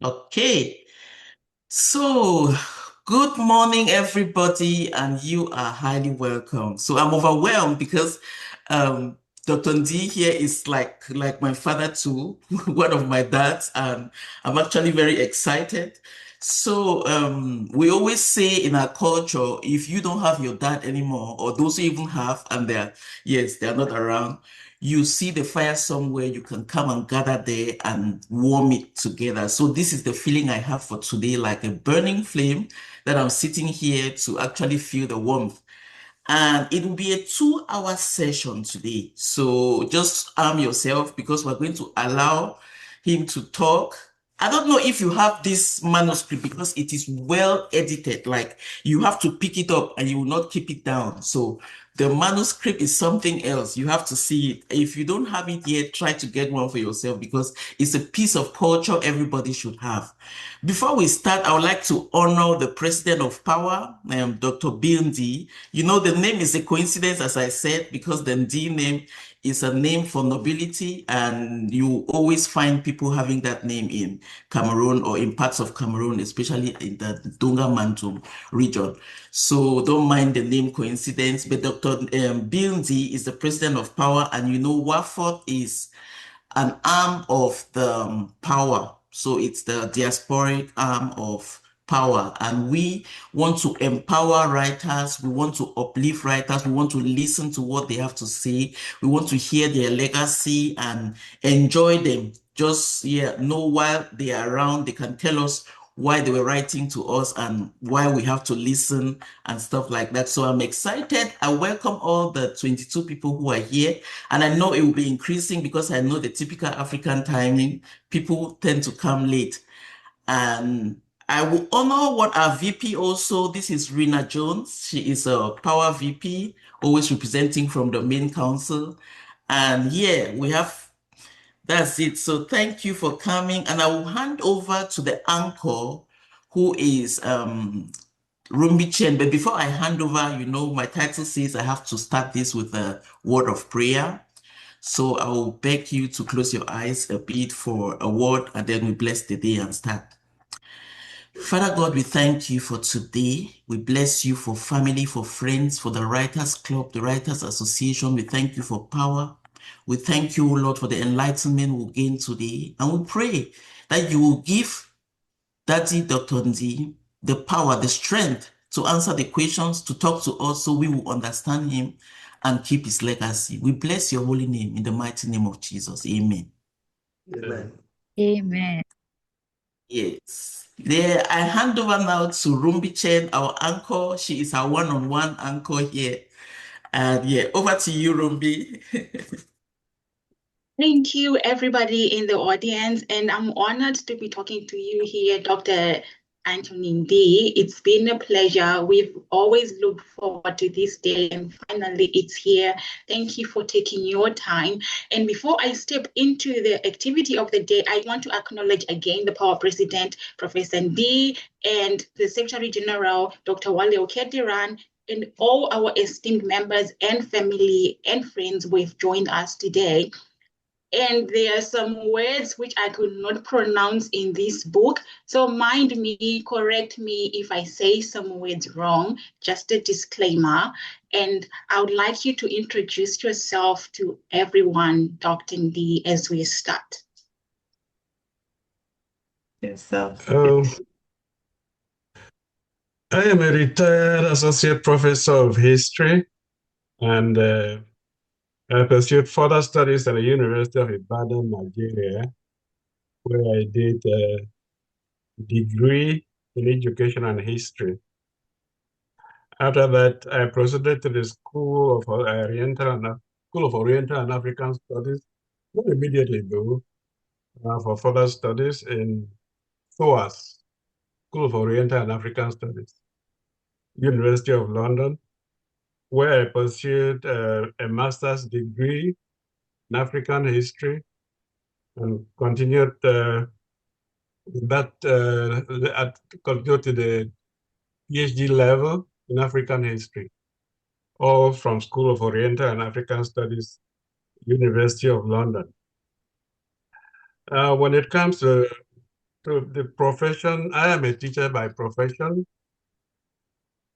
Okay, so good morning, everybody, and you are highly welcome. So I'm overwhelmed because um, Dr. D here is like my father too, one of my dads, and I'm actually very excited. So we always say in our culture, if you don't have your dad anymore, or those who even have, and they're not around, you see the fire somewhere, you can come and gather there and warm it together. So this is the feeling I have for today, like a burning flame that I'm sitting here to actually feel the warmth. And it will be a 2 hour session today. So just arm yourself because we're going to allow him to talk. I don't know if you have this manuscript because it is well edited. Like you have to pick it up and you will not keep it down. So the manuscript is something else. You have to see it. If you don't have it yet, try to get one for yourself because it's a piece of culture everybody should have. Before we start, I would like to honor the president of power, Dr. Bindi. You know, the name is a coincidence, as I said, because the D name is a name for nobility, and you always find people having that name in Cameroon or in parts of Cameroon, especially in the Dunga Mantum region. So don't mind the name coincidence, but Dr. Bindi is the president of power, and you know, WAFORD is an arm of the power. So it's the diasporic arm of power. And we want to empower writers. We want to uplift writers. We want to listen to what they have to say. We want to hear their legacy and enjoy them. Just, yeah, know while they are around, they can tell us why they were writing to us and why we have to listen and stuff like that. So I'm excited. I welcome all the 22 people who are here. And I know it will be increasing because I know the typical African timing, people tend to come late. And I will honor what our VP also. This is Rena Jones. She is a power VP, always representing from the main council. And yeah, that's it. So thank you for coming. And I will hand over to the anchor who is Rumbi Chen. But before I hand over, you know, my title says I have to start this with a word of prayer. So I will beg you to close your eyes a bit for a word and then we bless the day and start. Father God, we thank you for today. We bless you for family, for friends, for the Writers Club, the Writers Association. We thank you for power. We thank you, Lord, for the enlightenment we'll gain today. And we pray that you will give Daddy Dr. Ndi the power, the strength to answer the questions, to talk to us so we will understand him and keep his legacy. We bless your holy name in the mighty name of Jesus. Amen. Amen. Amen. Yes. There, I hand over now to Rumbi Chen, our anchor. She is our one-on-one anchor here. And yeah, over to you, Rumbi. Thank you, everybody in the audience, and I'm honored to be talking to you here, Dr. Anthony D. It's been a pleasure. We've always looked forward to this day, and finally it's here. Thank you for taking your time. And before I step into the activity of the day, I want to acknowledge again the Power President, Professor D, and the Secretary General, Dr. Wale Okediran, and all our esteemed members and family and friends who have joined us today. And there are some words which I could not pronounce in this book. So mind me, correct me if I say some words wrong, just a disclaimer. And I would like you to introduce yourself to everyone, Dr. D, as we start. Yes, I am a retired associate professor of history, and I pursued further studies at the University of Ibadan, Nigeria, where I did a degree in education and history. After that, I proceeded to the School of Oriental and African Studies, not immediately though, for further studies in SOAS, School of Oriental and African Studies, University of London, where I pursued a master's degree in African history and continued continued to the PhD level in African history, all from School of Oriental and African Studies, University of London. When it comes to to the profession, I am a teacher by profession,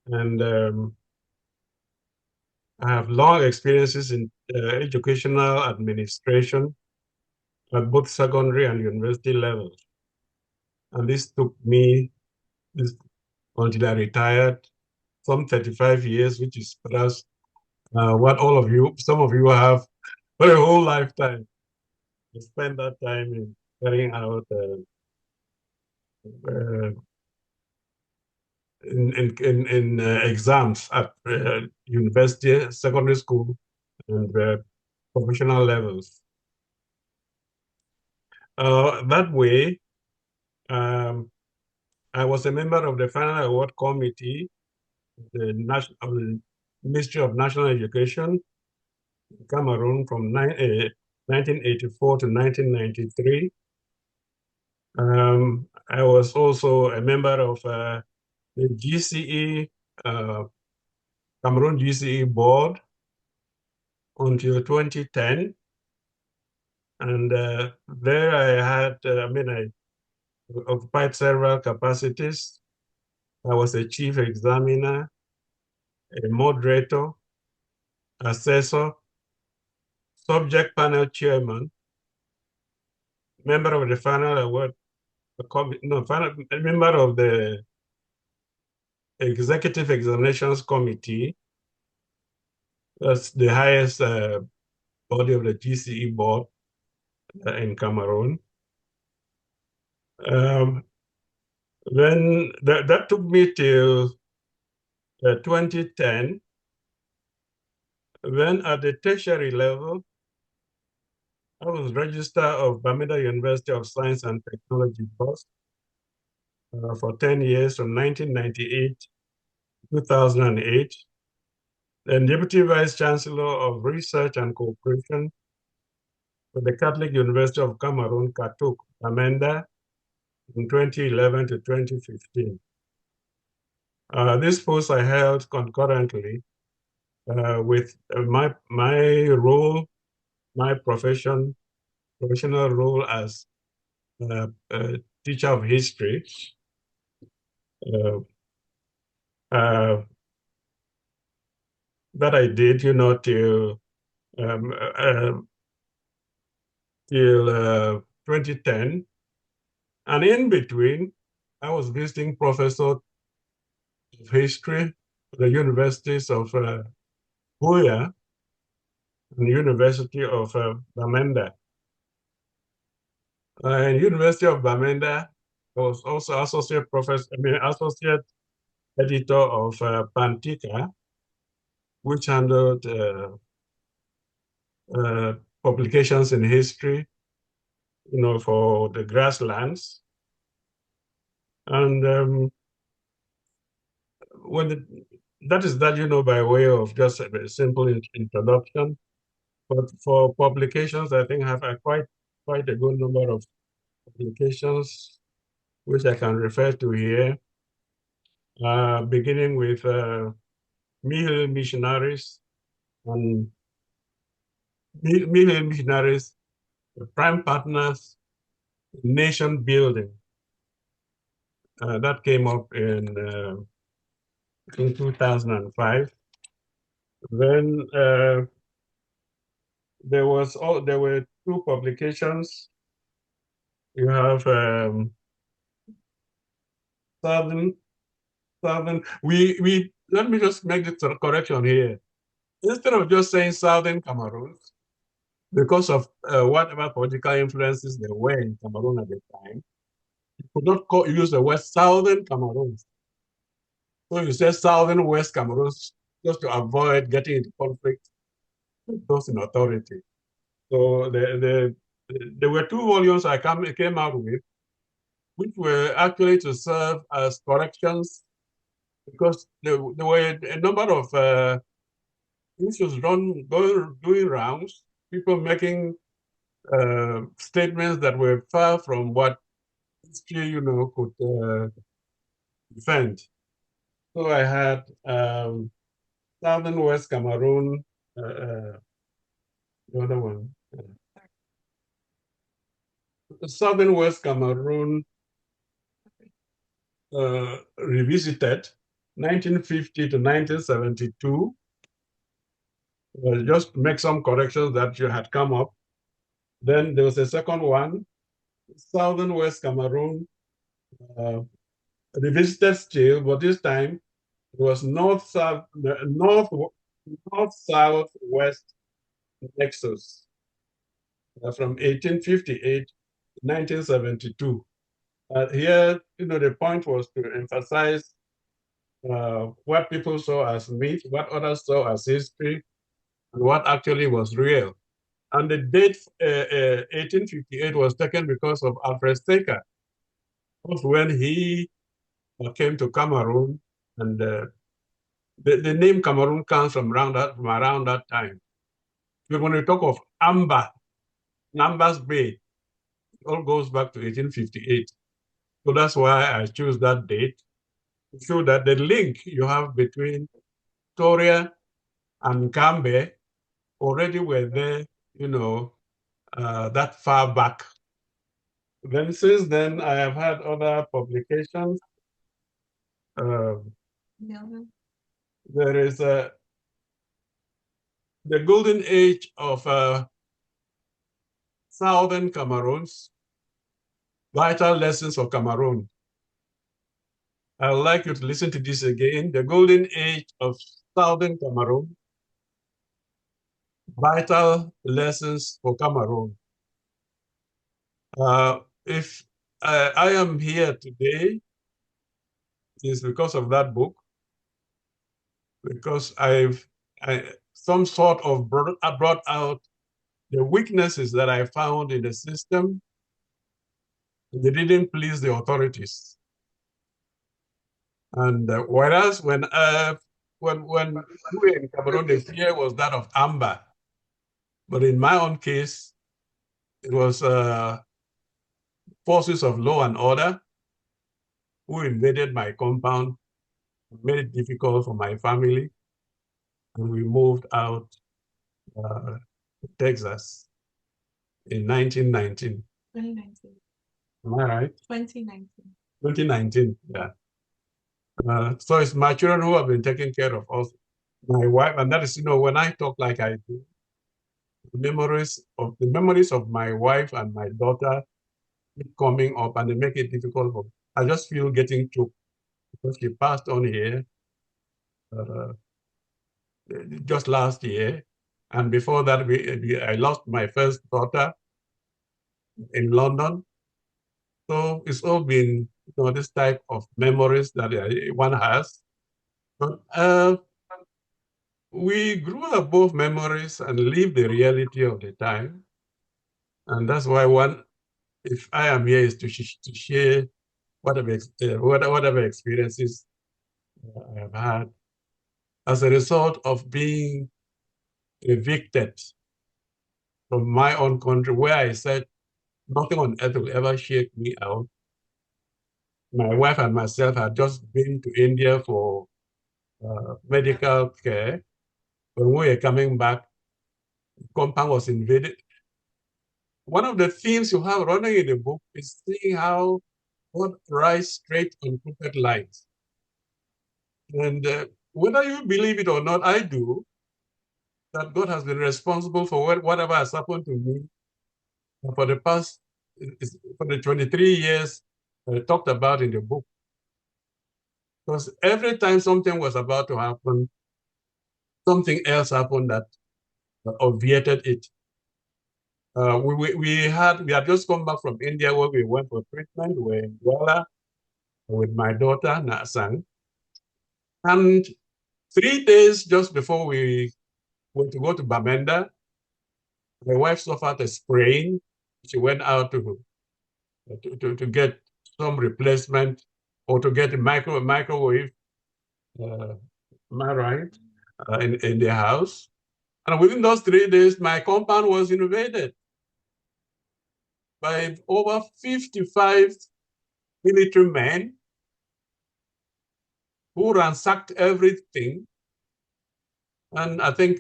and I have long experiences in educational administration at both secondary and university levels. And this took me until I retired, some 35 years, which is perhaps what some of you have for a whole lifetime. You spend that time in carrying out uh, in exams at university, secondary school, and professional levels. That way, um, I was a member of the final award committee, of the Ministry of National Education, Cameroon from 1984 to 1993. I was also a member of the GCE, Cameroon GCE board until 2010. And there I had, I occupied several capacities. I was a chief examiner, a moderator, assessor, subject panel chairman, member of the final award, member of the executive examinations committee. That's the highest body of the GCE board in Cameroon. Then that took me till 2010. Then at the tertiary level, I was registrar of Bamida University of Science and Technology Post for 10 years from 1998 to 2008, and Deputy Vice Chancellor of Research and Cooperation for the Catholic University of Cameroon, Katuk, Bamenda, from 2011 to 2015. This post I held concurrently with my role, my professional role as a teacher of history. Uh, uh, that I did, um, uh, till 2010. And in between, I was visiting professor of history at the universities of Buea and University of Bamenda. University of Bamenda, I was also associate editor of Pantica, which handled publications in history, for the grasslands. And that is that, by way of just a simple introduction. But for publications, I think I have quite a good number of publications which I can refer to here, beginning with Mill Missionaries and Mill Missionaries, the Prime Partners, Nation Building. That came up in 2005. Then there were two publications. You have Southern. We let me just make this correction here. Instead of just saying Southern Cameroon, because of whatever political influences there were in Cameroon at the time, you could not use the word Southern Cameroon. So you say Southern West Cameroon just to avoid getting into conflict with those in authority. So there were two volumes I came out with, which were actually to serve as corrections, because there were a number of issues doing rounds, people making statements that were far from what history, could defend. So I had Southern West Cameroon, the other one, Southern West Cameroon revisited, 1950 to 1972. Just make some corrections that you had come up. Then there was a second one, Southern West Cameroon, revisited still, but this time it was north-south, north-south-west nexus from 1858 to 1972. Here, the point was to emphasize what people saw as myth, what others saw as history, and what actually was real. And the date 1858 was taken because of Alfred Staker, when he came to Cameroon, and the name Cameroon comes from around that time. But when we talk of Amber, Amber's Bay, it all goes back to 1858. So that's why I choose that date to show that the link you have between Victoria and Gambe already were there, that far back. Then since then, I have had other publications. There is the golden age of Southern Cameroons, vital lessons for Cameroon. I would like you to listen to this again. The golden age of Southern Cameroon, vital lessons for Cameroon. If I am here today, it's because of that book, because I some sort of brought out the weaknesses that I found in the system. They didn't please the authorities. And whereas when we in Cameroon, the fear was that of amber. But in my own case, it was forces of law and order who invaded my compound, made it difficult for my family, and we moved out to Texas in 1919. 2019. Am I right? 2019. 2019, yeah. So it's my children who have been taking care of us, my wife, and that is, when I talk like I do, the memories of my wife and my daughter keep coming up, and they make it difficult for me. I just feel getting choked because she passed on here just last year, and before that, I lost my first daughter in London. So it's all been, this type of memories that one has. But we grew above memories and live the reality of the time. And that's why if I am here, is to share whatever experiences I have had as a result of being evicted from my own country, where I said nothing on earth will ever shake me out. My wife and myself had just been to India for medical care. When we were coming back, the compound was invaded. One of the themes you have running in the book is seeing how God writes straight on crooked lines. And whether you believe it or not, I do, that God has been responsible for whatever has happened to me for the past, for the 23 years talked about in the book. Because every time something was about to happen, something else happened that obviated it. We had just come back from India where we went for treatment. We were in Douala with my daughter, Nasang. And 3 days just before we were to go to Bamenda, my wife suffered a sprain. She went out to get some replacement or to get a microwave, am I right, in the house. And within those 3 days, my compound was invaded by over 55 military men who ransacked everything. And I think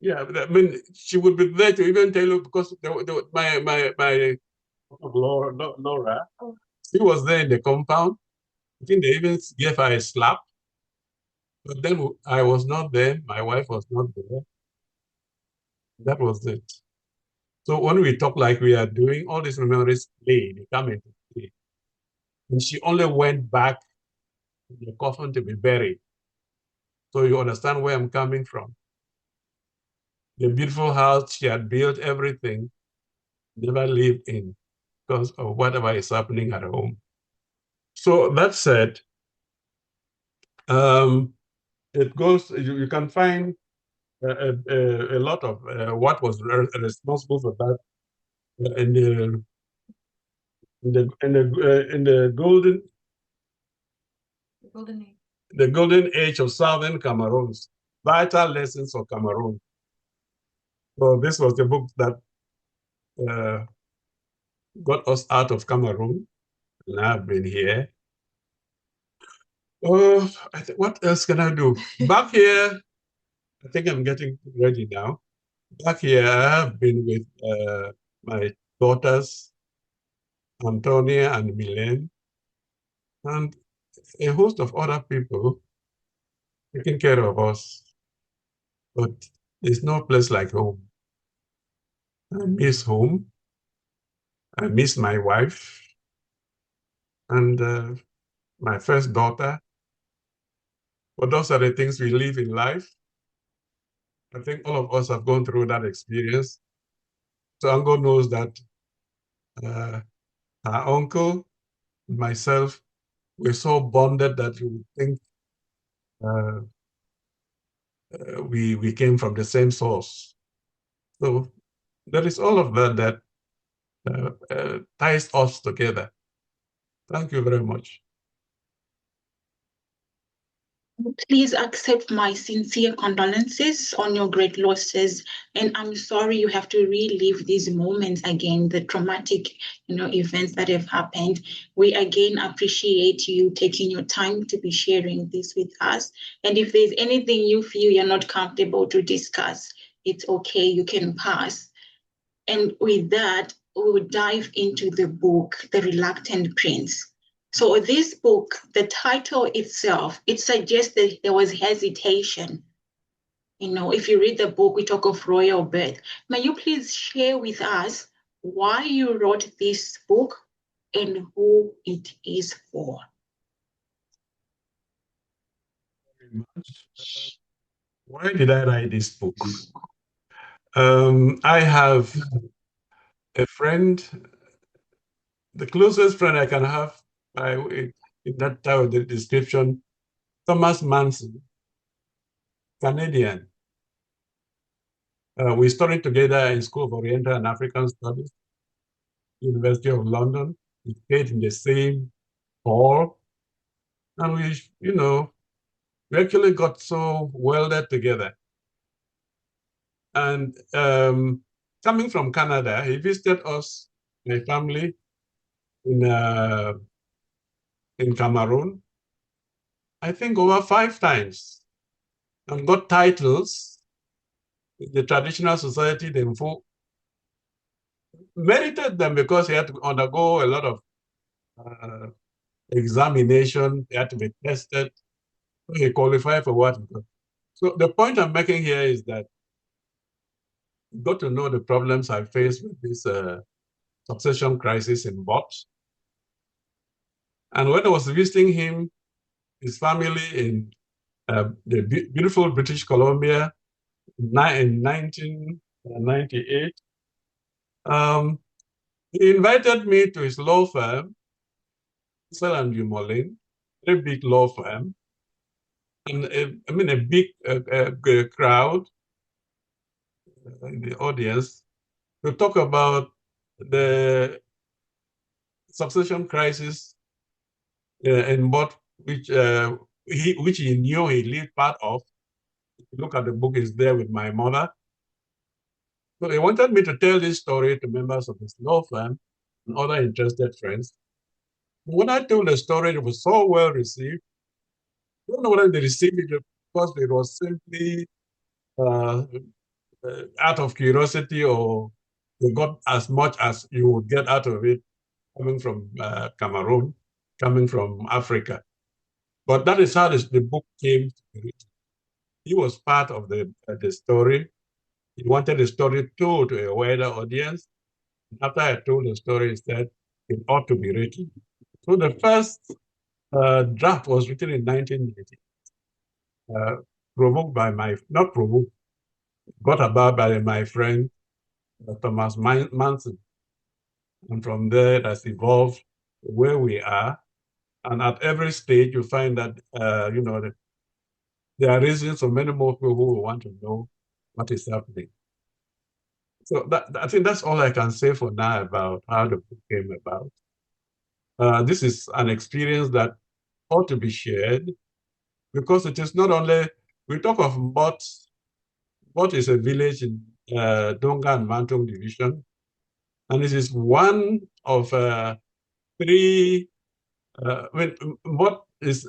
yeah, I mean, she would be there to even tell you, because my Laura. She was there in the compound. I think they even gave her a slap. But then I was not there. My wife was not there. That was it. So when we talk like we are doing, all these memories play, they come into play. And she only went back to the coffin to be buried. So you understand where I'm coming from. The beautiful house she had built, everything, never lived in because of whatever is happening at home. So that said, it goes, you can find a lot of what was responsible for that in the golden age of Southern Cameroon, vital lessons for Cameroon. So this was the book that got us out of Cameroon, and I've been here. Oh, what else can I do? Back here, I think I'm getting ready now. Back here, I have been with my daughters, Antonia and Milen, and a host of other people taking care of us. But there's no place like home. I miss home. I miss my wife and my first daughter. But those are the things we live in life. I think all of us have gone through that experience. So Ango knows that her uncle, myself, we're so bonded that you would think uh, we came from the same source. So there is all of that that ties us together. Thank you very much. Please accept my sincere condolences on your great losses, and I'm sorry you have to relive these moments again, the traumatic, events that have happened. We again appreciate you taking your time to be sharing this with us. And if there's anything you feel you're not comfortable to discuss, it's okay, you can pass. And with that, we will dive into the book, The Reluctant Prince. So this book, the title itself, it suggests that there was hesitation. If you read the book, we talk of royal birth. May you please share with us why you wrote this book and who it is for? Very much. Why did I write this book? I have a friend, the closest friend I can have in that type of the description, Thomas Manson, Canadian. We studied together in School of Oriental and African Studies, University of London. We stayed in the same hall, and we actually got so welded together. And coming from Canada, he visited us, my family, in Cameroon, I think over 5 times, and got titles in the traditional society. Then merited them because he had to undergo a lot of examination. He had to be tested. So he qualified for what he got. So the point I'm making here is that you got to know the problems I faced with this succession crisis in Bots. And when I was visiting him, his family in the beautiful British Columbia in 1998, he invited me to his law firm, Sell and Dumolin, a big law firm, and a big crowd in the audience to talk about the succession crisis in what which he knew he lived part of. If you look at the book, it's there with my mother. So he wanted me to tell this story to members of his law firm and other interested friends. When I told the story, it was so well received. I don't know whether they received it because it was simply out of curiosity or You got as much as you would get out of it coming from Cameroon, coming from Africa. But that is how the book came to be written. He was part of the story. He wanted the story told to a wider audience. After I told the story, he said it ought to be written. So the first draft was written in 1980, provoked by not provoked, got about by my friend Thomas Manson. And from there, it has evolved where we are. And at every stage, you find that, there are reasons for many more people who want to know what is happening. So I think that's all I can say for now about how the book came about. This is an experience that ought to be shared because it is not only, we talk of Mbot is a village in Donga and Mantung division, and it is one of three, Mbot is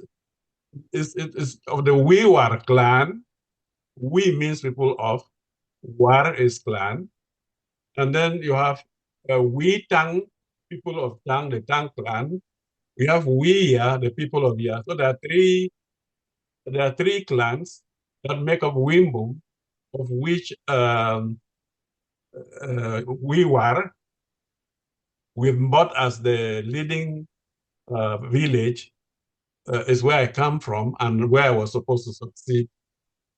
of the Wiwar clan. We means people of, War is clan. And then you have We Tang, people of Tang, the Tang clan. We have We Ya, the people of Ya. So there are three clans that make up Wimbum, of which we were, with Mbot as the leading village, is where I come from and where I was supposed to succeed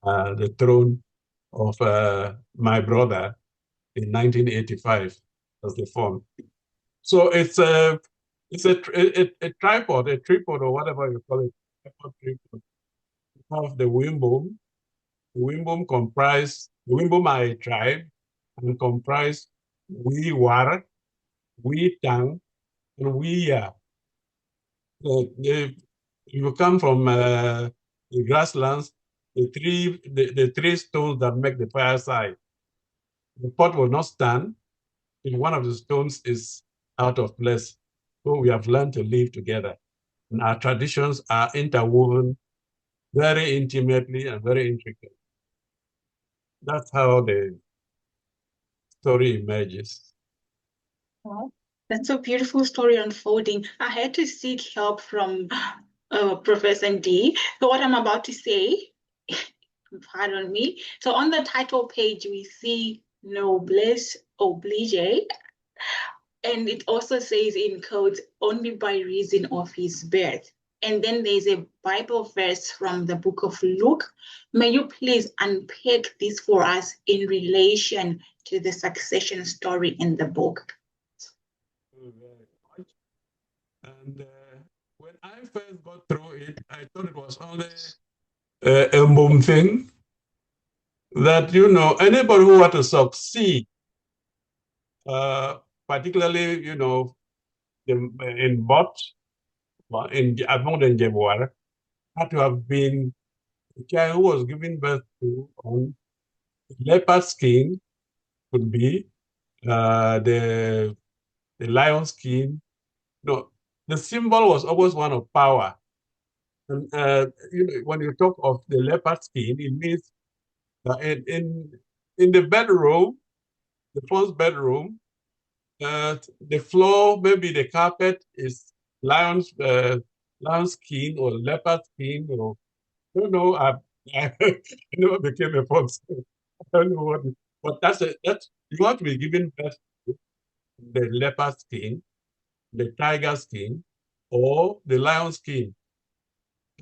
the throne of my brother in 1985 as the form. So it's a tripod, or whatever you call it, tripod of the Wimbum. The Wimbum comprise, the Wimbumai tribe, and comprise We War, We Tang, and We Ya. You come from the grasslands, the three stones that make the fireside. The pot will not stand if one of the stones is out of place. So we have learned to live together. And our traditions are interwoven very intimately and very intricately. That's how the story emerges. Wow. That's a beautiful story unfolding. I had to seek help from Professor D. So what I'm about to say, pardon me. So on the title page, we see noblesse oblige, and it also says in quotes, only by reason of his birth. And then there's a Bible verse from the book of Luke. May you please unpack this for us in relation to the succession story in the book? Very much. And when I first got through it, I thought it was only a boom thing that, anybody who want to succeed, particularly, in Bot, in Abond and Jeboar, had to have been a child who was given birth to on leopard skin, could be the lion skin. No, the symbol was always one of power. And when you talk of the leopard skin, it means in the bedroom, the first bedroom, the floor, maybe the carpet is lion skin or leopard skin, or I don't know. I never became a fox. I don't know what, but that's you have to be given birth to the leopard skin, the tiger skin, or the lion skin.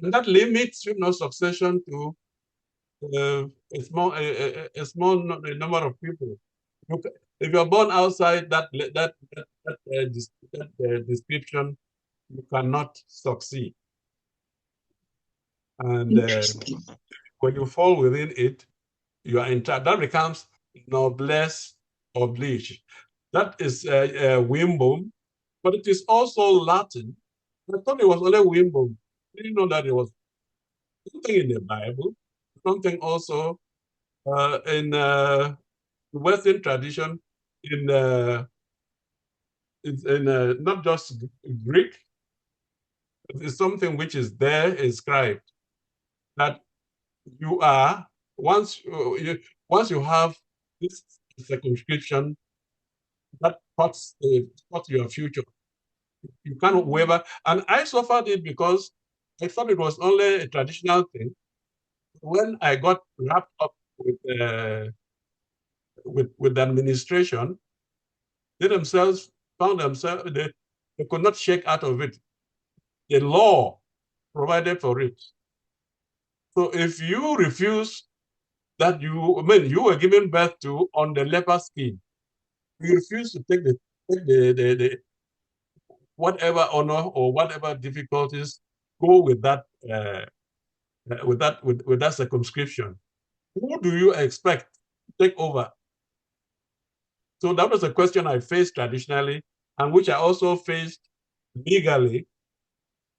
And that limits, succession to a small number of people. If you're born outside that description, you cannot succeed. And when you fall within it, you are in charge. That becomes noblesse oblige. That is Wimbum, but it is also Latin. I thought it was only Wimbum. I didn't know that it was something in the Bible, something also in Western tradition, in not just Greek, it's something which is there inscribed that you are once you have this circumscription that cuts your future. You cannot waver. And I suffered it because I thought it was only a traditional thing. When I got wrapped up with the administration, they themselves found themselves, they could not shake out of it. The law provided for it. So if you refuse that you were given birth to on the leper scheme, you refuse to take the whatever honor or whatever difficulties go with that with that circumscription. Who do you expect to take over? So that was a question I faced traditionally, and which I also faced legally,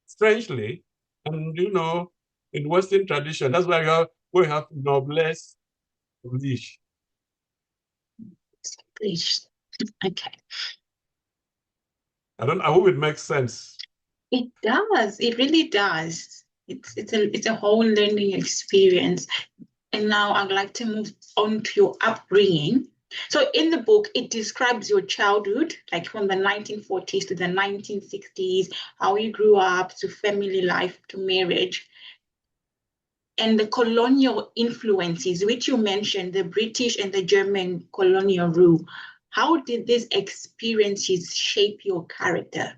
strangely. And in Western tradition, that's why we have noblesse oblige. Okay. I hope it makes sense. It does. It really does. It's a whole learning experience. And now I'd like to move on to your upbringing. So in the book, it describes your childhood, like from the 1940s to the 1960s, how you grew up, to family life, to marriage, and the colonial influences, which you mentioned, the British and the German colonial rule. How did these experiences shape your character?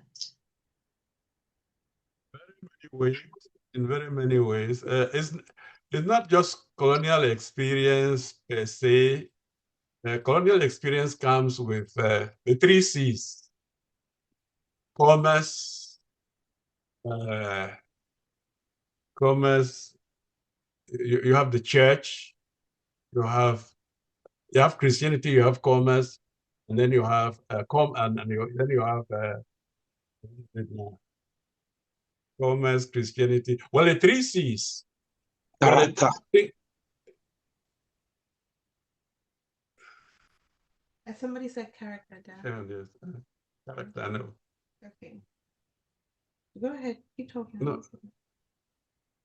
In very many ways. It's not just colonial experience per se. Colonial experience comes with the three C's: commerce, you have the church, you have Christianity, you have commerce, and then you have then you have commerce, Christianity. Well, the three C's. Character. Somebody said character, Dan. Yes, character, I know. Okay. Go ahead. Keep talking. No.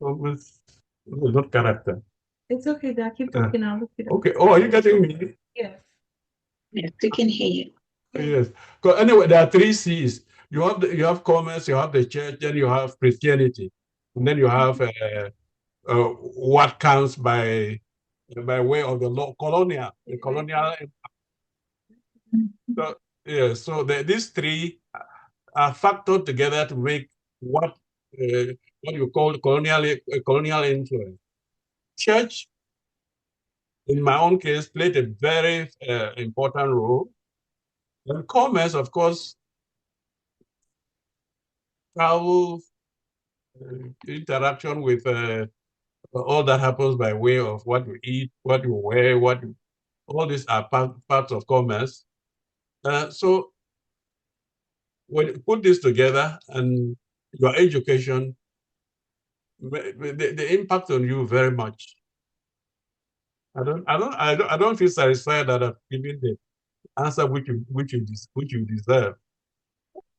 Commerce, not character. It's okay, Dad. Keep talking. I'll look it up. Okay. Oh, are you getting me? Yes. Yes, we can hear you. Yes. Anyway, there are three C's. You have commerce, you have the church, then you have Christianity, and then you have what counts by way of the colonial. So yeah, so these three are factored together to make what you call colonial influence. Church, in my own case, played a very important role. And commerce, of course, travel, interaction with all that happens by way of what you eat, what you wear, all these are parts of commerce. So when you put this together and your education, the impact on you very much. I don't feel satisfied that I've given the answer which you deserve.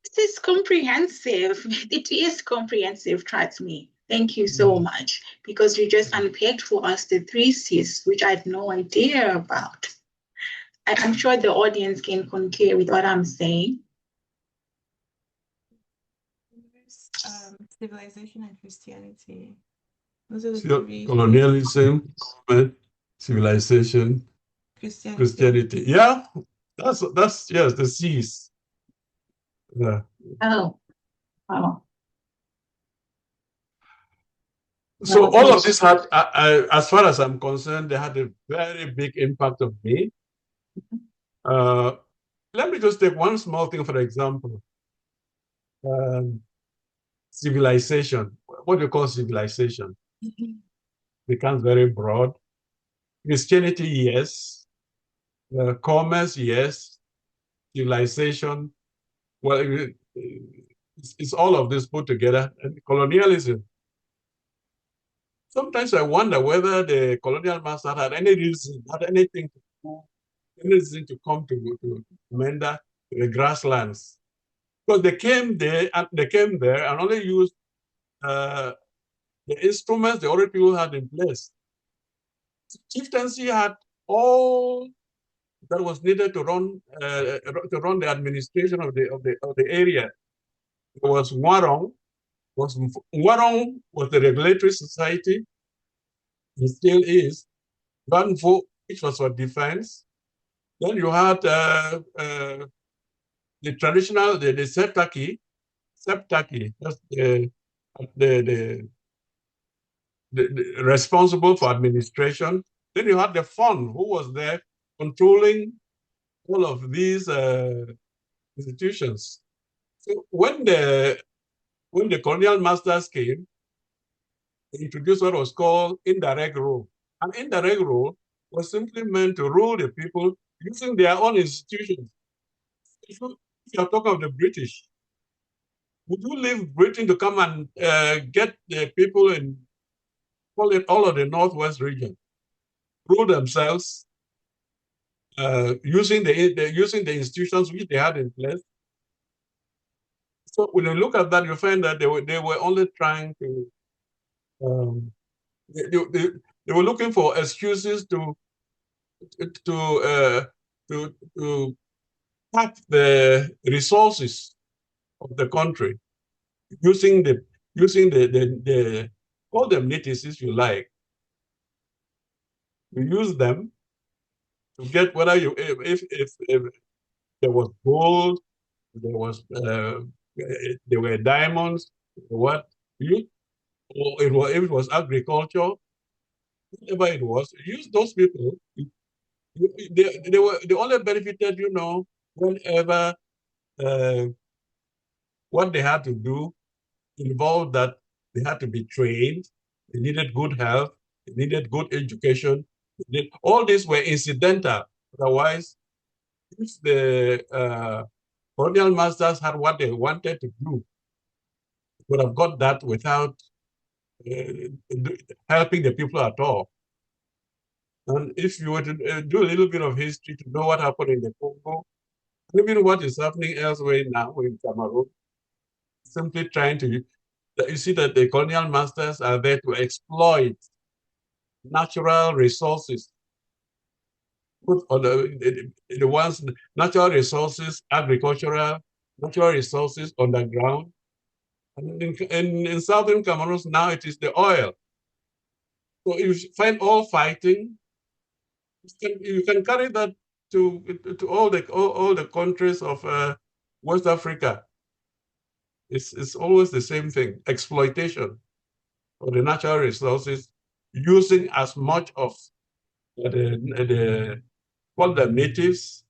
This is comprehensive. It is comprehensive, trust me. Thank you so much, because you just unpacked for us the three C's, which I had no idea about. I'm sure the audience can concur with what I'm saying. Civilization and Christianity. Those are the three. Colonialism, civilization, Christianity. Yeah, that's yes, the C's. Yeah. Oh, wow. So all of this had, as far as I'm concerned, they had a very big impact on me. Let me just take one small thing, for example. Civilization. What do you call civilization? Becomes very broad. Christianity, yes. Commerce, yes. Civilization, well, it's all of this put together. And colonialism. Sometimes I wonder whether the colonial master had anything to come to Menda, the grasslands. Because they came there and only used the instruments the already people had in place. Chieftaincy had all that was needed to run the administration of the area. There was Warong. Warong was the regulatory society. It still is. Banfu, which was for defense. Then you had the traditional, the Septaki, that's the, responsible for administration. Then you had the fund, who was there controlling all of these institutions. So when the colonial masters came, they introduced what was called indirect rule. An indirect rule was simply meant to rule the people using their own institutions. If you're talking of the British, would you leave Britain to come and get the people in all of the Northwest region, rule themselves using the institutions which they had in place? So when you look at that, you find that they were only trying to um, they were looking for excuses to uh, to tap the resources of the country using the call them natives if you like. You use them to get whether you if there was gold, there was there were diamonds, what you or if it was agriculture, whatever it was, use those people. They were they only benefited, whenever uh, what they had to do involved that they had to be trained, they needed good health, they needed good education. All these were incidental. Otherwise, if the colonial masters had what they wanted to do, would have got that without helping the people at all. And if you were to do a little bit of history to know what happened in the Congo, and even what is happening elsewhere now in Cameroon, simply trying to, you see that the colonial masters are there to exploit natural resources, put on the ones, natural resources, agricultural, natural resources underground. And in southern Cameroon now it is the oil. So you find all fighting, you can carry that to all the countries of West Africa. It's always the same thing: exploitation of the natural resources, using as much of the what the natives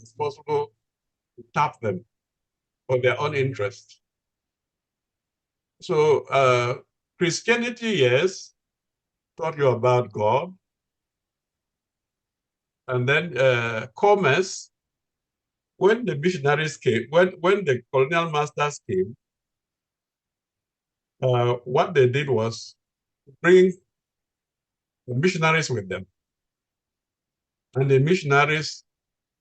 as possible to tap them for their own interest. So Christianity, yes, taught you about God, and then commerce. When the missionaries came, when the colonial masters came, what they did was bring the missionaries with them. And the missionaries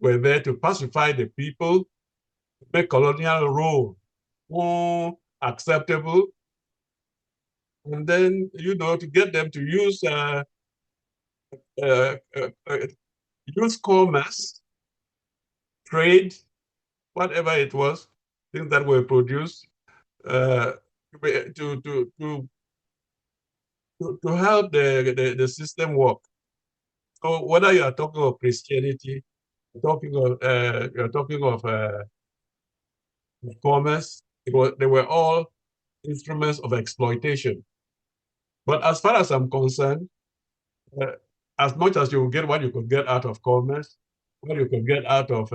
were there to pacify the people, make colonial rule more acceptable, and then, to get them to uh, uh, uh, use commerce, trade, whatever it was, things that were produced, uh, to, to, to, to help the system work. So whether you are talking of Christianity, you're talking of commerce, they were all instruments of exploitation. But as far as I'm concerned, uh, as much as you get what you could get out of commerce, what you could get out of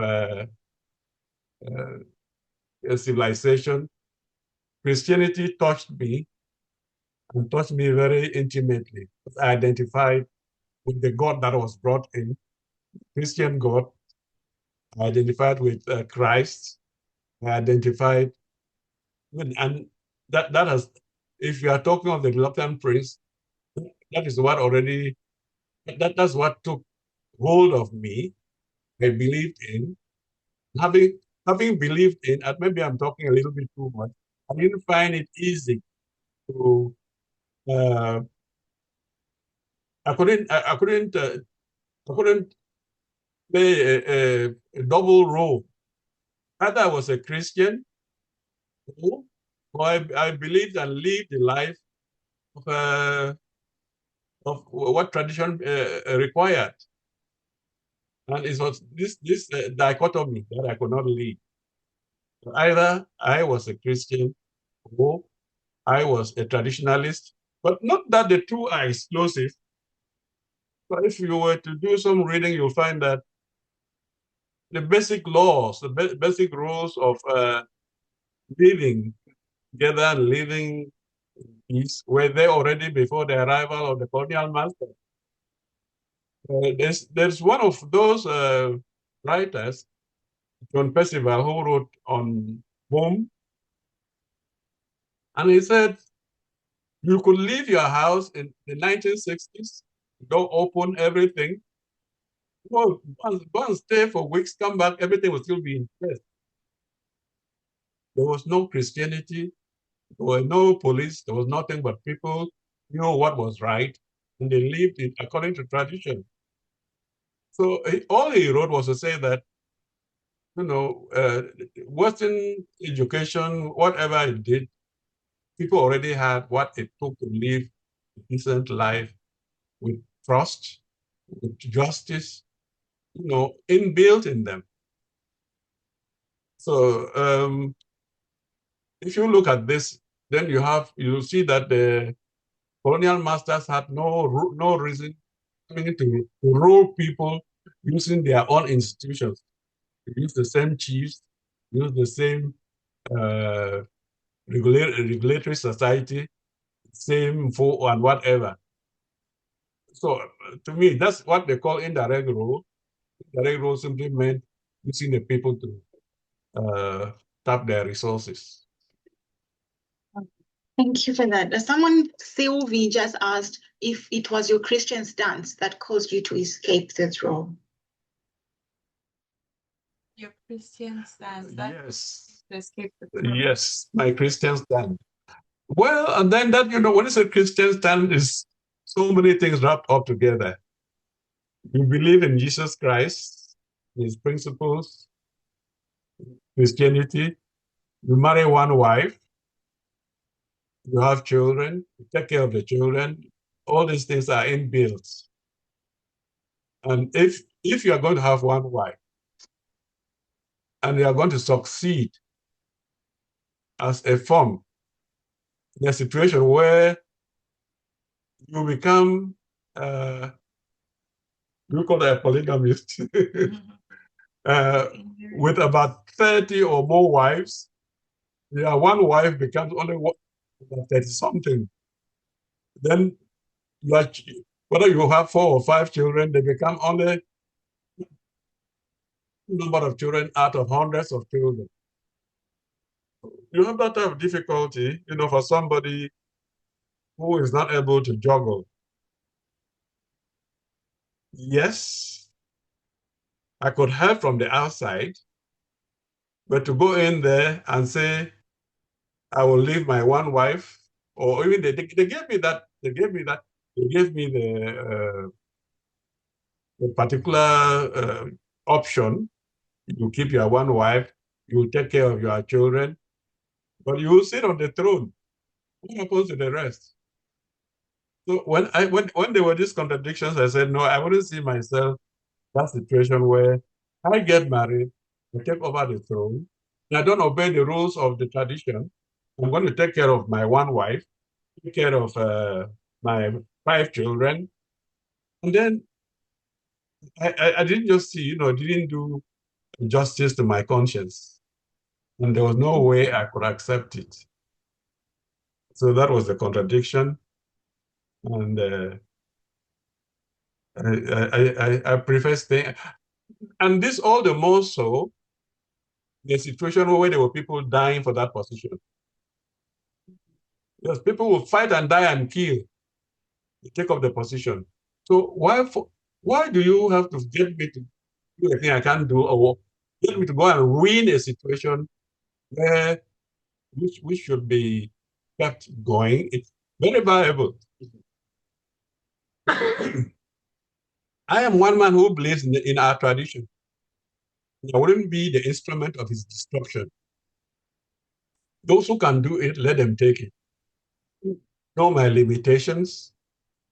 civilization, Christianity touched me and touched me very intimately. I identified with the God that was brought in, Christian God. I identified with Christ. I identified, and that has, if you are talking of the reluctant prince, that is what already, that's what took hold of me. I believed in. Having believed in, and maybe I'm talking a little bit too much, I didn't find it easy to, uh, I couldn't play a double role. Either I was a Christian, or I believed and lived the life of what tradition required. And it was this dichotomy that I could not live. Either I was a Christian or I was a traditionalist, but not that the two are exclusive. But if you were to do some reading, you'll find that the basic laws, the basic rules of living together and living in peace were there already before the arrival of the colonial master. There's one of those writers, John Percival, who wrote on home, and he said you could leave your house in the 1960s, go open everything, go and stay for weeks, come back, everything will still be in place. There was no Christianity, there were no police, there was nothing but people knew what was right, and they lived it according to tradition. So all he wrote was to say that, Western education, whatever it did, people already had what it took to live a decent life with trust, with justice, inbuilt in them. So if you look at this, then you see that the colonial masters had no reason to rule people using their own institutions. They use the same chiefs, use the same regulatory society, same and whatever. So to me, that's what they call indirect rule. Indirect rule simply meant using the people to tap their resources. Thank you for that. Someone, Sylvie, just asked if it was your Christian stance that caused you to escape this role. Your Christian stance. Yes. To escape the throne. Yes, my Christian stand. Well, and then that, when it's a Christian stand, is so many things wrapped up together. You believe in Jesus Christ, his principles, Christianity. You marry one wife, you have children, you take care of the children. All these things are inbuilt. And if you are going to have one wife and you are going to succeed as a firm in a situation where you become, you call it a polygamist, with about 30 or more wives, one wife becomes only 30 something. Then whether you have 4 or 5 children, they become only number of children out of hundreds of children. You have that type of difficulty, for somebody who is not able to juggle. Yes, I could help from the outside, but to go in there and say, I will leave my one wife, or even they gave me that, they gave me the particular option. You keep your one wife, you take care of your children, but you will sit on the throne. What happens to the rest? So when there were these contradictions, I said, no, I wouldn't see myself that situation where I get married, I take over the throne, and I don't obey the rules of the tradition. I'm going to take care of my one wife, take care of my 5 children, and then I didn't just see, didn't do justice to my conscience, and there was no way I could accept it. So that was the contradiction, and I prefer staying. And this all the more so, the situation where there were people dying for that position. Yes, people will fight and die and kill to take up the position. So why do you have to get me to do a thing I can't do, or get me to go and ruin a situation where which should be kept going? It's very viable. I am one man who believes in our tradition. I wouldn't be the instrument of his destruction. Those who can do it, let them take it. Know my limitations.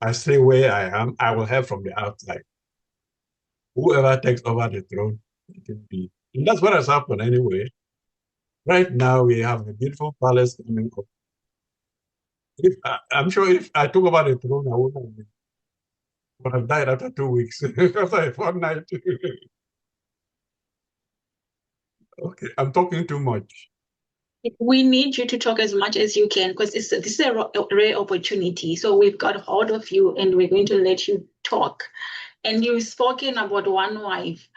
I stay where I am. I will help from the outside. Whoever takes over the throne, it can be. And that's what has happened anyway. Right now, we have a beautiful palace coming up. I'm sure if I took over the throne, I would have died after 2 weeks, after a fortnight. Okay, I'm talking too much. We need you to talk as much as you can because this is a rare opportunity. So we've got hold of you and we're going to let you talk. And you've spoken about one wife.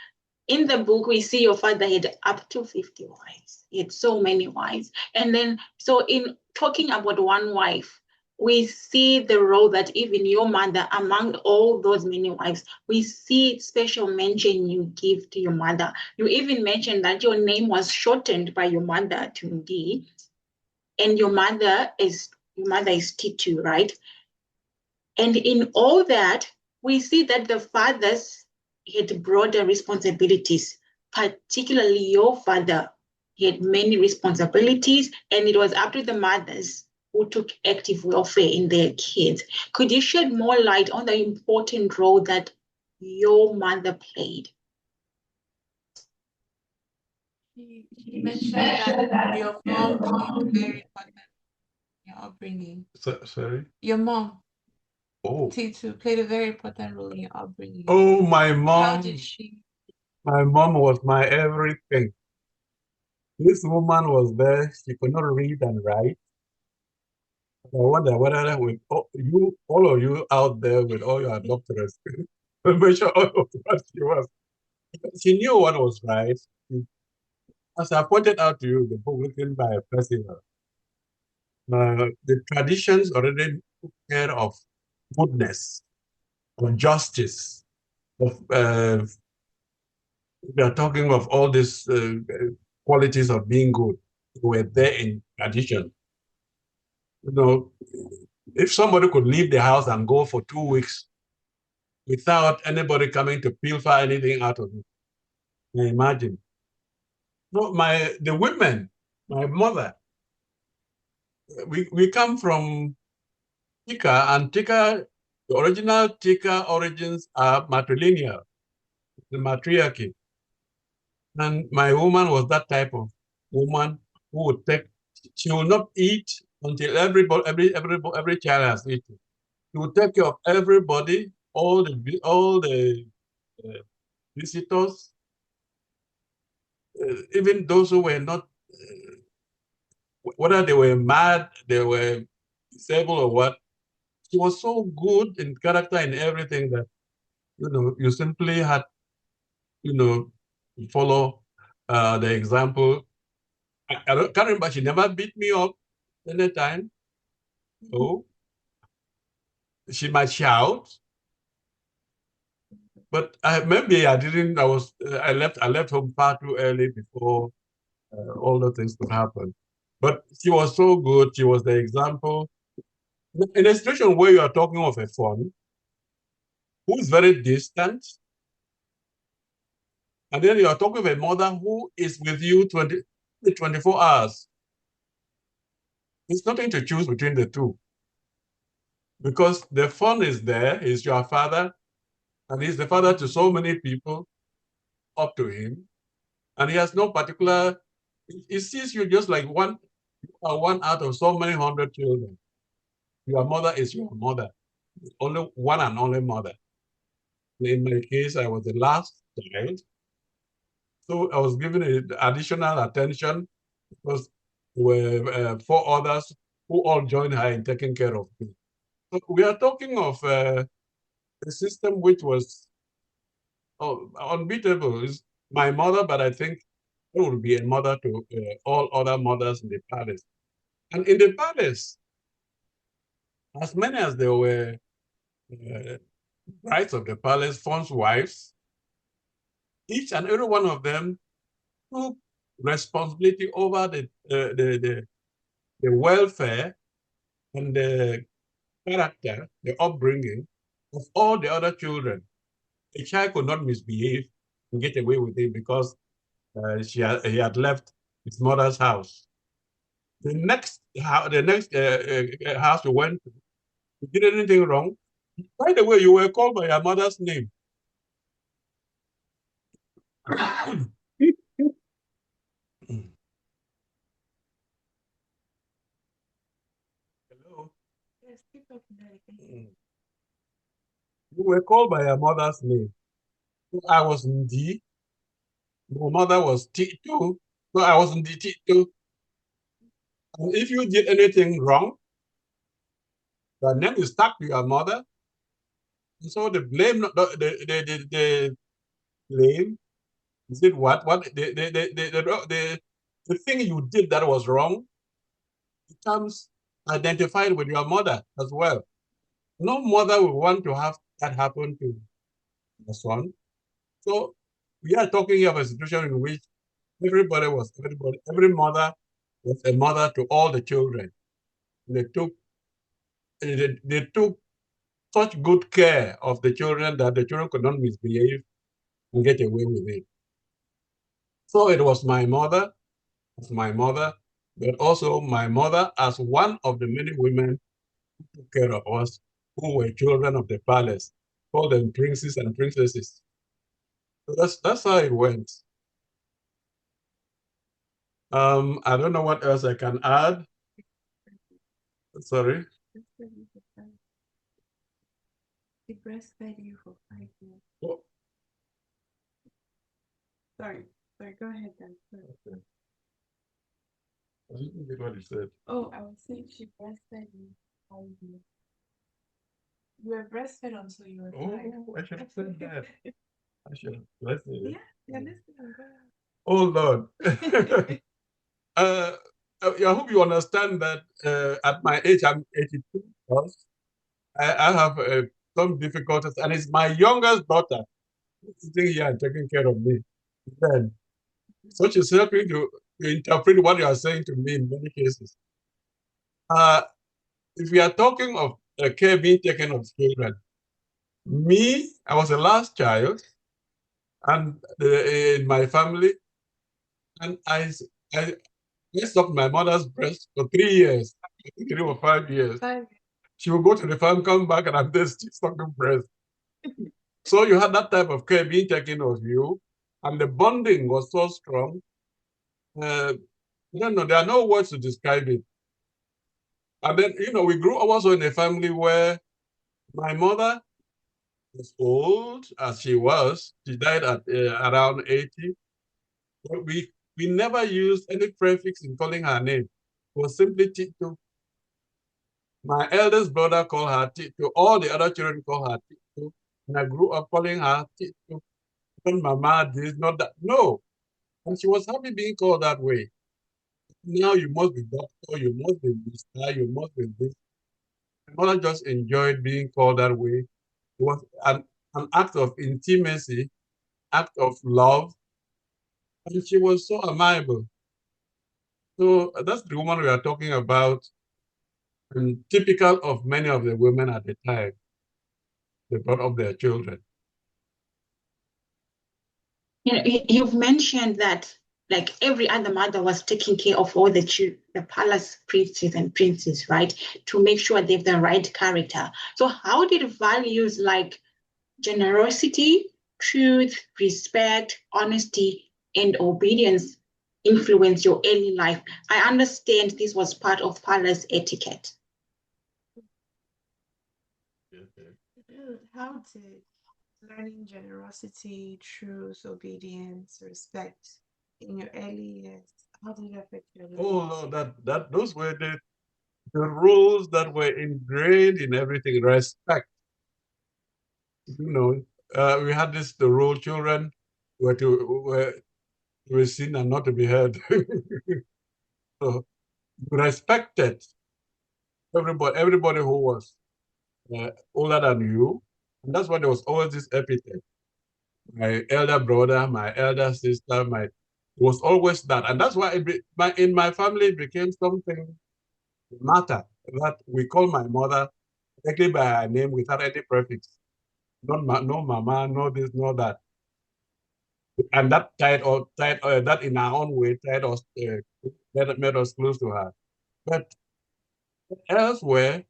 In the book, we see your father had up to 50 wives. He had so many wives. And then, so in talking about one wife, we see the role that even your mother, among all those many wives, we see special mention you give to your mother. You even mentioned that your name was shortened by your mother to Ndi, and your mother is Titu, right? And in all that, we see that the fathers had broader responsibilities, particularly your father. He had many responsibilities, and it was up to the mothers who took active welfare in their kids. Could you shed more light on the important role that your mother played? She mentioned that your mom played very important in your upbringing. Sorry? Your mom, Oh. Titu, played a very important role in your upbringing. Oh, my mom. How did she? My mom was my everything. This woman was there. She could not read and write. I wonder whether with all of you out there with all your doctorates, measure all of what she was. She knew what was right. As I pointed out to you, the book written by a Percival, the traditions already took care of goodness, of justice, of we are talking of all these qualities of being good. Were there in tradition. You know, if somebody could leave the house and go for 2 weeks without anybody coming to pilfer anything out of it, can you imagine? No, the women, my mother, we come from Tika, and Tika, the original Tika origins are matrilineal, the matriarchy. And my woman was that type of woman who would she will not eat until every child has eaten. She will take care of everybody, all the visitors, even those who were not, whether they were mad, they were disabled or what. She was so good in character and everything that, you simply had, to follow the example. I can't remember, she never beat me up anytime. No. She might shout, but maybe I didn't, I left home far too early before all the things could happen. But she was so good. She was the example. In a situation where you are talking of a phone who is very distant, and then you are talking of a mother who is with you 24 hours. It's nothing to choose between the two. Because the phone is there, he's your father, and he's the father to so many people up to him. And he has no particular, he sees you just like one out of so many hundred children. Your mother is your mother, only one and only mother. In my case, I was the last child. So I was given additional attention because there were 4 others who all joined her in taking care of me. So we are talking of a system which was unbeatable. It's my mother, but I think it would be a mother to all other mothers in the palace. And in the palace, as many as there were brides of the palace, Fawn's wives, each and every one of them took responsibility over the welfare and the character, the upbringing of all the other children. a child could not misbehave and get away with it because he had left his mother's house. The next house you went to, you did anything wrong. By the way, you were called by your mother's name. Hello. Yes, keep up there. You were called by your mother's name. So I was Ndi. My mother was T2. So I was Ndi T2. And if you did anything wrong, the name is stuck to your mother. And so the blame, the blame, is it what? The thing you did that was wrong becomes identified with your mother as well. No mother will want to have that happen to the son. So we are talking here of a situation in which every mother was a mother to all the children. They took such good care of the children that the children could not misbehave and get away with it. So it was my mother, but also my mother as one of the many women who took care of us, who were children of the palace, called them princes and princesses. So that's how it went. I don't know what else I can add. Sorry. He breastfed you for 5 years. Oh. Sorry, go ahead then. Okay. I didn't get what you said. Oh, I was saying she breastfed you for 5 years. You were breastfed until you were 5. Oh, I should have said that. I should have. Let's see. Yeah, listen. Oh Lord. I hope you understand that at my age, I'm 82 plus. I have some difficulties, and it's my youngest daughter sitting here and taking care of me. Then, so she's helping to interpret what you are saying to me in many cases. If we are talking of care being taken of children, me, I was the last child, and in my family, and I sucked my mother's breast for 3 years, 3 or 5 years. 5 years. She would go to the farm, come back, and I'm just sucking breast. So you had that type of care being taken of you, and the bonding was so strong. I don't know, there are no words to describe it. And then, we grew up also in a family where my mother was old as she was. She died at around 80. But we never used any prefix in calling her name. It was simply Tito. My eldest brother called her Tito. All the other children call her Tito. And I grew up calling her Tito. Not Mama, this, not that. No. And she was happy being called that way. Now you must be doctor, you must be Mr., you must be this. My mother just enjoyed being called that way. It was an act of intimacy, act of love, and she was so amiable. So that's the woman we are talking about, and typical of many of the women at the time. They brought up their children. You've mentioned that like every other mother was taking care of all the palace princes and princes, right? To make sure they have the right character. So how did values like generosity, truth, respect, honesty, and obedience influence your early life? I understand this was part of palace etiquette. How did learning generosity, truth, obedience, respect in your early years, how did it affect your life? Oh no, those were the rules that were ingrained in everything. Respect. We had the rule: children were to be seen and not to be heard. So you respected everybody who was older than you, and that's why there was always this epithet. My elder brother, my elder sister, it was always that, and that's why in my family it became something matter that we call my mother directly by her name without any prefix. no mama, no this, no that. And that that in our own way made us close to her. But elsewhere,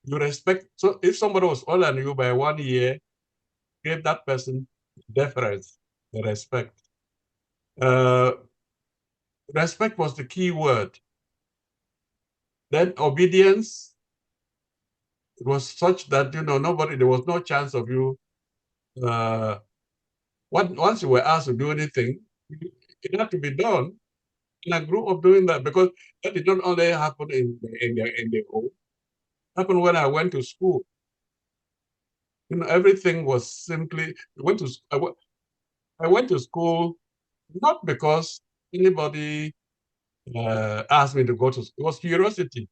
you respect. So if somebody was older than you by 1 year, give that person deference, respect. Uh, Respect was the key word. Then obedience, it was such that, there was no chance of you, once you were asked to do anything, it had to be done. And I grew up doing that because that did not only happen in the home, it happened when I went to school. Everything was simply, I went to school not because anybody asked me to go to school. It was curiosity.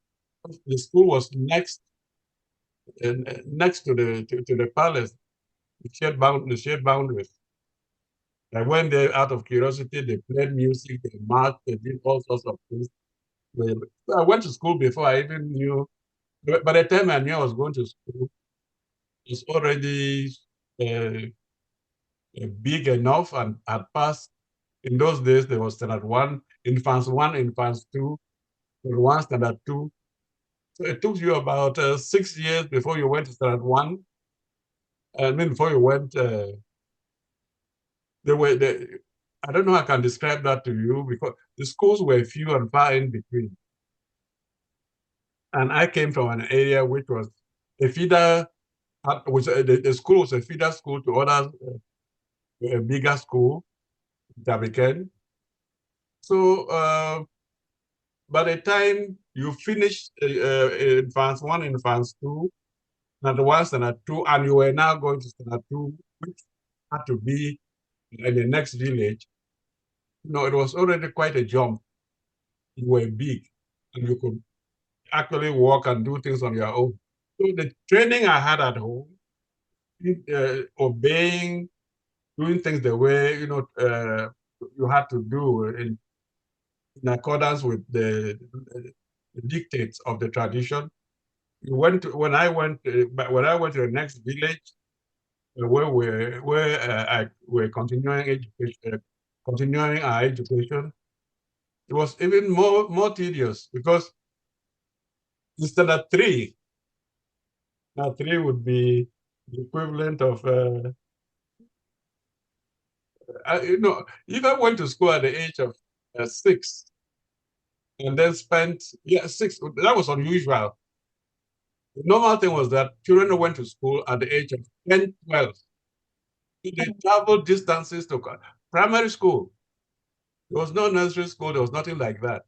The school was next to the palace, the shared boundaries. I went there out of curiosity. They played music, they marched, they did all sorts of things. So I went to school before I even knew. By the time I knew I was going to school, it's already uh, big enough and had passed. In those days, there was standard one, infants two, standard two. So it took you about 6 years before you went to standard one. And then before you went, I don't know how I can describe that to you because the schools were few and far in between. And I came from an area which was a feeder, the school was a feeder school to other a bigger school, Tabiken. So by the time you finish advance one, advance two, standard one, standard two, and you were now going to standard two, which had to be in the next village, it was already quite a jump. You were big, and you could actually walk and do things on your own. So the training I had at home, obeying, doing things the way you had to do in accordance with the dictates of the tradition. When I went to the next village where we're continuing our education, it was even more tedious because instead of three, now three would be the equivalent of if I went to school at the age of 6 and then spent 6, that was unusual. The normal thing was that children went to school at the age of 10, 12. They traveled distances to primary school. There was no nursery school. There was nothing like that.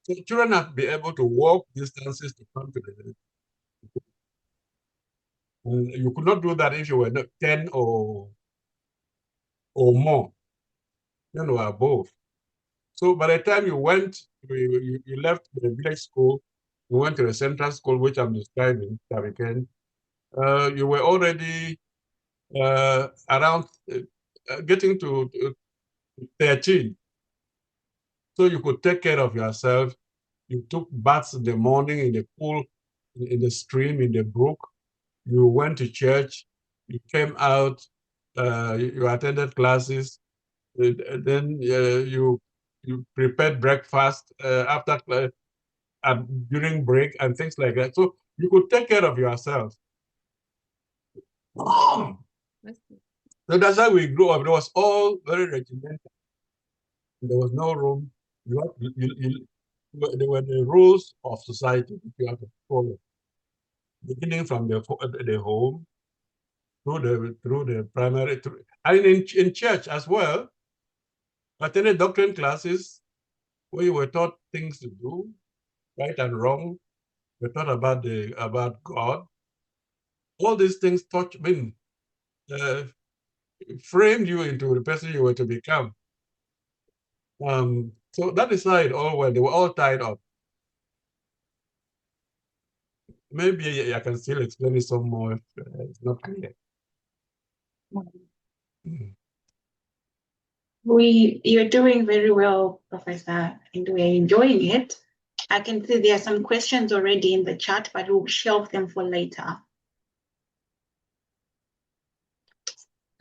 So children have to be able to walk distances to come to the. You could not do that if you were not 10 or more, above. So by the time you left the village school, you went to the central school, which I'm describing, Tabiken, you were already around getting to 13. So you could take care of yourself. You took baths in the morning in the pool, in the stream, in the brook. You went to church. You came out. You attended classes. Then you prepared breakfast after during break and things like that. So you could take care of yourself. So that's how we grew up. It was all very regimented. There was no room. There were the rules of society that you have to follow, beginning from the home through the primary, and in church as well. I attended doctrine classes where you were taught things to do, right and wrong. We taught about God. All these things framed you into the person you were to become. So that is how it all went. They were all tied up. Maybe I can still explain it some more if it's not clear. You're doing very well, Professor, and we're enjoying it. I can see there are some questions already in the chat, but we'll shelve them for later.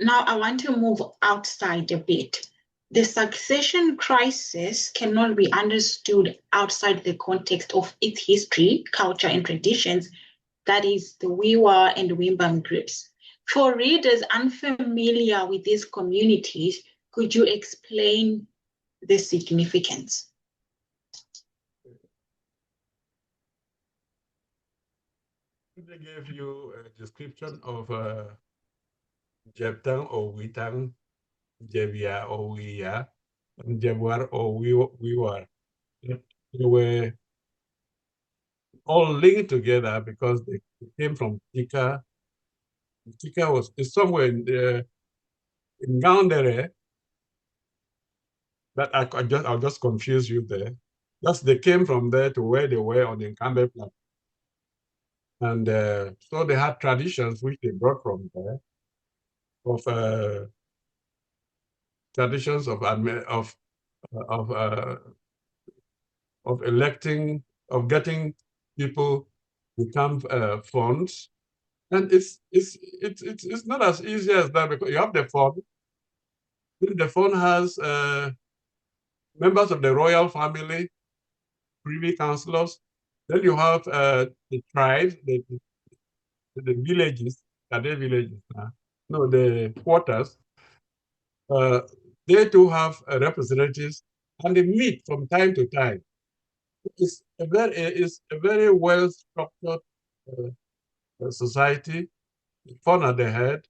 Now I want to move outside a bit. The succession crisis cannot be understood outside the context of its history, culture, and traditions, that is the Wiwa and Wimbam groups. For readers unfamiliar with these communities, could you explain the significance? They gave you a description of Jeptang or Witang, Jebia or Wiya, and Jebwar or Wiwar. They were all linked together because they came from Tika. Tika is somewhere in Gaundere, but I'll just confuse you there. Just they came from there to where they were on the Nkambe Plateau. And so they had traditions which they brought from there of traditions of electing, of getting people become funds. And it's not as easy as that, because you have the fund. The fund has members of the royal family, privy councillors. Then you have the tribes, the villages. Are they villages now? No, the quarters. They too have representatives, and they meet from time to time. It's a very well structured society. Fun at the head.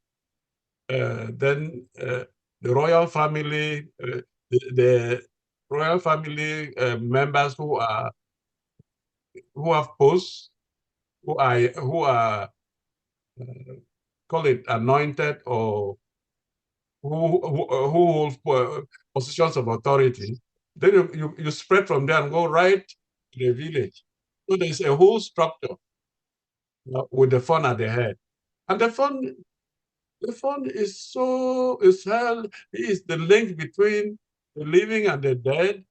Then the royal family, the royal family members who have posts, who are call it anointed, or who hold positions of authority. Then you spread from there and go right to the village. So there's a whole structure with the fund at the head. And the fund is held, he is the link between the living and the dead.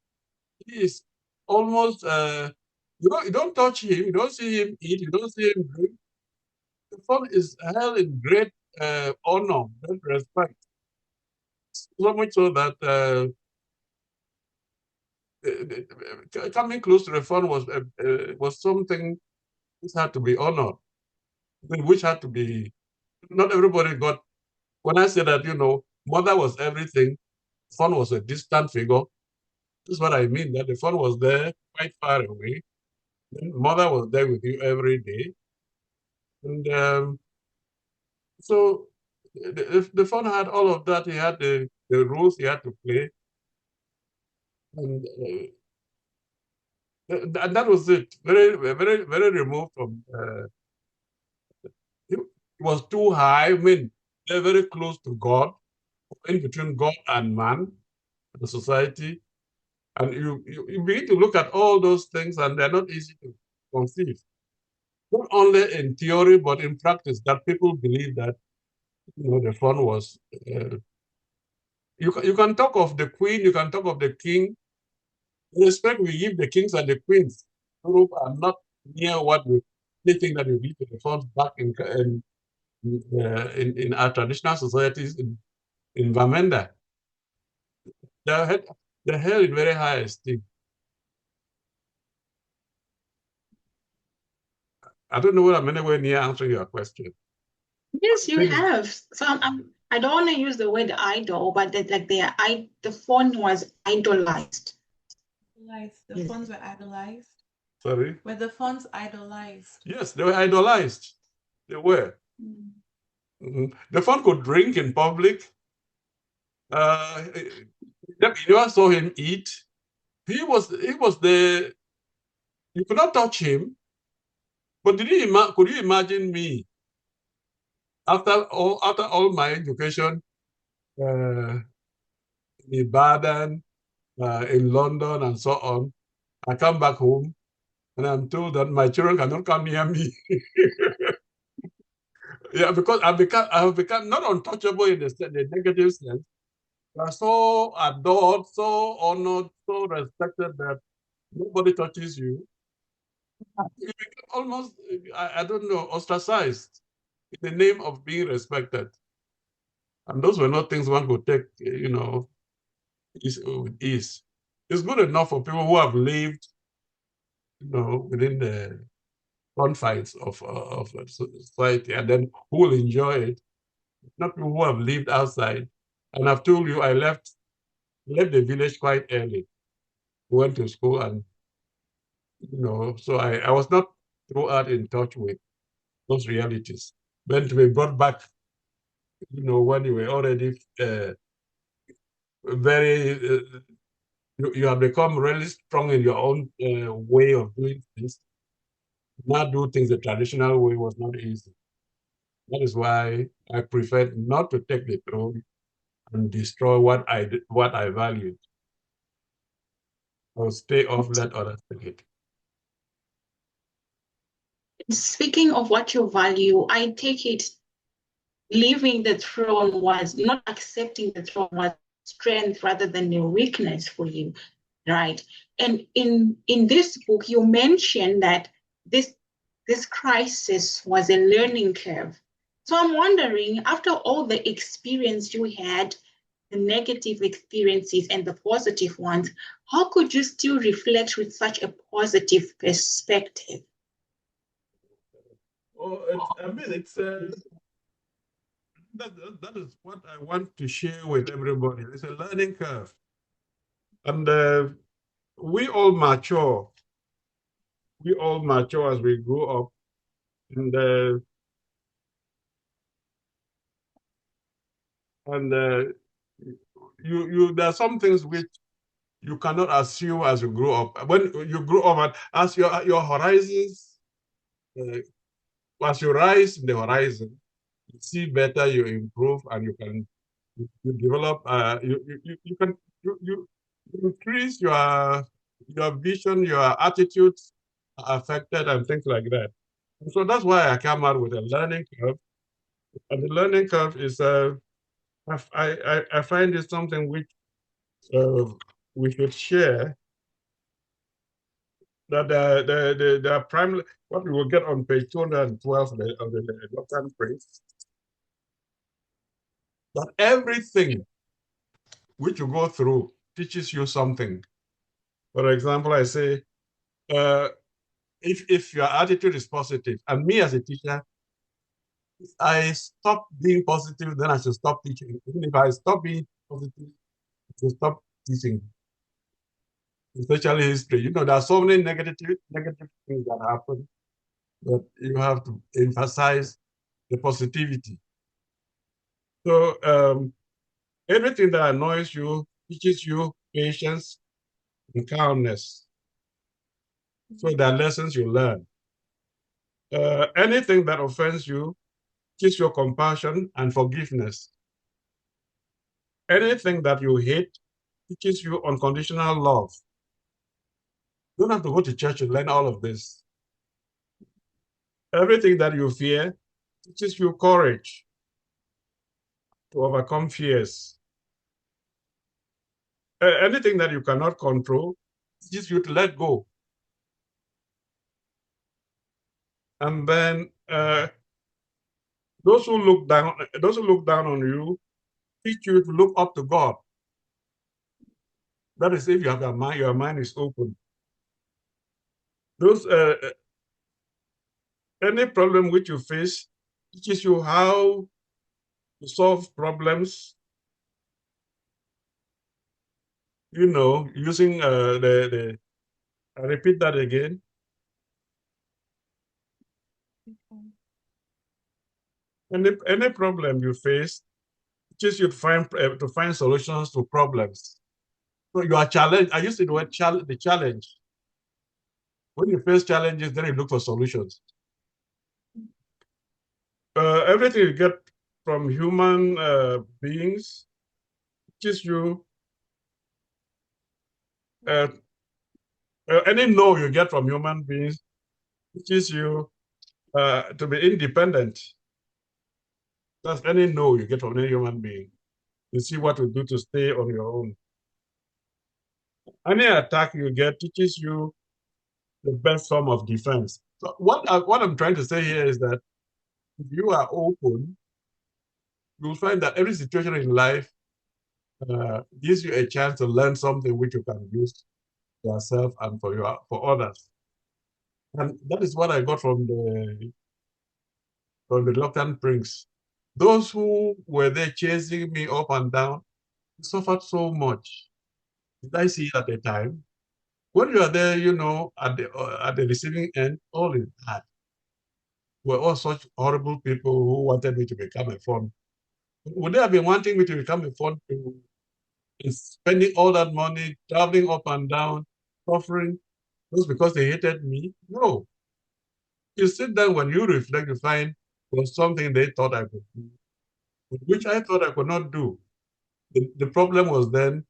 He is almost you don't touch him, you don't see him eat, you don't see him drink. The fund is held in great honor, great respect. So much so that coming close to the fund was something which had to be honored, which had to be. Not everybody got. When I say that, mother was everything, fund was a distant figure. That's what I mean. That the fund was there quite far away. Then mother was there with you every day, and so the fund had all of that. He had the rules he had to play, and that was it. Very, very, very removed from. It was too high. I mean, they're very close to God, in between God and man, the society. And you begin to look at all those things, and they're not easy to conceive. Not only in theory, but in practice, that people believe that the fun was. You can talk of the queen, you can talk of the king. The respect we give the kings and the queens, Europe are not near what we think that we give to the funds back in our traditional societies in Vamenda. They're held in very high esteem. I don't know whether I'm anywhere near answering your question. Yes, you have. So I don't want to use the word idol, but the phone was idolized. The phones were idolized. Sorry? Were the phones idolized? Yes, they were idolized. They were. The phone could drink in public. You never saw him eat. He was the. You could not touch him. But could you imagine me after all my education in Ibadan, in London, and so on? I come back home and I'm told that my children cannot come near me. Yeah, because I have become not untouchable in the negative sense. You are so adored, so honored, so respected that nobody touches you. You become almost, I don't know, ostracized in the name of being respected. And those were not things one could take, with ease. It's good enough for people who have lived, within the confines of society, and then who will enjoy it. Not people who have lived outside. And I've told you, I left the village quite early. Went to school, and so I was not throughout in touch with those realities. Then to be brought back, when you were already very, you have become really strong in your own way of doing things. Not do things the traditional way was not easy. That is why I preferred not to take the throne and destroy what I valued. I'll stay off, let others take it. Speaking of what you value, I take it leaving the throne was not accepting the throne was strength rather than a weakness for you, right? And in this book, you mentioned that this crisis was a learning curve. So I'm wondering, after all the experience you had, the negative experiences and the positive ones, how could you still reflect with such a positive perspective? It's that is what I want to share with everybody. It's a learning curve, and we all mature. We all mature as we grow up, and there are some things which you cannot assume as you grow up. When you grow up, as your horizons, as you rise in the horizon, you see better, you improve, and you develop. You can you increase your vision, your attitudes are affected, and things like that. And so that's why I came out with a learning curve. And the learning curve is I find it something which we should share, that the primary, what we will get on page 212 of the Doctrine and Praise, that everything which you go through teaches you something. For example, I say, if your attitude is positive, and me as a teacher, if I stop being positive, then I should stop teaching. Even if I stop being positive, I should stop teaching, especially history. There are so many negative things that happen, that you have to emphasize the positivity. So everything that annoys you teaches you patience and calmness. So there are lessons you learn. Anything that offends you teaches you compassion and forgiveness. Anything that you hate teaches you unconditional love. You don't have to go to church to learn all of this. Everything that you fear teaches you courage to overcome fears. Anything that you cannot control teaches you to let go. And then those who look down on you teach you to look up to God. That is, if you have your mind is open. Those any problem which you face teaches you how to solve problems. Using I repeat that again. Any problem you face teaches you to find solutions to problems. So you are challenged. I used the word the challenge. When you face challenges, then you look for solutions. Everything you get from human beings teaches you. Any no you get from human beings teaches you to be independent. That's any no you get from any human being. You see what to do to stay on your own. Any attack you get teaches you the best form of defense. So what I'm trying to say here is that if you are open, you'll find that every situation in life gives you a chance to learn something which you can use yourself and for others. And that is what I got from the reluctant prince. Those who were there chasing me up and down suffered so much. Did I see it at the time? When you are there, at the receiving end, all is bad. Were all such horrible people who wanted me to become a fund. Would they have been wanting me to become a fund to spending all that money, traveling up and down, suffering, just because they hated me? No. You sit down, when you reflect, you find was something they thought I could do, which I thought I could not do. The problem was then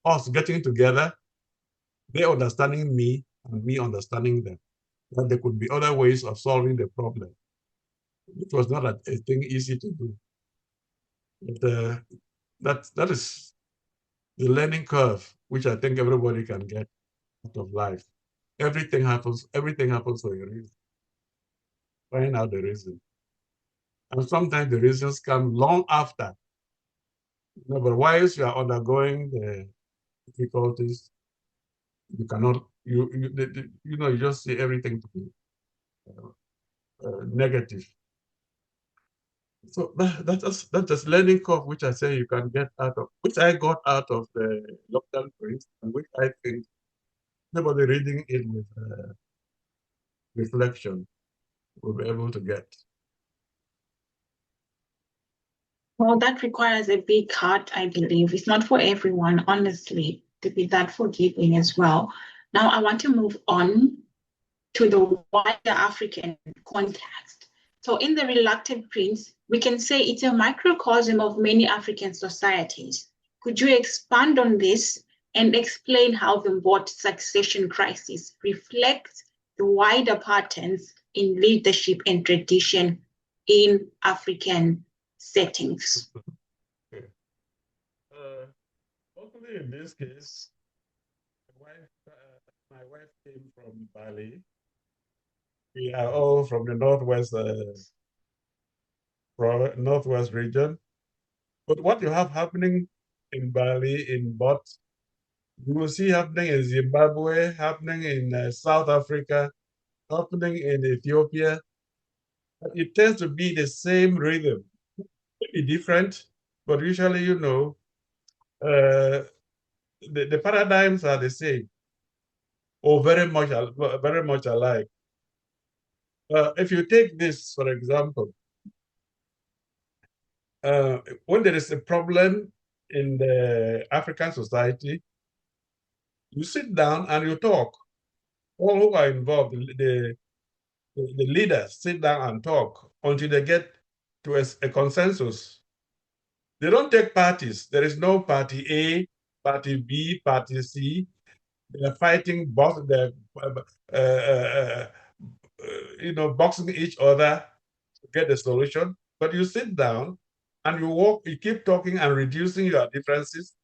us getting together, they understanding me and me understanding them. That there could be other ways of solving the problem. It was not a thing easy to do. But that is the learning curve, which I think everybody can get out of life. Everything happens for a reason. Find out the reason. And sometimes the reasons come long after. But whilst you are undergoing the difficulties, you cannot, you just see everything to be negative. So that's just learning curve, which I say you can get out of, which I got out of the lockdown prints, and which I think nobody reading it with reflection will be able to get. Well, that requires a big heart, I believe. It's not for everyone, honestly, to be that forgiving as well. Now, I want to move on to the wider African context. So, in the Reluctant Prince, we can say it's a microcosm of many African societies. Could you expand on this and explain how the Mbot succession crisis reflects the wider patterns in leadership and tradition in African settings? Okay. Hopefully, in this case, my wife came from Bali. We are all from the northwest region. But what you have happening in Bali, in Bot, you will see happening in Zimbabwe, happening in South Africa, happening in Ethiopia. It tends to be the same rhythm, maybe different, but usually, the paradigms are the same or very much alike. If you take this, for example, when there is a problem in the African society, you sit down and you talk. All who are involved, the leaders sit down and talk until they get to a consensus. They don't take parties. There is no party A, party B, party C. They're fighting, they're, boxing each other to get the solution. But you sit down and you keep talking and reducing your differences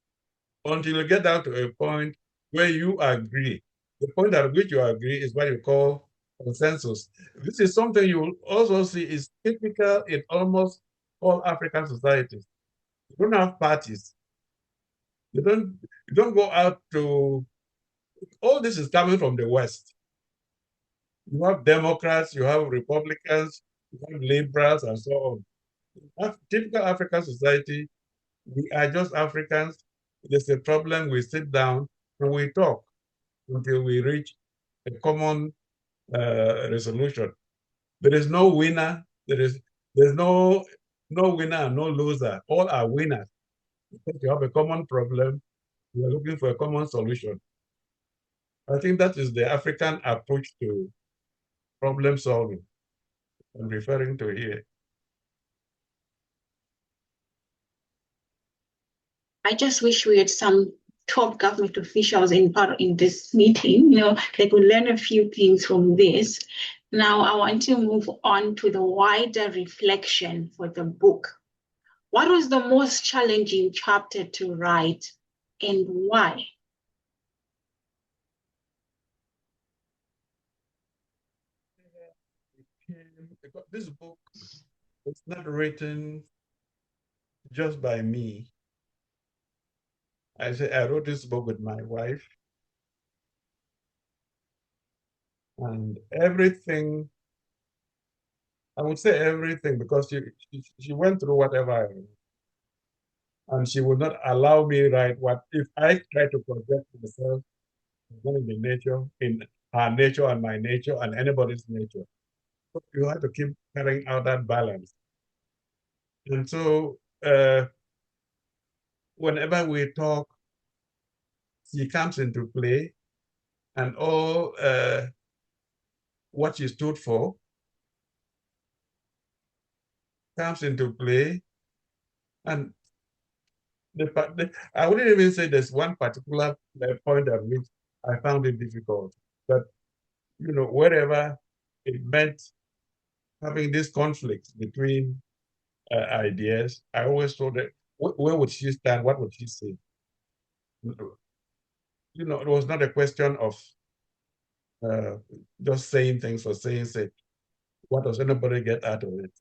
until you get down to a point where you agree. The point at which you agree is what you call consensus. This is something you will also see is typical in almost all African societies. You don't have parties. You don't go out to, all this is coming from the West. You have Democrats, you have Republicans, you have liberals, and so on. Typical African society, we are just Africans. There's a problem, we sit down and we talk until we reach a common resolution. There is no winner. There's no winner and no loser. All are winners. Because you have a common problem, you are looking for a common solution. I think that is the African approach to problem solving I'm referring to here. I just wish we had some top government officials in this meeting. They could learn a few things from this. Now, I want to move on to the wider reflection for the book. What was the most challenging chapter to write and why? This book is not written just by me. I wrote this book with my wife, and everything, I would say everything, because she went through whatever I wrote, and she would not allow me write what, if I try to project myself in the nature, in her nature and my nature and anybody's nature. So you have to keep carrying out that balance. And so whenever we talk, she comes into play, and all what she stood for comes into play. And I wouldn't even say there's one particular point at which I found it difficult. But, wherever it meant having this conflict between ideas, I always thought that, where would she stand? What would she say? It was not a question of uh, just saying things for saying sake. What does anybody get out of it?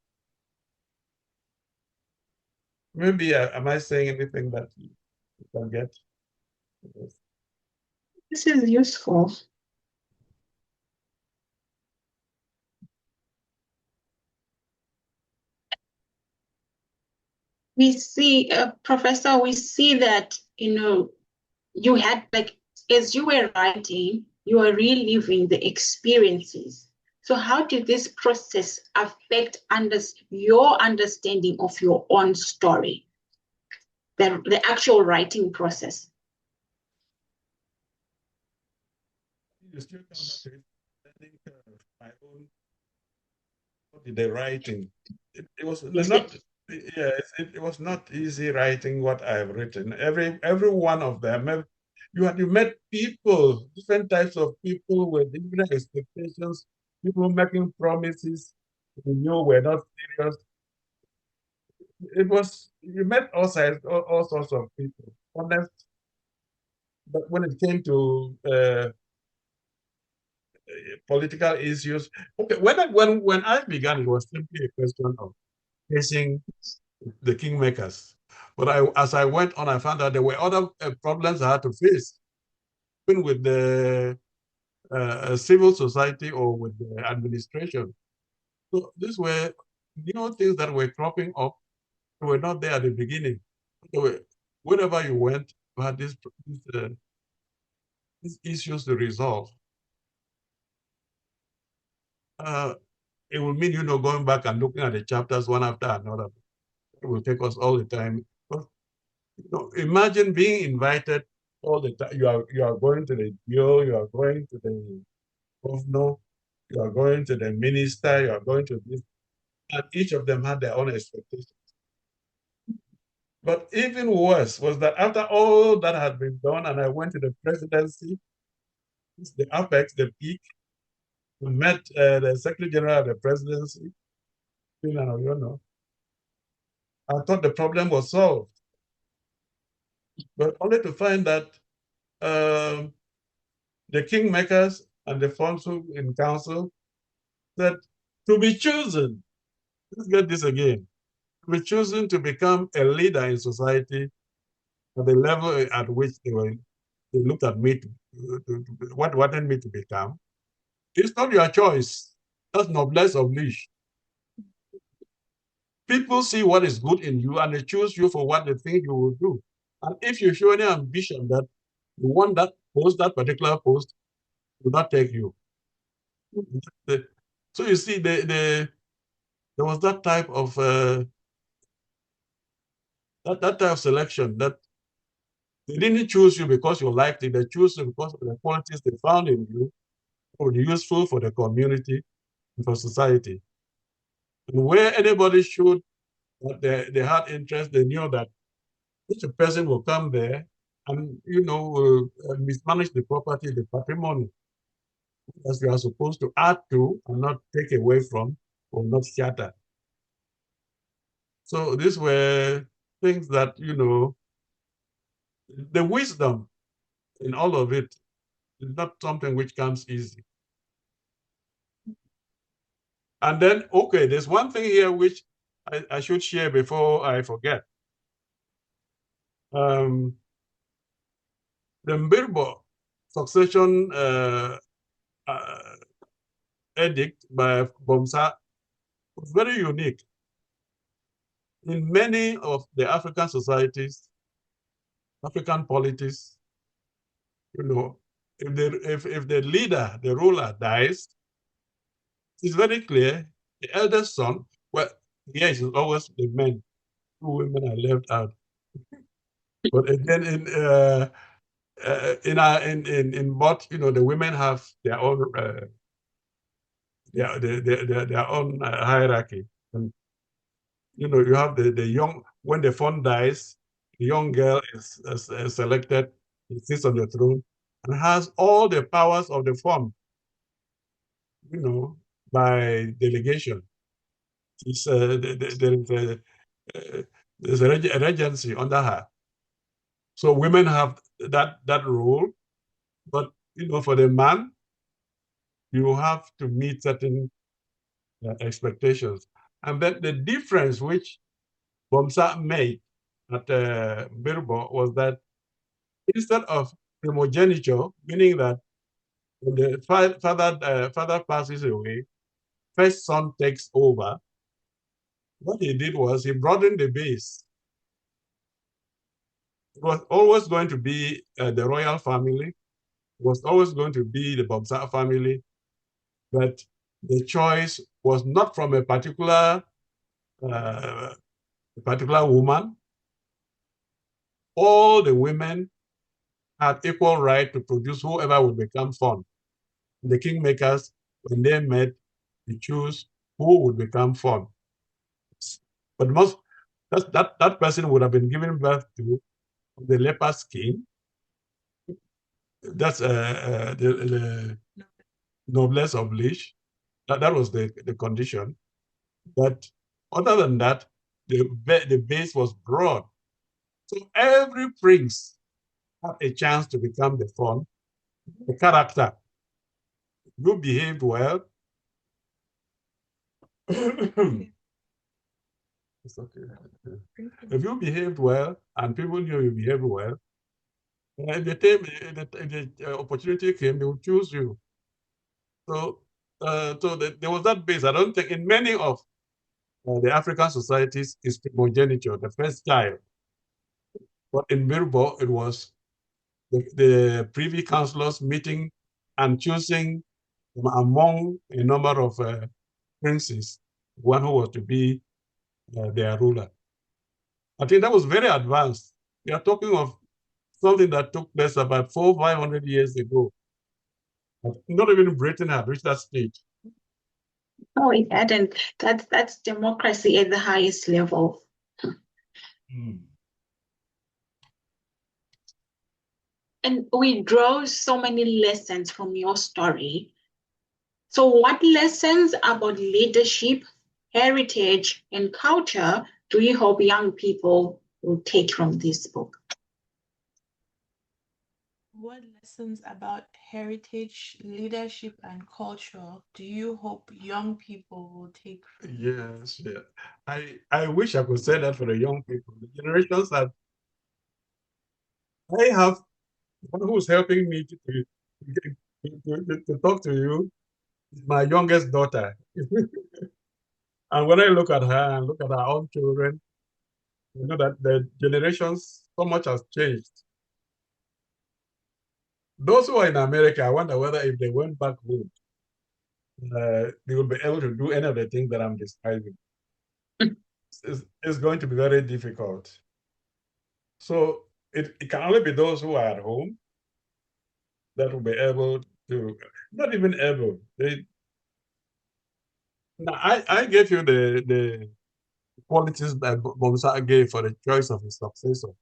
Maybe, am I saying anything that you can get? This is useful. We see, Professor, we see that, you had, like, as you were writing, you were reliving the experiences. So how did this process affect your understanding of your own story, the actual writing process? You still come back to it. I think my own the writing. It was not. Yes, it was not easy writing what I've written. Every one of them. You met people, different types of people with different expectations, people making promises you knew were not serious. You met all sorts of people. Honest, but when it came to political issues, okay, when I began, it was simply a question of facing the kingmakers. But as I went on, I found out there were other problems I had to face, even with the civil society or with the administration. So these were new things that were cropping up. They were not there at the beginning. Wherever you went, you had these issues to resolve. Uh, it will mean, going back and looking at the chapters one after another. It will take us all the time. But, imagine being invited all the time. You are going to the bureau, you are going to the governor, you are going to the minister, you are going to this, and each of them had their own expectations. But even worse was that after all that had been done, and I went to the presidency, the apex, the peak, we met the Secretary General of the presidency, I thought the problem was solved, but only to find that the kingmakers and the council in council said to be chosen, let's get this again, to be chosen to become a leader in society at the level at which they looked at me what wanted me to become. It's not your choice. That's noblesse oblige. People see what is good in you and they choose you for what they think you will do. And if you show any ambition that you want that post, that particular post, will not take you. So you see, there was that type of that type of selection that they didn't choose you because you liked it. They choose you because of the qualities they found in you, were useful for the community and for society. And where anybody showed that they had interest, they knew that such a person will come there and mismanage the property, the patrimony, as you are supposed to add to and not take away from or not shatter. So these were things that, the wisdom in all of it is not something which comes easy. And then, okay, there's one thing here which I should share before I forget. The Mbirbo succession edict by Bomsa was very unique. In many of the African societies, African polities, you know, if the leader, the ruler dies, it's very clear the eldest son, well, yes, it's always the men, two women are left out. But again, in both, you know, the women have their own their own hierarchy. And you know, you have the young, when the fund dies, the young girl is selected, she sits on the throne and has all the powers of the fund, you know, by delegation. It's, there is there's a regency under her. So women have that role, but you know, for the man, you have to meet certain expectations. And then the difference which Bomsa made at Birbo was that instead of primogeniture, meaning that when the father passes away, first son takes over. What he did was he broadened the base. It was always going to be the royal family. It was always going to be the Bomsa family, but the choice was not from a particular woman. All the women had equal right to produce whoever would become fond. The kingmakers, when they met, they choose who would become fond. But that person would have been given birth to the leper skin. That's the noblesse oblige. That was the condition. But other than that, the base was broad. So every prince had a chance to become the fond. The character. You behaved well. It's okay. If you behaved well and people knew you behaved well, if the opportunity came, they would choose you. So, there was that base. I don't think in many of the African societies is primogeniture, the first child. But in Birbo, it was the privy councillors meeting and choosing among a number of princes, one who was to be their ruler. I think that was very advanced. We are talking of something that took place about 400-500 years ago. Not even Britain had reached that stage. Oh, it hadn't. That's democracy at the highest level. Mm. And we draw so many lessons from your story. So what lessons about leadership, heritage, and culture do you hope young people will take from this book? What lessons about heritage, leadership, and culture do you hope young people will take from? Yes, yeah. I wish I could say that for the young people. The generations that I have, one who's helping me to talk to you is my youngest daughter. And when I look at her and look at our own children, you know that the generations, so much has changed. Those who are in America, I wonder whether if they went back home, they will be able to do any of the things that I'm describing. It's going to be very difficult. So it can only be those who are at home that will be able to, not even able. Now, I gave you the qualities that Bomsa gave for the choice of his successor.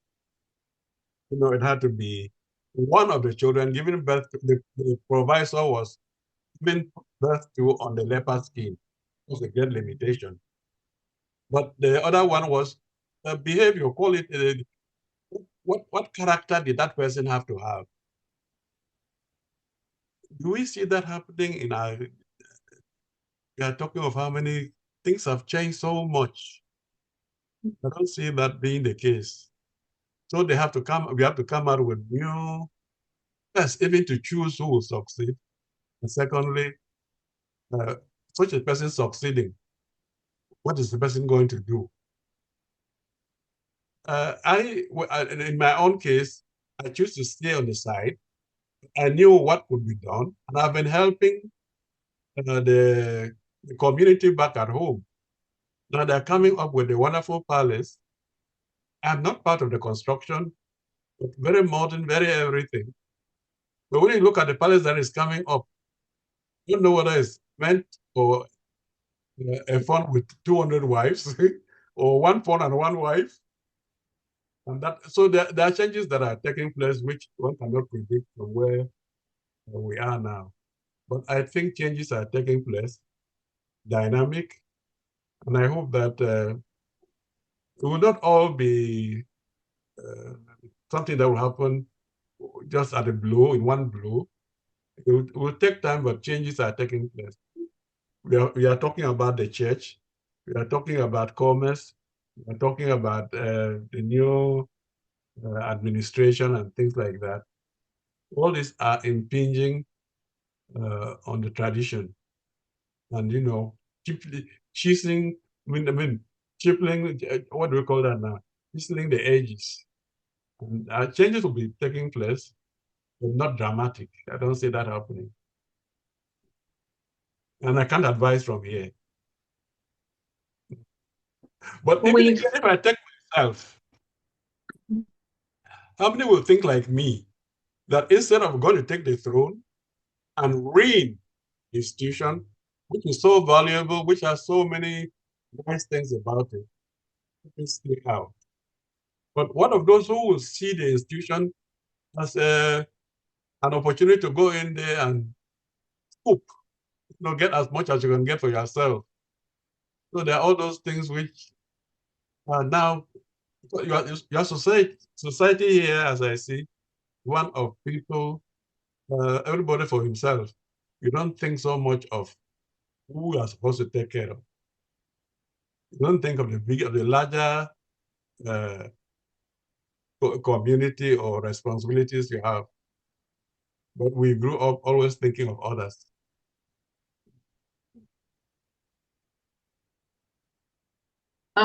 You know, it had to be one of the children given birth to, the provisor was given birth to on the leper skin. It was a great limitation. But the other one was behavior, quality. What character did that person have to have? Do we see that happening in our, we are talking of how many things have changed so much. I don't see that being the case. So we have to come out with new, yes, even to choose who will succeed. And secondly, such a person succeeding, what is the person going to do? In my own case, I choose to stay on the side. I knew what could be done, and I've been helping the community back at home. Now they're coming up with a wonderful palace. I'm not part of the construction, but very modern, very everything. But when you look at the palace that is coming up, you don't know whether it's meant for a fund with 200 wives or one fund and one wife. And so there are changes that are taking place which one cannot predict from where we are now. But I think changes are taking place, dynamic, and I hope that it will not all be something that will happen just at a blow, in one blow. It will take time, but changes are taking place. We are talking about the church. We are talking about commerce. We are talking about the new administration and things like that. All these are impinging on the tradition, and chiseling. Chiseling. What do we call that now? Chiseling the edges. And, changes will be taking place, but not dramatic. I don't see that happening, and I can't advise from here. But even if I take myself, how many will think like me that instead of going to take the throne and reign the institution, which is so valuable, which has so many nice things about it, let stay out. But one of those who will see the institution as an opportunity to go in there and scoop, get as much as you can get for yourself. So there are all those things which are now your society here, as I see, one of people, everybody for himself. You don't think so much of who you are supposed to take care of. You don't think of the larger community or responsibilities you have. But we grew up always thinking of others.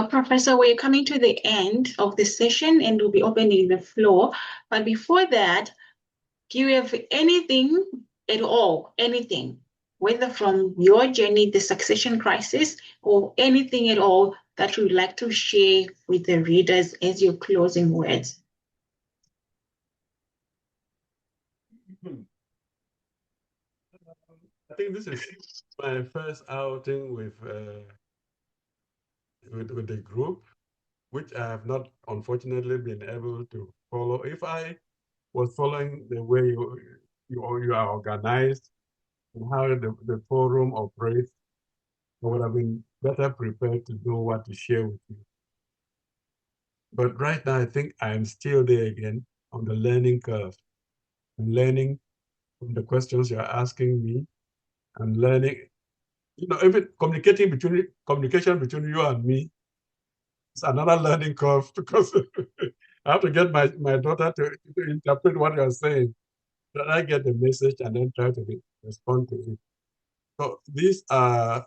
Professor, we're coming to the end of the session and we'll be opening the floor. But before that, do you have anything at all, anything, whether from your journey, the succession crisis, or anything at all that you would like to share with the readers as your closing words? I think this is my first outing with the group, which I have not, unfortunately, been able to follow. If I was following the way you are organized and how the forum operates, I would have been better prepared to know what to share with you. But right now, I think I'm still there again on the learning curve. I'm learning from the questions you're asking me. I'm learning, even communication between you and me is another learning curve because I have to get my daughter to interpret what you're saying. Then I get the message and then try to respond to it. So these are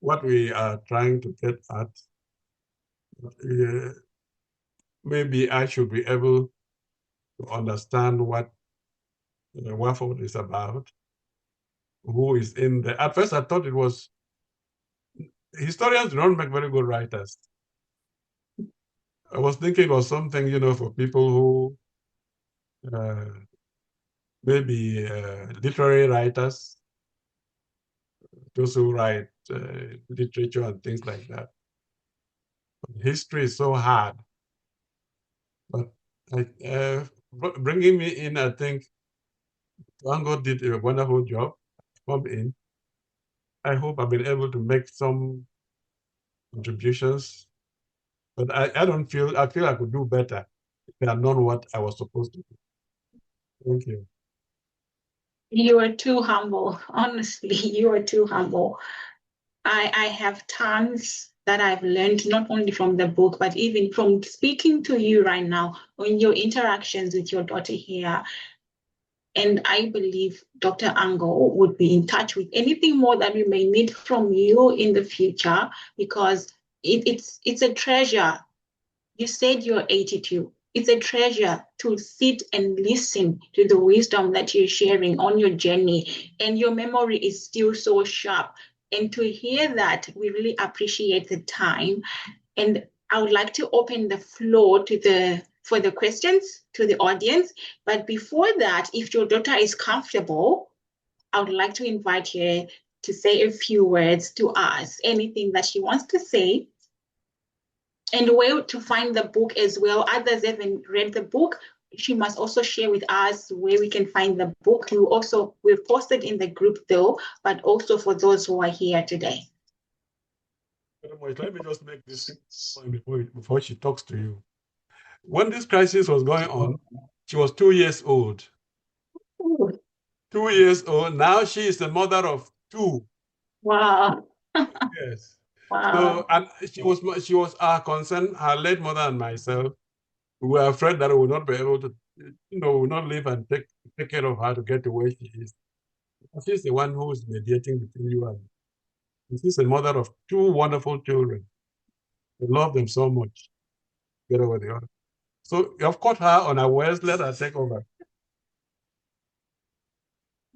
what we are trying to get at. Maybe I should be able to understand what WAFORD is about, who is in there. At first, I thought it was, historians do not make very good writers. I was thinking it was something, for people who maybe literary writers, those who write literature and things like that. History is so hard. But bringing me in, I think Wango did a wonderful job. Come in. I hope I've been able to make some contributions, but I feel I could do better if I had known what I was supposed to do. Thank you. You are too humble. Honestly, you are too humble. I have tons that I've learned not only from the book, but even from speaking to you right now on your interactions with your daughter here. And I believe Dr. Ango would be in touch with anything more that we may need from you in the future, because it's a treasure. You said you're 82. It's a treasure to sit and listen to the wisdom that you're sharing on your journey, and your memory is still so sharp. And to hear that, we really appreciate the time. And I would like to open the floor for the questions to the audience. But before that, if your daughter is comfortable, I would like to invite her to say a few words to us, anything that she wants to say, and where to find the book as well. Others haven't read the book. She must also share with us where we can find the book. We've posted in the group though, but also for those who are here today. Let me just make this point before she talks to you. When this crisis was going on, she was 2 years old. Ooh. 2 years old. Now she is the mother of 2. Wow. Yes. Wow. So, and she was our concern, her late mother and myself. We were afraid that we would not be able to, would not live and take care of her to get to where she is. She's the one who is mediating between you and she's the mother of 2 wonderful children. We love them so much. Get over the other. So you've caught her unawares. Let her take over.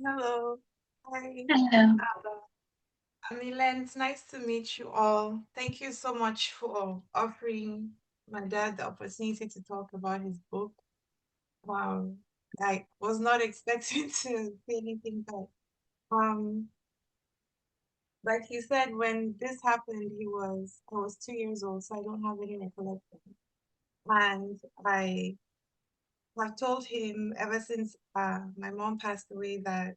Hello. Hi. Hello. Milen, it's nice to meet you all. Thank you so much for offering my dad the opportunity to talk about his book. I was not expecting to say anything, but like he said, when this happened, I was 2 years old, so I don't have any recollection. And I have told him ever since my mom passed away that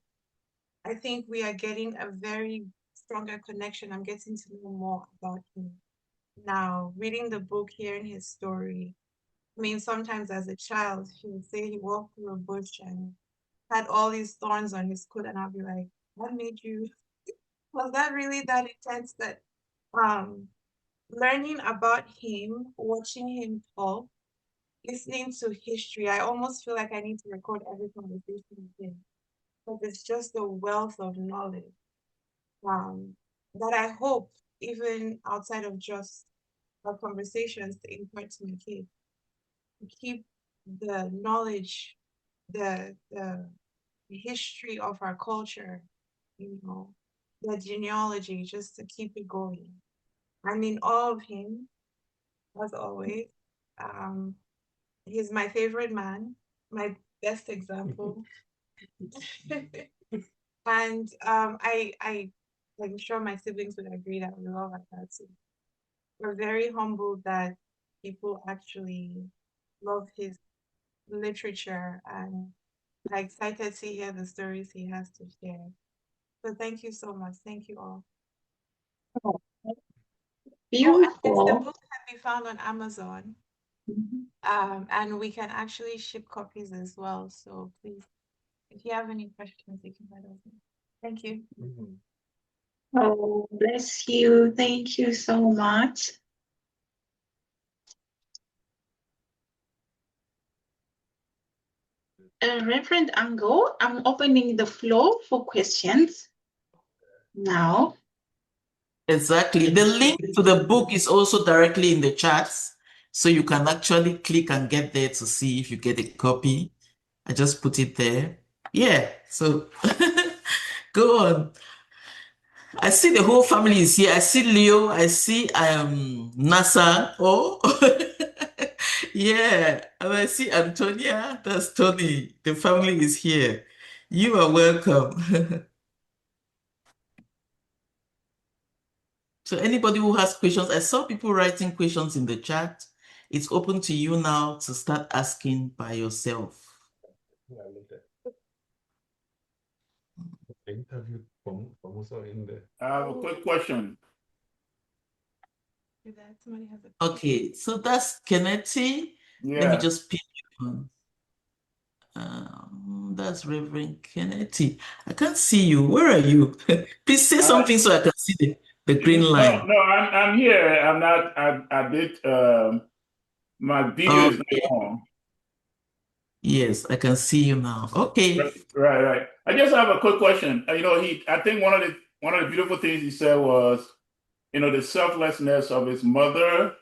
I think we are getting a very stronger connection. I'm getting to know more about him. Now, reading the book, hearing his story, I mean, sometimes as a child, he would say he walked through a bush and had all these thorns on his coat, and I'll be like, what made you, was that really that intense? That learning about him, watching him talk, listening to history, I almost feel like I need to record every conversation with him, because it's just a wealth of knowledge that I hope, even outside of just our conversations, to impart to my kids, to keep the knowledge, the history of our culture, the genealogy, just to keep it going. I'm in awe of him, as always. He's my favorite man, my best example. And I'm sure my siblings would agree that we love our dad too. We're very humbled that people actually love his literature, and are excited to hear the stories he has to share. So thank you so much. Thank you all. Beautiful. Yes, the book can be found on Amazon. And we can actually ship copies as well. So please, if you have any questions, you can let us know. Thank you. Oh, bless you. Thank you so much. Reverend Ango, I'm opening the floor for questions now. Exactly. The link to the book is also directly in the chats, so you can actually click and get there to see if you get a copy. I just put it there. Yeah, so go on. I see the whole family is here. I see Leo. I see Nasa. Oh, yeah. And I see Antonia. That's Tony. The family is here. You are welcome. So anybody who has questions, I saw people writing questions in the chat. It's open to you now to start asking by yourself. Interview from also in there. I have a quick question. Somebody has a Okay, so that's Kennedy. Let me Yeah. just pin you on. That's Reverend Kennedy. I can't see you. Where are you? Please say something so I can see the The green line. No, I'm here. I'm not. I did. My video is Okay. not on. Yes, I can see you now. Okay. Right. I just have a quick question. I think one of the beautiful things he said was, the selflessness of his mother,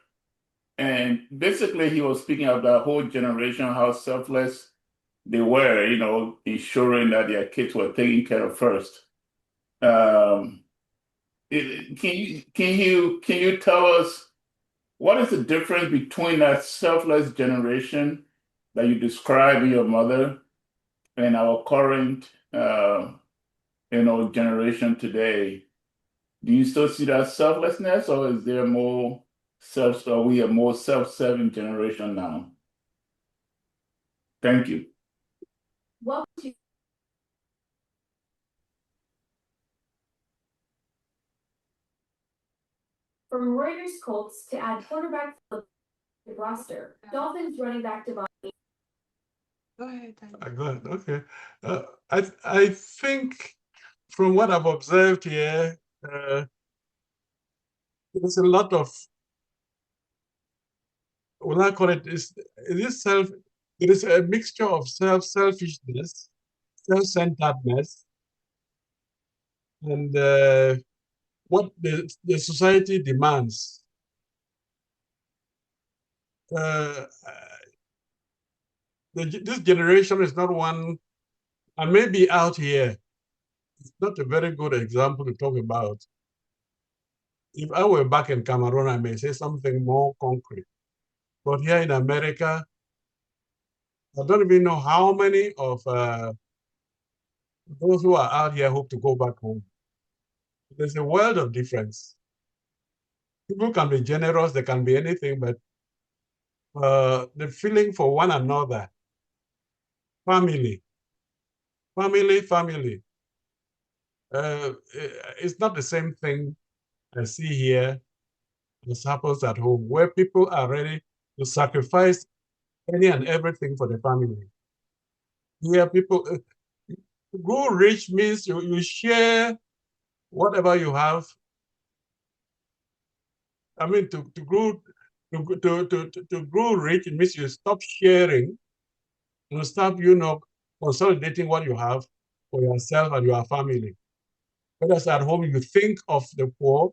and basically he was speaking of that whole generation, how selfless they were, ensuring that their kids were taken care of first. Um, can you tell us what is the difference between that selfless generation that you describe in your mother and our current, generation today? Do you still see that selflessness, or is there more are we a more self-serving generation now? Thank you. From Reuters Colts to add quarterback to the roster. Dolphins running back to Go ahead, Danny. Go ahead. Okay. I think from what I've observed here, there's a lot of, what I call it, is self. It is a mixture of selfishness, self-centeredness, and what the society demands. This generation is not one, and maybe out here, it's not a very good example to talk about. If I were back in Cameroon, I may say something more concrete. But here in America, I don't even know how many of those who are out here hope to go back home. There's a world of difference. People can be generous, they can be anything, but the feeling for one another, family, it's not the same thing I see here as happens at home, where people are ready to sacrifice any and everything for the family. Here, people, go rich means you share whatever you have. I mean, to grow rich, it means you stop sharing, you stop, consolidating what you have for yourself and your family. Whereas at home, you think of the poor,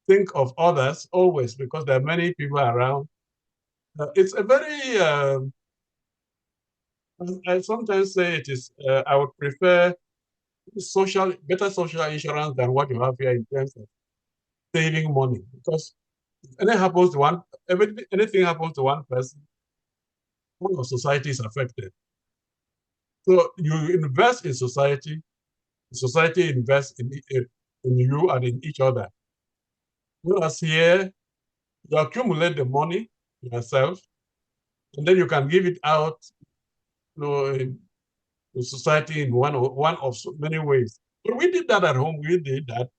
think of others always, because there are many people around. It's a very, I sometimes say it is, I would prefer better social insurance than what you have here in terms of saving money. Because if anything happens to one person, all of society is affected. So you invest in society invests in you and in each other. Whereas here, you accumulate the money yourself, and then you can give it out, in society in one of so many ways. But we did that at home. We did that.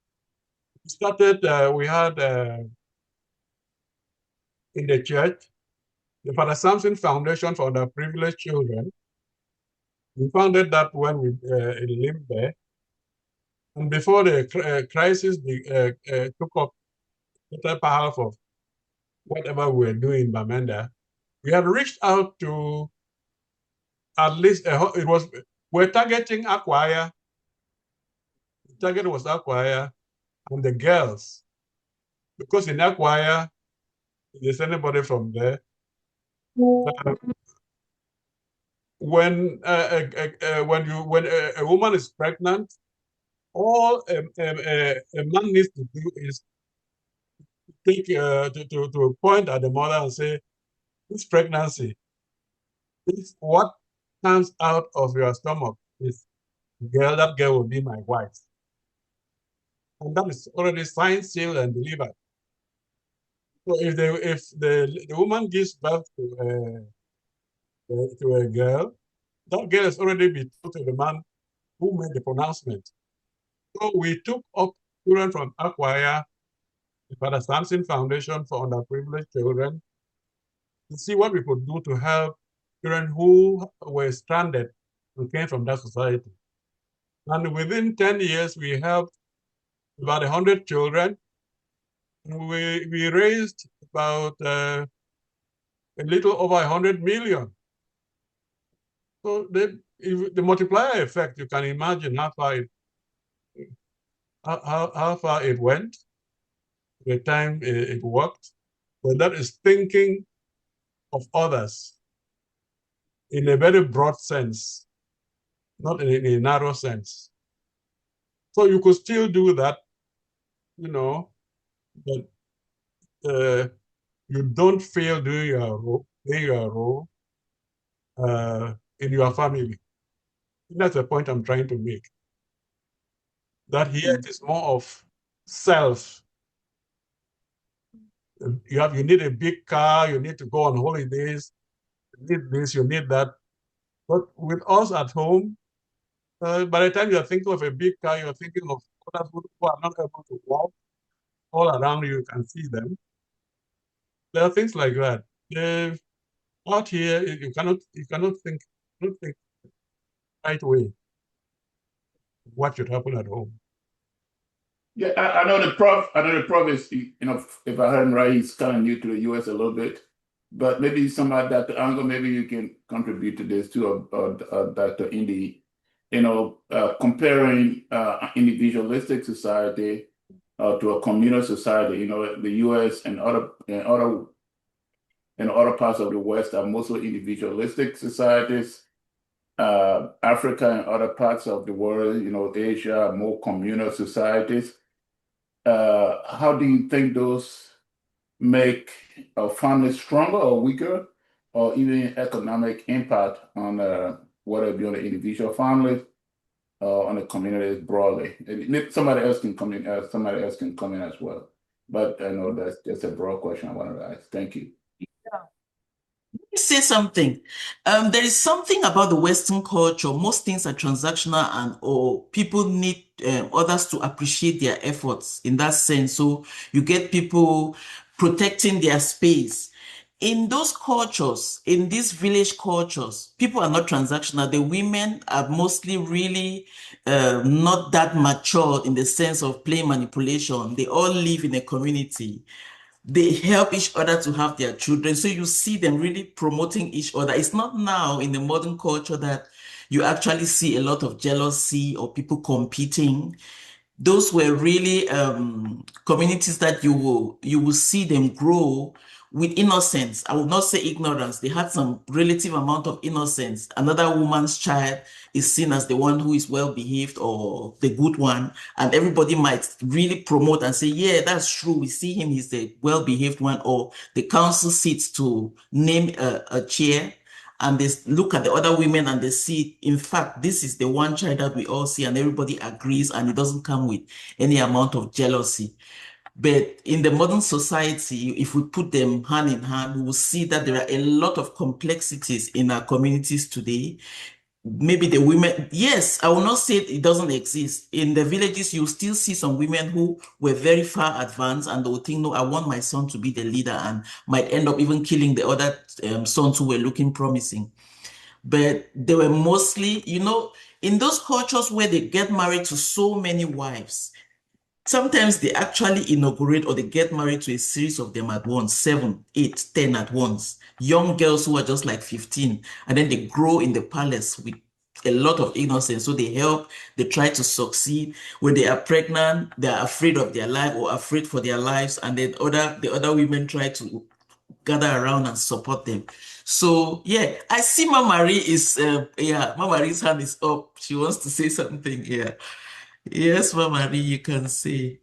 We started. We had in the church the Father Samson Foundation for Underprivileged Children. We founded that when we lived there, and before the crisis took up the better half of whatever we were doing in Bamenda, we had reached out to at least we're targeting Acquire. The target was Acquire and the girls, because in Acquire, if there's anybody from there, when a woman is pregnant, all a man needs to do is take to point at the mother and say, this pregnancy, what comes out of your stomach is girl, that girl will be my wife. And that is already signed, sealed, and delivered. So if the woman gives birth to a girl, that girl has already been told to the man who made the pronouncement. So we took up children from Acquire, the Father Samson Foundation for Underprivileged Children, to see what we could do to help children who were stranded and came from that society. And within 10 years, we helped about 100 children we raised about a little over 100 million. So the multiplier effect, you can imagine how far it went, the time it worked. But that is thinking of others in a very broad sense, not in a narrow sense. So you could still do that, but you don't fail doing your role in your family. That's the point I'm trying to make. That here it is more of self. You need a big car, you need to go on holidays, you need this, you need that. But with us at home, by the time you're thinking of a big car, you're thinking of others who are not able to walk. All around you can see them. There are things like that. Out here, you cannot think right way what should happen at home. Yeah, I know the prof. I know the prof is, if I heard him right, he's kind of new to the U.S. a little bit. But maybe somebody, Dr. Angle, maybe you can contribute to this too, or Dr. Indy. Comparing individualistic society to a communal society. The U.S. and other parts of the West are mostly individualistic societies. Africa and other parts of the world, Asia, are more communal societies. How do you think those make a family stronger or weaker, or even economic impact on whether it be on the individual family or on the communities broadly? Somebody else can come in. Somebody else can come in as well. But I know that's just a broad question I wanted to ask. Thank you. Say something. There is something about the Western culture. Most things are transactional, or people need others to appreciate their efforts in that sense. So you get people protecting their space. In those cultures, in these village cultures, people are not transactional. The women are mostly really not that mature in the sense of play manipulation. They all live in a community. They help each other to have their children. So you see them really promoting each other. It's not now in the modern culture that you actually see a lot of jealousy or people competing. Those were really communities that you will see them grow with innocence. I would not say ignorance. They had some relative amount of innocence. Another woman's child is seen as the one who is well behaved or the good one, and everybody might really promote and say, yeah, that's true. We see him, he's the well behaved one, or the council sits to name a chair, and they look at the other women and they see, in fact, this is the one child that we all see, and everybody agrees, and it doesn't come with any amount of jealousy. But in the modern society, if we put them hand in hand, we will see that there are a lot of complexities in our communities today. Maybe the women, yes, I will not say it doesn't exist. In the villages, you still see some women who were very far advanced and they will think, no, I want my son to be the leader, and might end up even killing the other sons who were looking promising. But they were mostly, in those cultures where they get married to so many wives, sometimes they actually inaugurate or they get married to a series of them at once, 7, 8, 10 at once. Young girls who are just like 15, and then they grow in the palace with a lot of innocence. So they help, they try to succeed. When they are pregnant, they are afraid of their life or afraid for their lives, and then the other women try to gather around and support them. So yeah, I see Mama Marie is Mama Marie's hand is up. She wants to say something. Yeah. Yes, Mama Marie, you can say.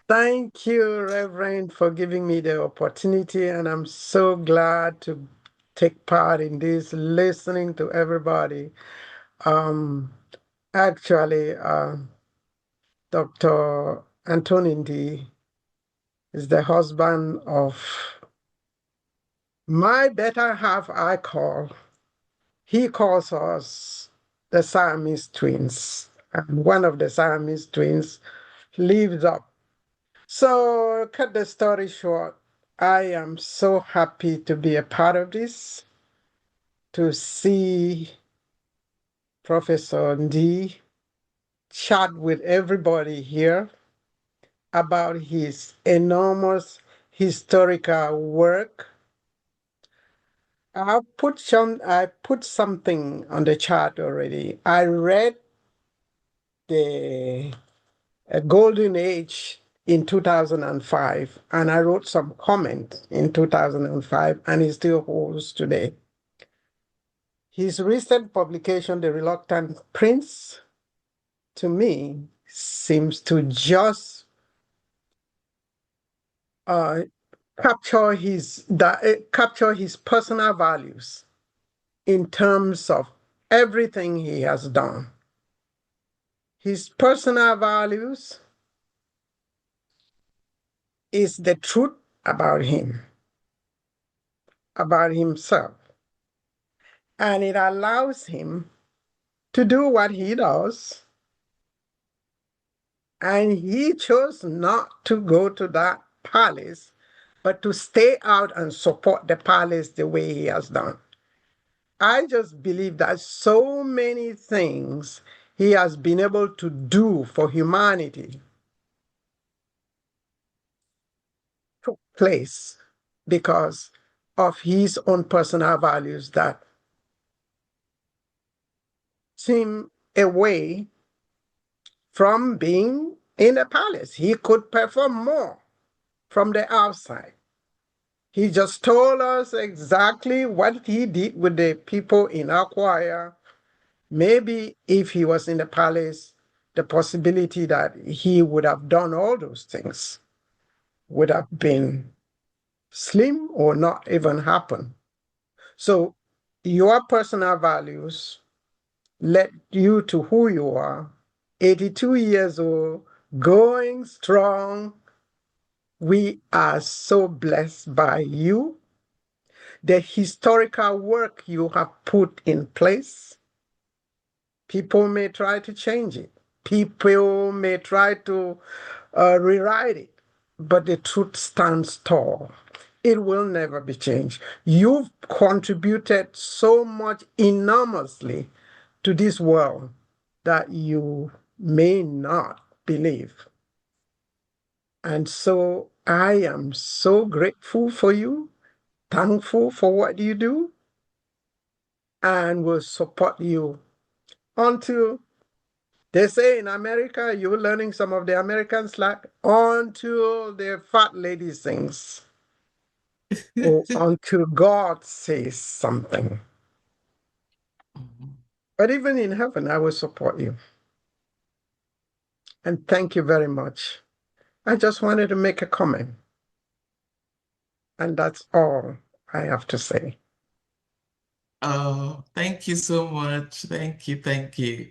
Thank you, Reverend, for giving me the opportunity, and I'm so glad to take part in this, listening to everybody. Actually, Dr. Antonin D is the husband of my better half, I call. He calls us the Siamese twins, and one of the Siamese twins lives up. So, cut the story short, I am so happy to be a part of this, to see Professor D chat with everybody here. about his enormous historical work. I put something on the chart already. I read the Golden Age in 2005, and I wrote some comment in 2005, and it still holds today. His recent publication, The Reluctant Prince, to me, seems to just capture his personal values in terms of everything he has done. His personal values is the truth about him, about himself, and it allows him to do what he does. And he chose not to go to that palace, but to stay out and support the palace the way he has done. I just believe that so many things he has been able to do for humanity took place because of his own personal values that seem away from being in a palace. He could perform more from the outside. He just told us exactly what he did with the people in our choir. Maybe if he was in the palace, the possibility that he would have done all those things would have been slim or not even happen. So your personal values led you to who you are, 82 years old, going strong. We are so blessed by you, the historical work you have put in place. People may try to change it. People may try to rewrite it, but the truth stands tall. It will never be changed. You've contributed so much enormously to this world that you may not believe. And so I am so grateful for you, thankful for what you do, and will support you until they say in America, you're learning some of the American slang, until the fat lady sings or until God says something. But even in heaven, I will support you. And thank you very much. I just wanted to make a comment. And that's all I have to say. Oh, thank you so much. Thank you. Thank you.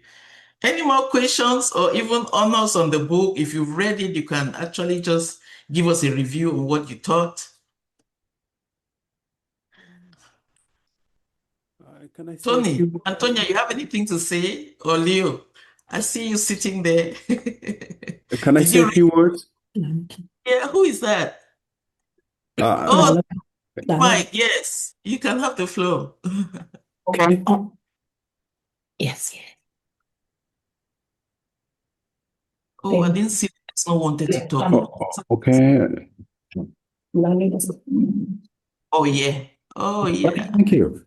Any more questions or even honors on the book? If you've read it, you can actually just give us a review on what you thought. Can I say a Tony, few? Antonia, you have anything to say? Or Leo? I see you sitting there. Can I Did say you a read? few words? Yeah, who is that? Uh, Oh, Mike, yes. You can have the floor. okay. Yes. Oh, I didn't see it's not wanted to talk. Okay. Oh, yeah. Oh, Okay, yeah. thank you.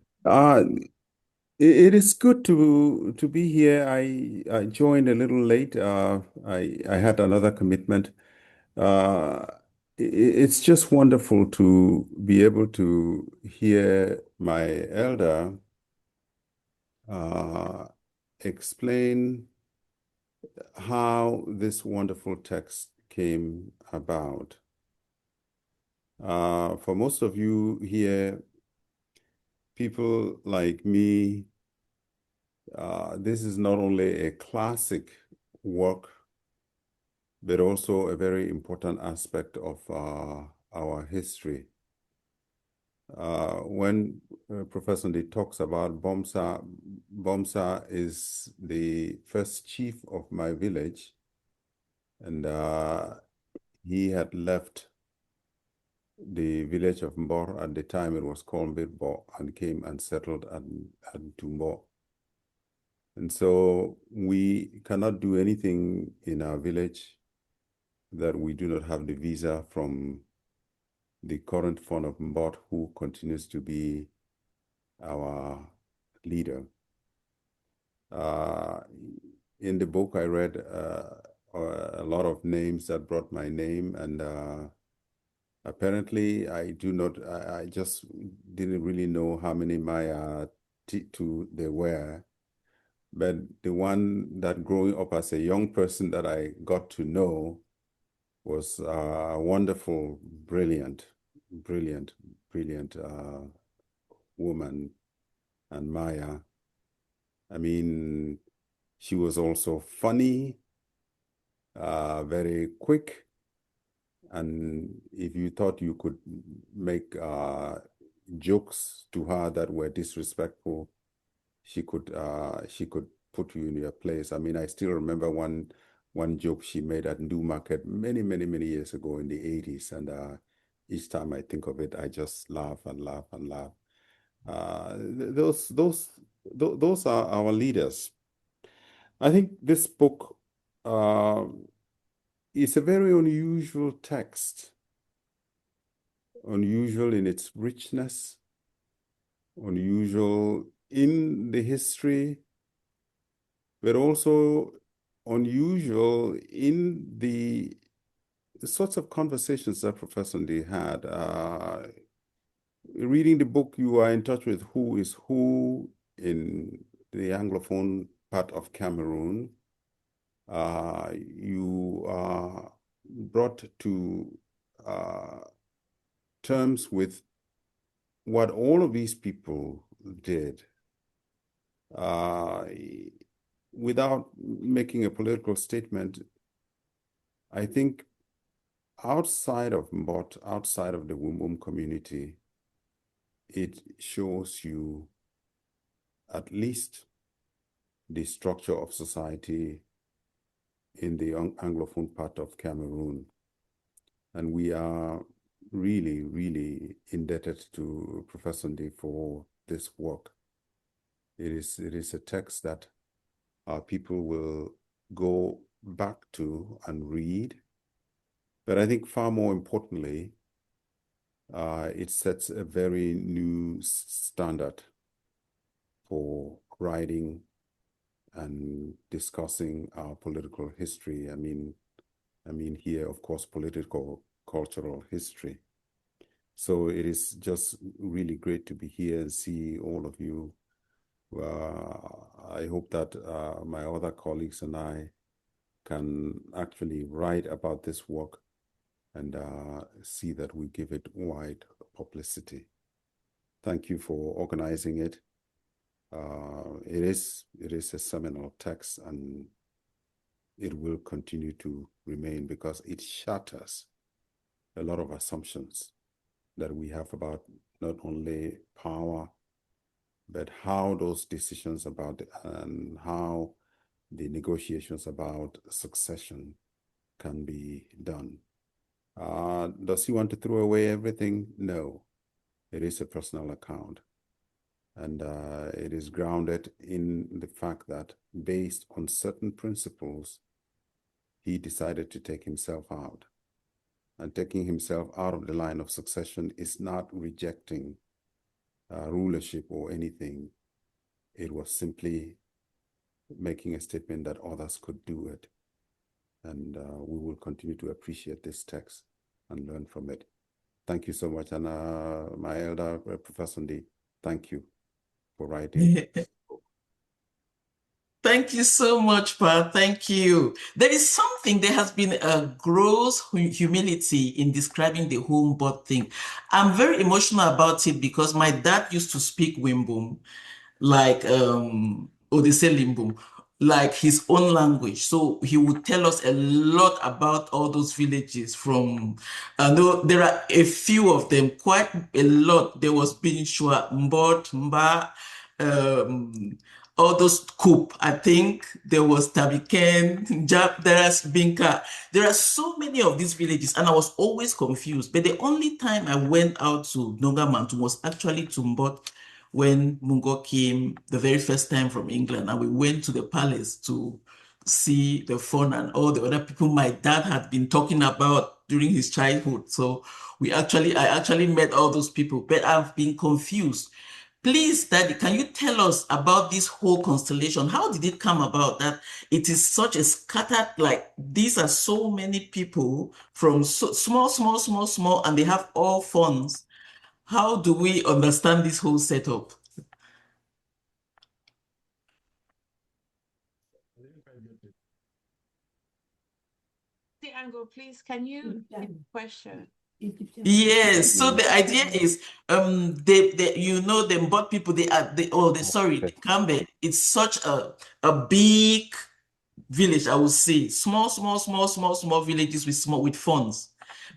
It is good to be here. I joined a little late. I had another commitment. It's just wonderful to be able to hear my elder explain how this wonderful text came about. For most of you here, people like me, this is not only a classic work, but also a very important aspect of our history. When Professor Ndi talks about Bomsa, Bomsa is the first chief of my village, and he had left the village of Mbor. At the time it was called Birbo, and came and settled at Tumbo. And so we cannot do anything in our village that we do not have the visa from the current founder of Mbot, who continues to be our leader. In the book, I read a lot of names that brought my name, and apparently I just didn't really know how many Maya T2 there were. But the one that growing up as a young person that I got to know was a wonderful, brilliant woman, and Maya. I mean, she was also funny, very quick, and if you thought you could make jokes to her that were disrespectful, she could put you in your place. I mean, I still remember one joke she made at Newmarket many years ago in the 80s, and each time I think of it, I just laugh and laugh and laugh. Those are our leaders. I think this book is a very unusual text, unusual in its richness, unusual in the history, but also unusual in the sorts of conversations that Professor Lee had. Reading the book, you are in touch with who is who in the Anglophone part of Cameroon. You are brought to terms with what all of these people did. Without making a political statement, I think outside of Mbot, outside of the Wumbum community, it shows you at least the structure of society in the Anglophone part of Cameroon. And we are really indebted to Professor Ndi for this work. It is a text that our people will go back to and read. But I think far more importantly, it sets a very new standard for writing and discussing our political history. I mean here, of course, political, cultural history. So it is just really great to be here and see all of you. I hope that my other colleagues and I can actually write about this work and see that we give it wide publicity. Thank you for organizing it. It is a seminal text, and it will continue to remain because it shatters a lot of assumptions that we have about not only power, but how those decisions about and how the negotiations about succession can be done. Does he want to throw away everything? No, it is a personal account. And it is grounded in the fact that based on certain principles, he decided to take himself out. And taking himself out of the line of succession is not rejecting rulership or anything. It was simply making a statement that others could do it. And we will continue to appreciate this text and learn from it. Thank you so much. And my elder, Professor Ndi, thank you for writing. Thank you so much, Pa. Thank you. There has been a gross humility in describing the home board thing. I'm very emotional about it because my dad used to speak Wimbum, like Odise Limbum, like his own language. So he would tell us a lot about all those villages from, there are a few of them, quite a lot. There was Binshua, Mbot, Mba, all those Kup, I think. There was Tabiken, Jap, there's Binka. There are so many of these villages, and I was always confused. But the only time I went out to Nongamantu was actually to Mbot when Mungo came the very first time from England, and we went to the palace to see the fun and all the other people my dad had been talking about during his childhood. So I actually met all those people, but I've been confused. Please, Daddy, can you tell us about this whole constellation? How did it come about that it is such a scattered, like these are so many people from so small, and they have all funds. How do we understand this whole setup? The angle, please, can you question? Yes, so the idea is they you know them but people they are they sorry, the Okay. Cambe, it's such a big village, I would say. Small villages with funds.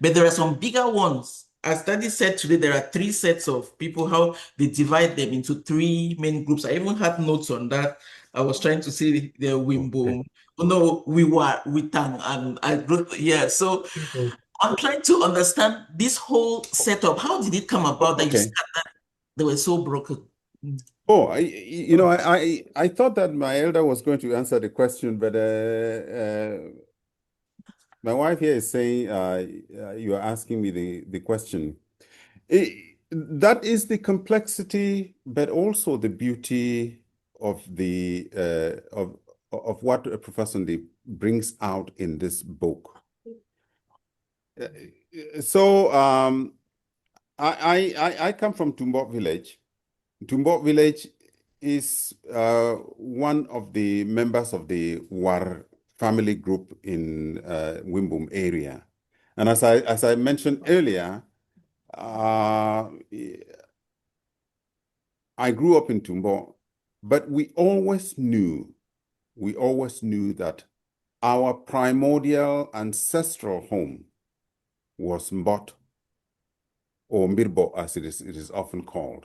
But there are some bigger ones. As Daddy said today, there are three sets of people, how they divide them into three main groups. I even had notes on that. I was trying to say the Okay. Wimbo. Oh no, we were Witang, and I wrote, yeah. So People, I'm trying to understand this whole setup. How did it come about that you Okay. said that they were so broken? Oh, I thought that my elder was going to answer the question, but my wife here is saying you are asking me the question. That is the complexity, but also the beauty of the of what Professor Lee brings out in this book. So I come from Tumbok village. Tumbok village is one of the members of the War family group in Wimbum area. And as I mentioned earlier, I grew up in Tumbok, but we always knew that our primordial ancestral home was Mbot, or Mirbo as it is often called.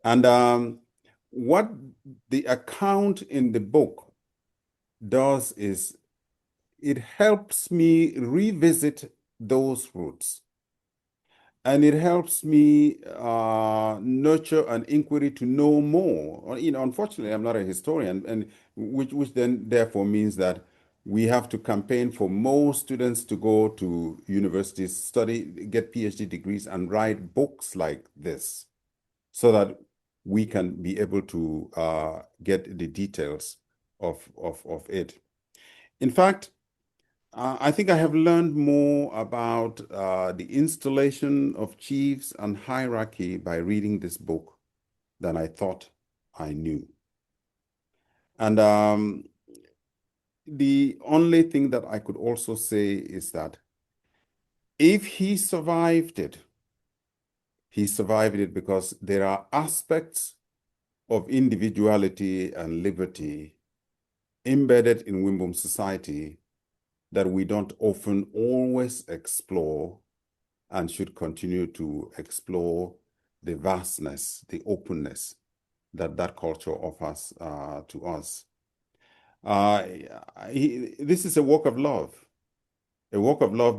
And what the account in the book does is it helps me revisit those roots. And it helps me nurture an inquiry to know more. Unfortunately, I'm not a historian, and which then therefore means that we have to campaign for more students to go to universities, study, get PhD degrees, and write books like this, so that we can be able to get the details of it. In fact, I think I have learned more about the installation of chiefs and hierarchy by reading this book than I thought I knew. And the only thing that I could also say is that if he survived it because there are aspects of individuality and liberty embedded in Wimbum society that we don't often always explore and should continue to explore the vastness, the openness that culture offers to us. This is a work of love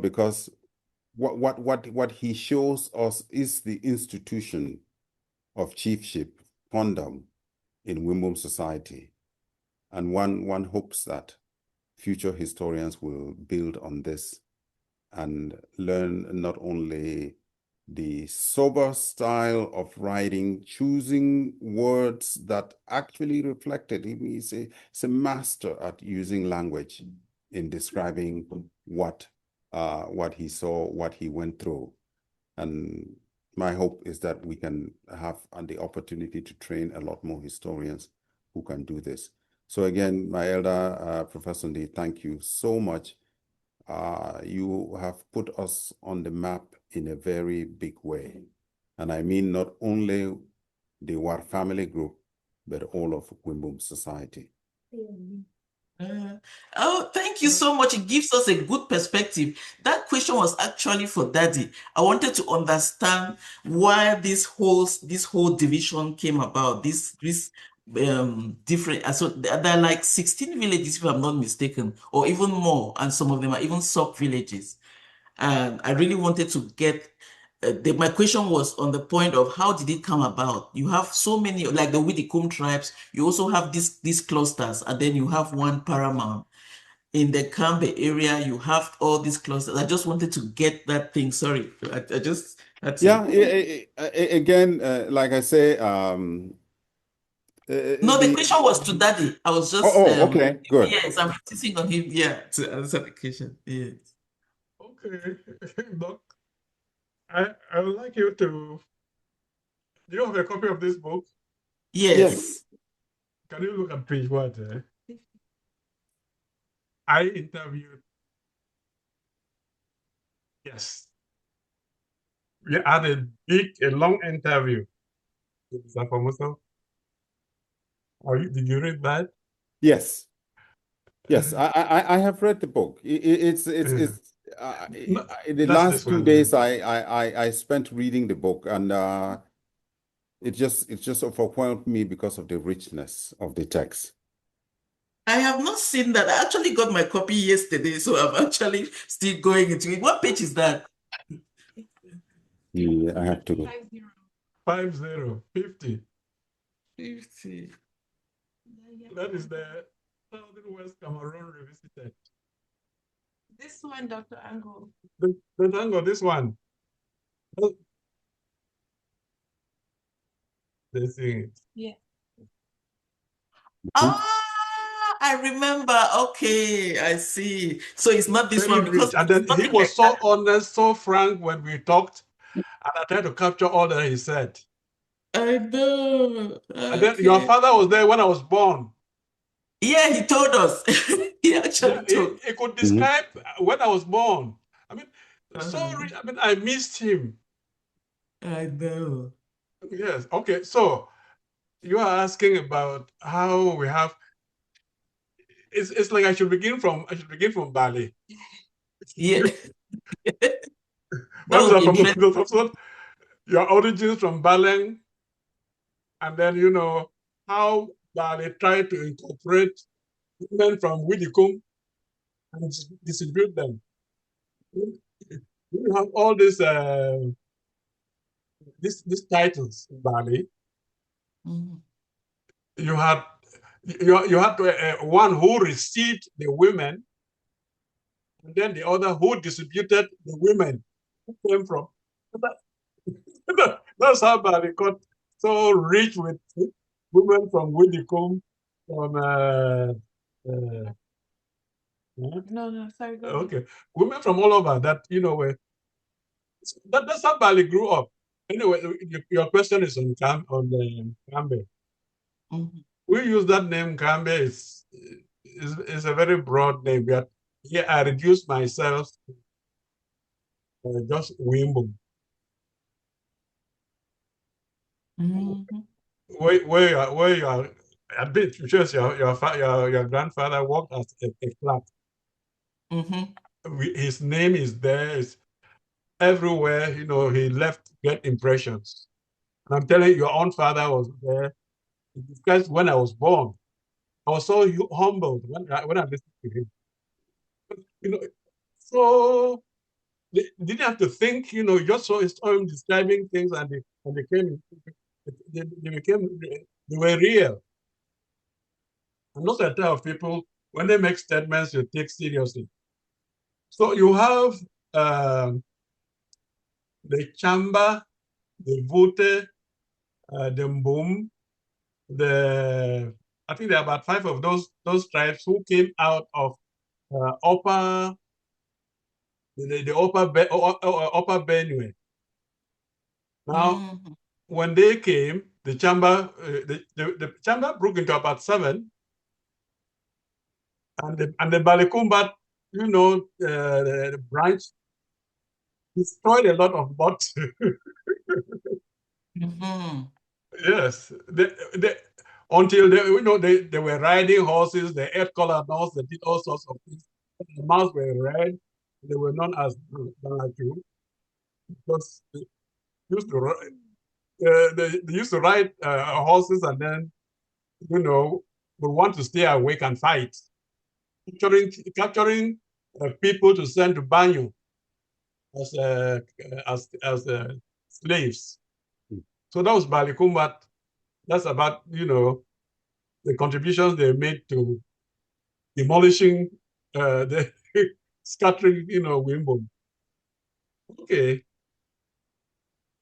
because what he shows us is the institution of chiefship, quondam, in Wimbum society. And one hopes that future historians will build on this and learn not only the sober style of writing, choosing words that actually reflect it. He's a master at using language in describing what he saw, what he went through. And my hope is that we can have the opportunity to train a lot more historians who can do this. So again, my elder Professor Lee, thank you so much. You have put us on the map in a very big way. And I mean not only the War family group, but all of Wimbum society. Oh, thank you so much. It gives us a good perspective. That question was actually for Daddy. I wanted to understand why this whole division came about. This different. So there are like 16 villages, if I'm not mistaken, or even more, and some of them are even sub villages. And I really wanted to get my question was on the point of how did it come about? You have so many, like the Widikum tribes, you also have these clusters, and then you have one paramount. In the Kambe area, you have all these clusters. I just wanted to get that thing. Sorry, I just had to. Yeah, again, like I say, No, the question was to Daddy. I was just okay, good. yes, I'm insisting on him, yeah, to answer the question. Yes. Okay, Doc, I would like you to. Do you have a copy of this book? Yes. Can you look at page what? I interviewed. Yes, we had a long interview with Mr. Formoso. Did you read that? Yes. Yes, I have read the book. It's No, in the that's last this 2 days one. I spent reading the book, and it just overwhelmed me because of the richness of the text. I have not seen that. I actually got my copy yesterday, so I'm actually still going into it. What page is that? Yeah, I have to go. 50. 50. That is the Southern-West Cameroon Revisited. This one, Dr. Ango. The Ango, this one. They sing it. Yeah. Ah, I remember. Okay, I see. So it's not this Very one because rich. And then he nothing was like so that. honest, so frank when we talked, and I tried to capture all that he said. I know. And then your Okay. father was there when I was born. Yeah, he told us. He actually told. He could describe when I was born. I mean, so Uh-huh. rich. I mean, I missed him. I know. Yes. Okay. So you are asking about how we have. It's like I should begin from Bali. Yeah. That What would be interesting. your origins from Baleng, and then how Bali tried to incorporate women from Widikum and distribute them. You have all these titles in Bali. Mhm. You had one who received the women, and then the other who distributed the women who came from. That's how Bali got so rich with women from Widikum, from No, sorry, go ahead. okay, women from all over that were. That's how Bali grew up. Anyway, your question is on Kambe. Mhm. We use that name Kambe. Is a very broad name. But here I reduced myself to just Wimbo. Mhm. Where you are a bit because your grandfather worked as a clerk. Mhm. His name is there. It's everywhere. He left great impressions. And I'm telling you, your own father was there. Because when I was born, I was so humbled when I listened to him. You know, so they didn't have to think. Just saw him describing things, and they came. They were real. And those are the type of people, when they make statements, you take seriously. So you have the Chamba, the Vote, the Mbum, I think there are about 5 of those tribes who came out of upper Benue. Now, Mhm. when they came, the Chamba broke into about 7, and the Balikumbat, the branch destroyed a lot of bots. Mhm. Yes, until they were riding horses, they ate cola nuts, they did all sorts of things. The mouths were red. They were known as Banatu because used to they used to ride horses, and then would want to stay awake and fight, capturing people to send to Banyu. as slaves. So that was Balikumbat. That's about, the contributions they made to demolishing the scattering, Wimbo. Okay.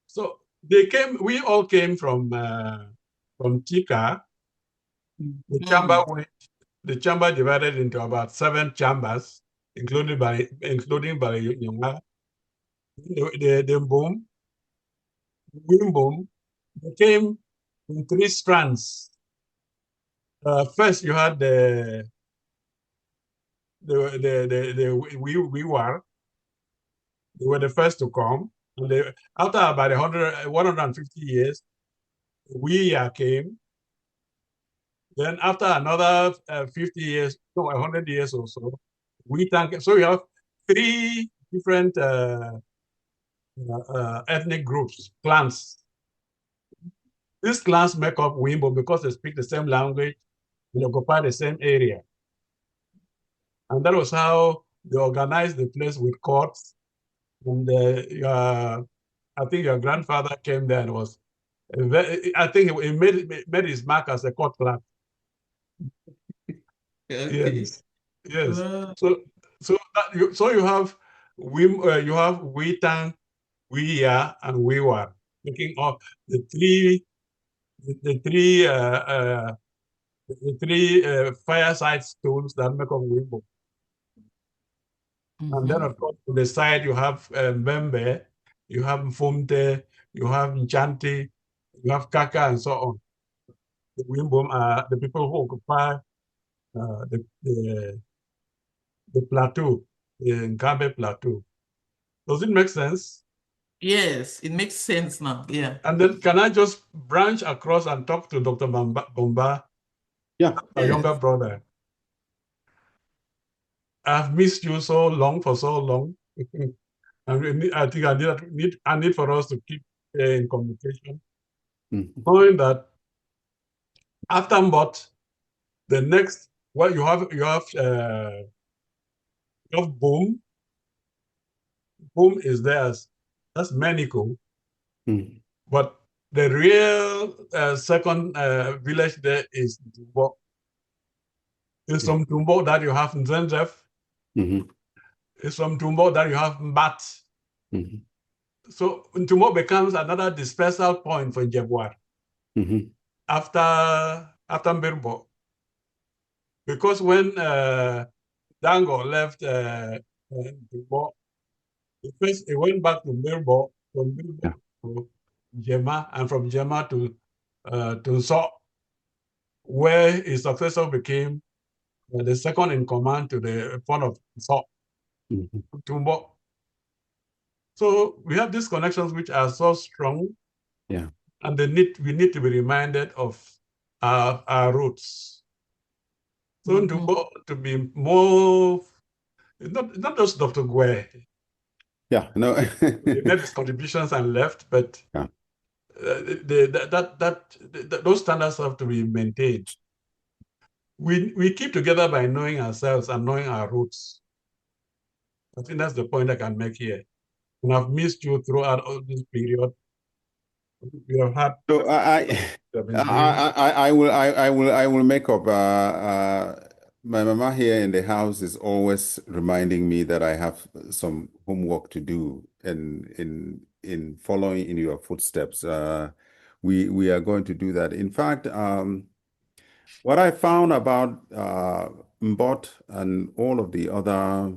So we all came from Chika. The chamber divided into about 7 chambers, including Nyonga. The boom, Wimbo, they came in 3 strands. First, you had we were. They were the first to come. And after about 150 years, we came. Then after another 50 years, 100 years or so, we thank. So we have 3 different ethnic groups, clans. These clans make up Wimbo because they speak the same language and occupy the same area. And that was how they organized the place with courts. And I think your grandfather came there and was I think he made his mark as a court clerk. Okay. Yes. So you have Witang, Wiya, and Wiwa, making up the three fireside stones that make up Wimbo. And then, of course, to the side, you have Mbembe, you have Mfumte, you have Nchanti, you have Kaka, and so on. The Wimbo are the people who occupy the plateau, the Nkambe plateau. Does it make sense? Yes, it makes sense now. Yeah. And then can I just branch across and talk to Dr. Bomba? Yeah. Our younger brother. I've missed you so long, for so long. And I think I need for us to keep in communication. Knowing that after Mbot, the next, well, you have Boom. Boom is theirs. That's Meniko. But the real second village there is Tumbo. It's from Tumbo that you have Nzenzef. It's from Tumbo that you have Mbat. So Tumbo becomes another dispersal point for Jebwar after Mbirbo. Because when Dango left Tumbo, first he went back to Mbirbo, from Mbirbo to Jema, and from Jema to So, where his successor became the second in command to the front of So, Tumbo. So we have these connections which are so strong. Yeah. And we need to be reminded of our roots. So to be more, not just Dr. Gwe. Yeah, no. He made his contributions and left, but yeah. Those standards have to be maintained. We keep together by knowing ourselves and knowing our roots. I think that's the point I can make here. And I've missed you throughout all this period. We have had. So I will make up. My mama here in the house is always reminding me that I have some homework to do in following in your footsteps. We are going to do that. In fact, what I found about Mbot and all of the other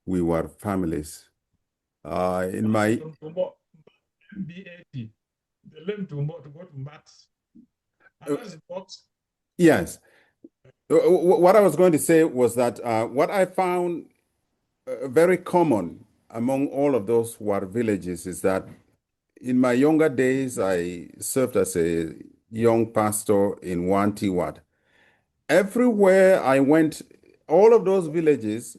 Wiwar families in my yes. What I was going to say was that what I found very common among all of those War villages is that in my younger days, I served as a young pastor in Wanti Ward. Everywhere I went, all of those villages,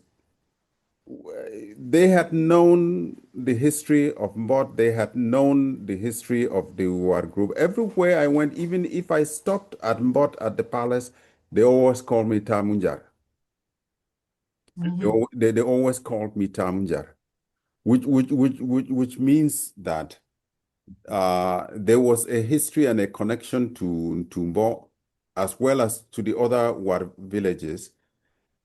they had known the history of Mbot, they had known the history of the War group. Everywhere I went, even if I stopped at Mbot at the palace, they always called me Tamunjar. They always called me Tamunjar. which means that there was a history and a connection to Mbo as well as to the other War villages.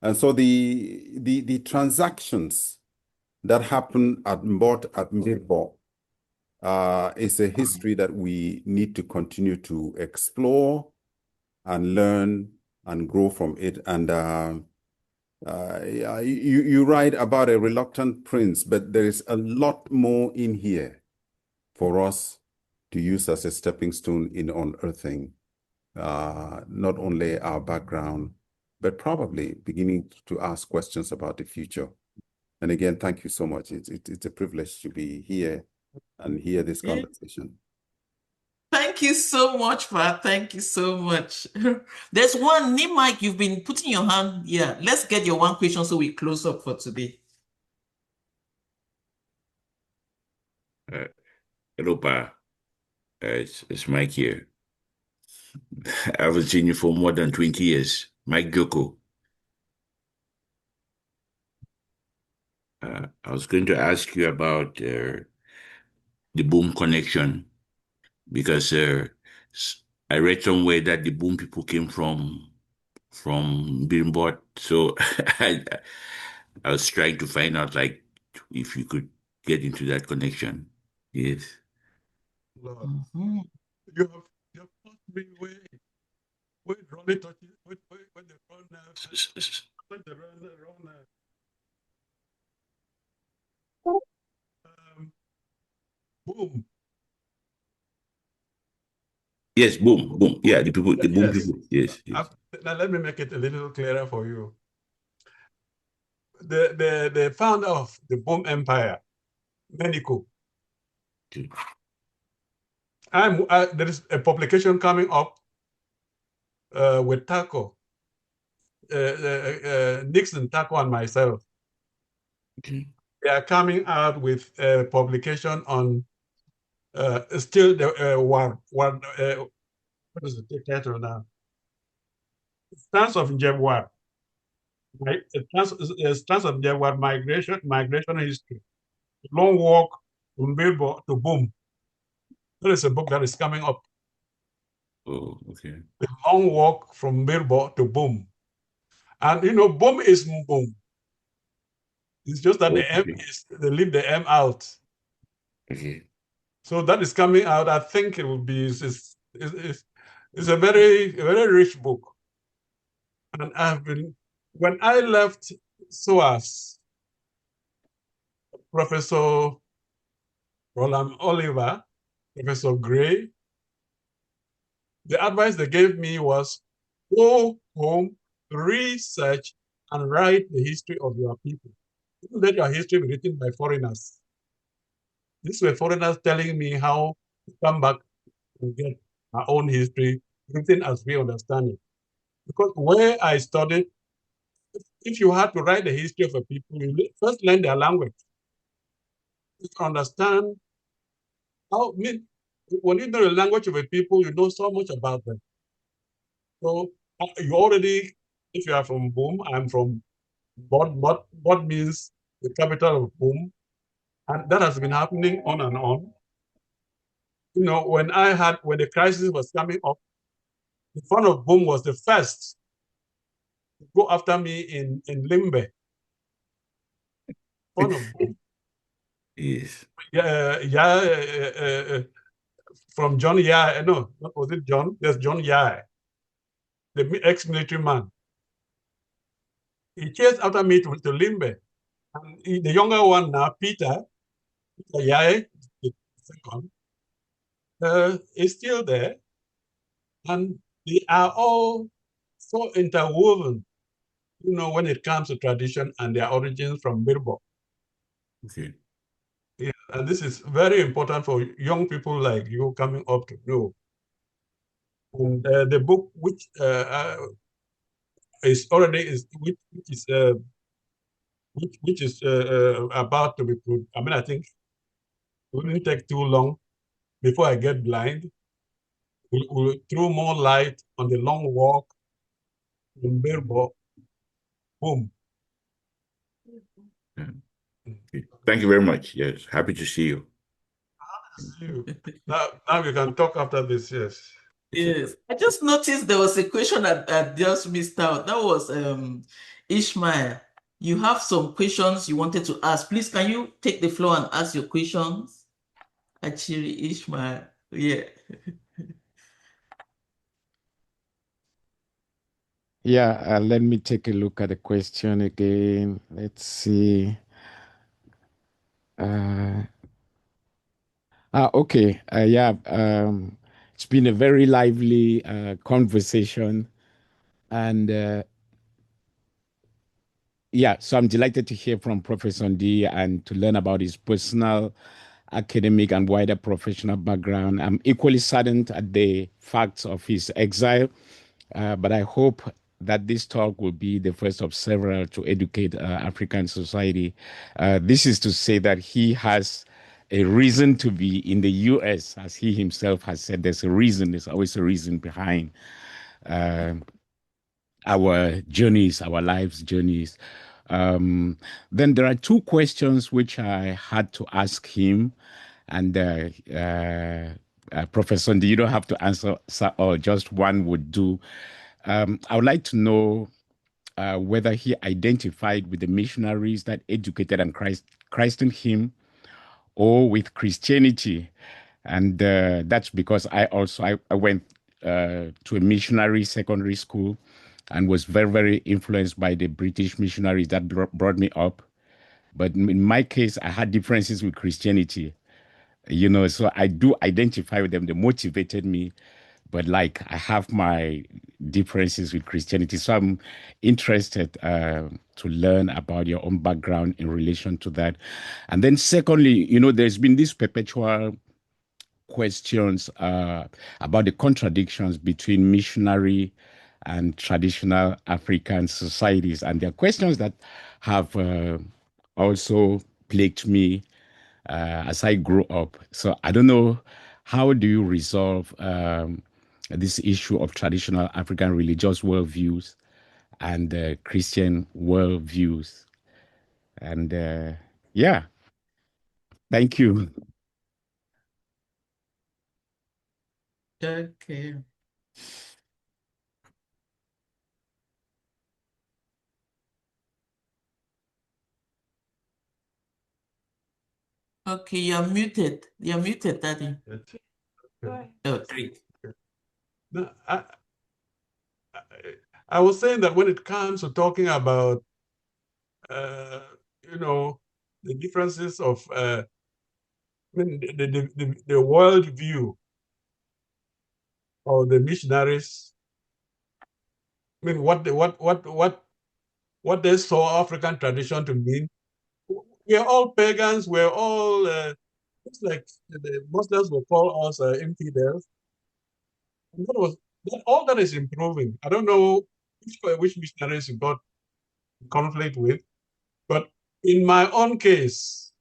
And so the transactions that happened at Mbot, at Mirbo, is a history that we need to continue to explore and learn and grow from it. And you write about a reluctant prince, but there is a lot more in here for us to use as a stepping stone in unearthing not only our background, but probably beginning to ask questions about the future. And again, thank you so much. It's a privilege to be here and hear this conversation. Thank you so much, Pat. Thank you so much. There's one, Mike, you've been putting your hand. Yeah, let's get your one question so we close up for today. Hello, Pa. It's Mike here. I haven't seen you for more than 20 years. Mike Joko. I was going to ask you about the boom connection because I read somewhere that the boom people came from Bimbot. So I was trying to find out like if you could get into that connection. Yes. Lord. You have taught me where Ronnie touches, when they run boom. Yes, boom. Yeah, the boom people. Yes. Now let me make it a little clearer for you. The founder of the boom empire, Meniko. Okay. There is a publication coming up with Taco, Nixon, Taco, and myself. Okay. They are coming out with a publication on still the what is the title now? Stance of Njemwar. Right? Stance of Njemwar migration history. Long walk from Bilbo to Boom. There is a book that is coming up. Oh, okay. The long walk from Bilbo to Boom. And you know, Boom is Boom. It's just that the M is, they leave the M out. Okay. So that is coming out. I think it will be, it's a very rich book. And when I left SOAS, Professor Roland Oliver, Professor Gray, the advice they gave me was go home, research, and write the history of your people. Don't let your history be written by foreigners. These were foreigners telling me how to come back and get our own history written as we understand it. Because where I studied, if you had to write the history of a people, you first learn their language. You understand how, when you know the language of a people, you know so much about them. So you already, if you are from Boom, I'm from Bod. Bod means the capital of Boom. And that has been happening on and on. You know, when the crisis was coming up, the fund of Boom was the first to go after me in Limbe. Fund of Boom. Yes. From John Yai, no, was it John? Yes, John Yai, the ex-military man. He chased after me to Limbe. And the younger one now, Peter Yai, the second, is still there. And they are all so interwoven, you know, when it comes to tradition and their origins from Birbo. Okay. Yeah, and this is very important for young people like you coming up to know. And the book, which is already which is about to be put. I mean, I think it wouldn't take too long before I get blind. We'll throw more light on the long walk in Birbo. Boom. Yeah. Thank you very much. Yes, happy to see you. You. Now we can talk after this, yes. Yes, I just noticed there was a question I just missed out. That was Ishmael. You have some questions you wanted to ask. Please, can you take the floor and ask your questions? Actually, Ishmael. Yeah. Yeah, let me take a look at the question again. Let's see. Okay. Yeah, it's been a very lively conversation. And yeah, so I'm delighted to hear from Professor Ndi and to learn about his personal, academic, and wider professional background. I'm equally saddened at the facts of his exile, but I hope that this talk will be the first of several to educate African society. This is to say that he has a reason to be in the US, as he himself has said. There's a reason, there's always a reason behind our journeys, our life's journeys. Then there are two questions which I had to ask him, and Professor Ndi, you don't have to answer or just one would do. I would like to know whether he identified with the missionaries that educated and christened him, or with Christianity. And that's because I went to a missionary secondary school and was very, very influenced by the British missionaries that brought me up. But in my case, I had differences with Christianity, so I do identify with them. They motivated me, but like I have my differences with Christianity. So I'm interested to learn about your own background in relation to that. And then secondly, there's been this perpetual questions about the contradictions between missionary and traditional African societies. And there are questions that have also plagued me as I grew up. So I don't know, how do you resolve this issue of traditional African religious worldviews and Christian worldviews? And yeah, thank you. Okay. Okay, you're muted. You're muted, Daddy. Oh, great. No, I was saying that when it comes to talking about, the differences of, the world view of the missionaries, what they saw African tradition to mean. We're all pagans. We're all it's like the Muslims will call us infidels. And all that is improving. I don't know which missionaries you got conflict with, but in my own case,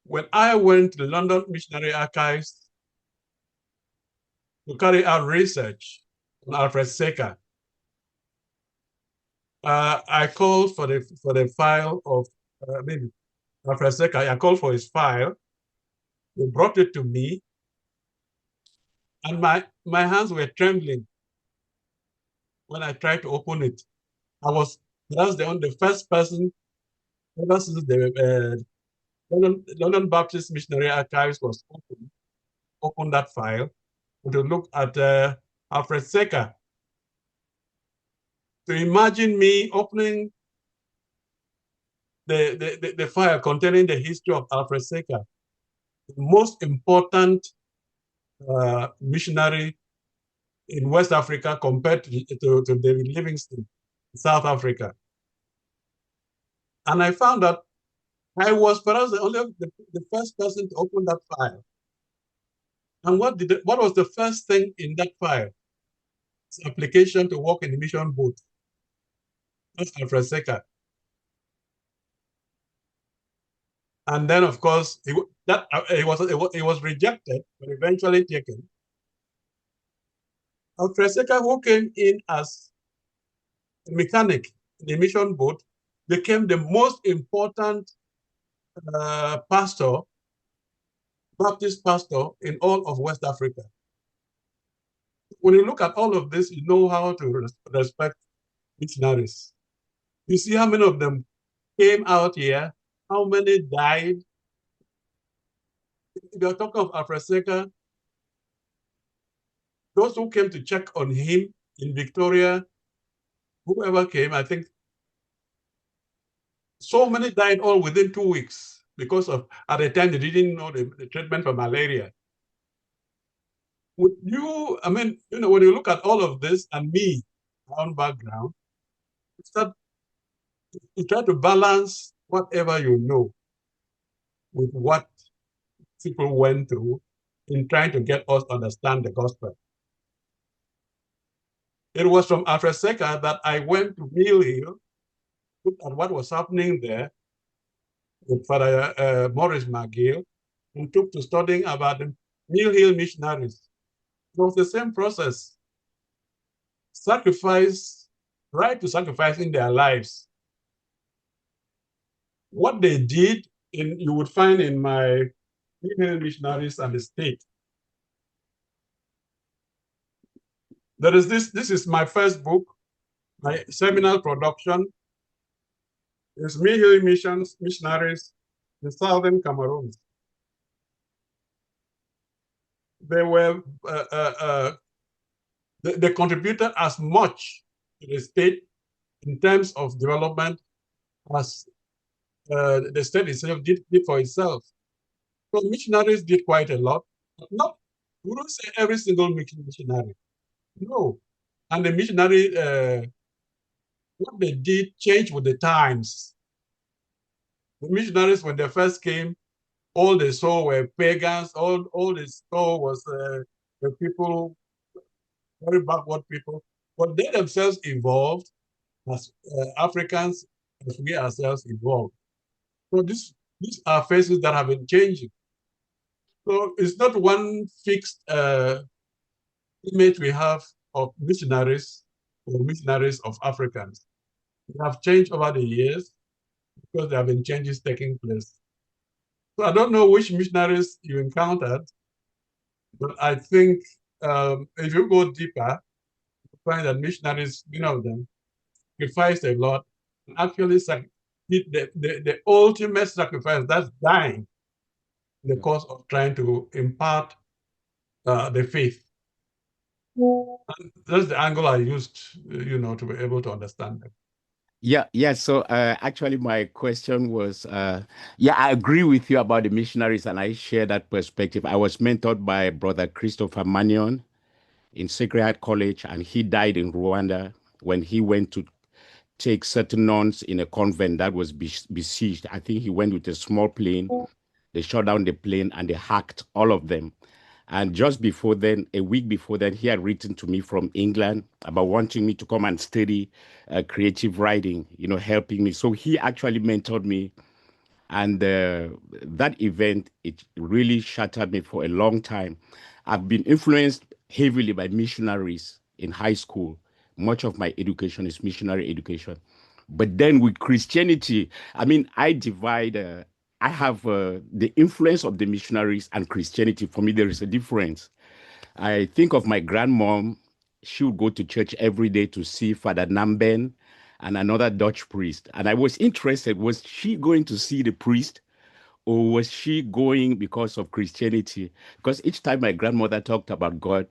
when I went to the London Missionary Archives to carry out research on Alfred Secker, I called for the file of Alfred Secker. I called for his file. They brought it to me, and my hands were trembling when I tried to open it. That's the first person ever since the London Baptist Missionary Archives was open that file to look at Alfred Secker. To imagine me opening the file containing the history of Alfred Secker, the most important missionary in West Africa compared to David Livingstone in South Africa. And I found that I was perhaps the first person to open that file. And what was the first thing in that file? It's application to work in the mission boat. That's Alfred Secker. And then, of course, it was rejected, but eventually taken. Alfred Secker, who came in as a mechanic in the mission boat, became the most important pastor, Baptist pastor in all of West Africa. When you look at all of this, you know how to respect missionaries. You see how many of them came out here, how many died. If you're talking of Afraseka, those who came to check on him in Victoria, whoever came, I think so many died all within 2 weeks because of, at the time, they didn't know the treatment for malaria. Would you, I mean, when you look at all of this and me, my own background, you try to balance whatever you know with what people went through in trying to get us to understand the gospel. It was from Afraseka that I went to Mill Hill, looked at what was happening there with Father Maurice McGill, and took to studying about the Mill Hill missionaries. It was the same process. Sacrifice, right to sacrificing their lives. What they did, you would find in my Mill Hill missionaries and the state. There is this is my first book, my seminal production. It's Mill Hill missionaries in Southern Cameroon. They were they contributed as much to the state in terms of development as the state itself did for itself. So missionaries did quite a lot. Not, we don't say every single missionary. No. And the missionary, what they did changed with the times. The missionaries, when they first came, all they saw were pagans. All they saw was the people, very backward people. But they themselves evolved as Africans, as we ourselves evolved. So these are faces that have been changing. So it's not one fixed image we have of missionaries or missionaries of Africans. They have changed over the years because there have been changes taking place. So I don't know which missionaries you encountered, but I think if you go deeper, you find that missionaries, many of them, sacrificed a lot. Actually, the ultimate sacrifice, that's dying in the course of trying to impart the faith. And that's the angle I used, to be able to understand them. Yeah. So actually, my question was, I agree with you about the missionaries, and I share that perspective. I was mentored by Brother Christopher Manion in Sacred Heart College, and he died in Rwanda when he went to take certain nuns in a convent that was besieged. I think he went with a small plane. They shot down the plane and they hacked all of them. And just before then, a week before then, he had written to me from England about wanting me to come and study creative writing, helping me. So he actually mentored me. And that event, it really shattered me for a long time. I've been influenced heavily by missionaries in high school. Much of my education is missionary education. But then with Christianity, I have the influence of the missionaries and Christianity. For me, there is a difference. I think of my grandmom. She would go to church every day to see Father Namben and another Dutch priest. And I was interested, was she going to see the priest or was she going because of Christianity? Because each time my grandmother talked about God,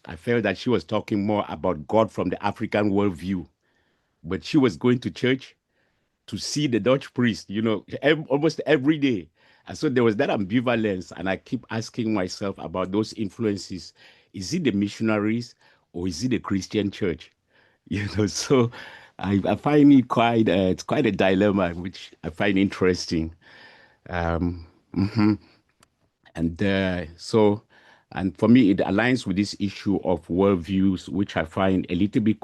I felt that she was talking more about God from the African worldview. But she was going to church to see the Dutch priest, almost every day. And so there was that ambivalence. And I keep asking myself about those influences. Is it the missionaries or is it the Christian church? So I find it it's quite a dilemma, which I find interesting. Mhm. And for me, it aligns with this issue of worldviews, which I find a little bit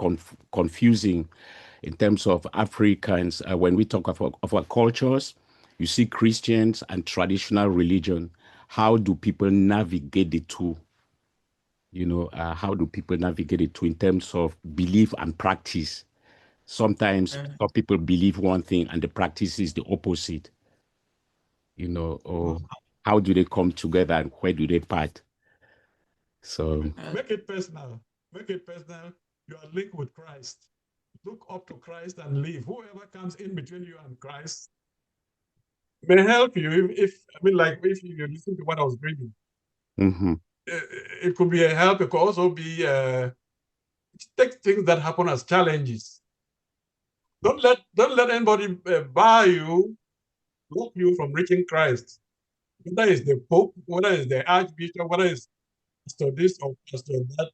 confusing in terms of Africans. When we talk of our cultures, you see Christians and traditional religion. How do people navigate the two? How do people navigate it two in terms of belief and practice? Sometimes some people believe one thing and the practice is the opposite. or how do they come together and where do they part? So make it personal. Make it personal. You are linked with Christ. Look up to Christ and live. Whoever comes in between you and Christ may help you. If you listen to what I was reading, it could be a help. It could also be take things that happen as challenges. Don't let anybody bar you, block you from reaching Christ. Whether it's the Pope, whether it's the Archbishop, whether it's pastor this or pastor that.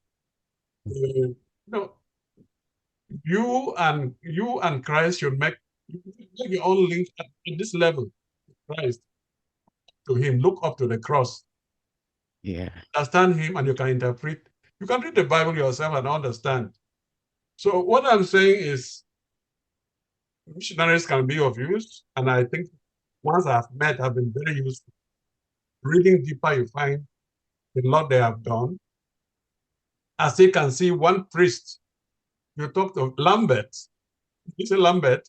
You and Christ should make your own link at this level. Christ to Him, look up to the cross. Yeah. Understand Him, and you can interpret. You can read the Bible yourself and understand. So what I'm saying is, missionaries can be of use, and I think ones I've met have been very useful. Reading deeper, you find the lot they have done. As you can see, one priest, you talked of Lambert. You say Lambert?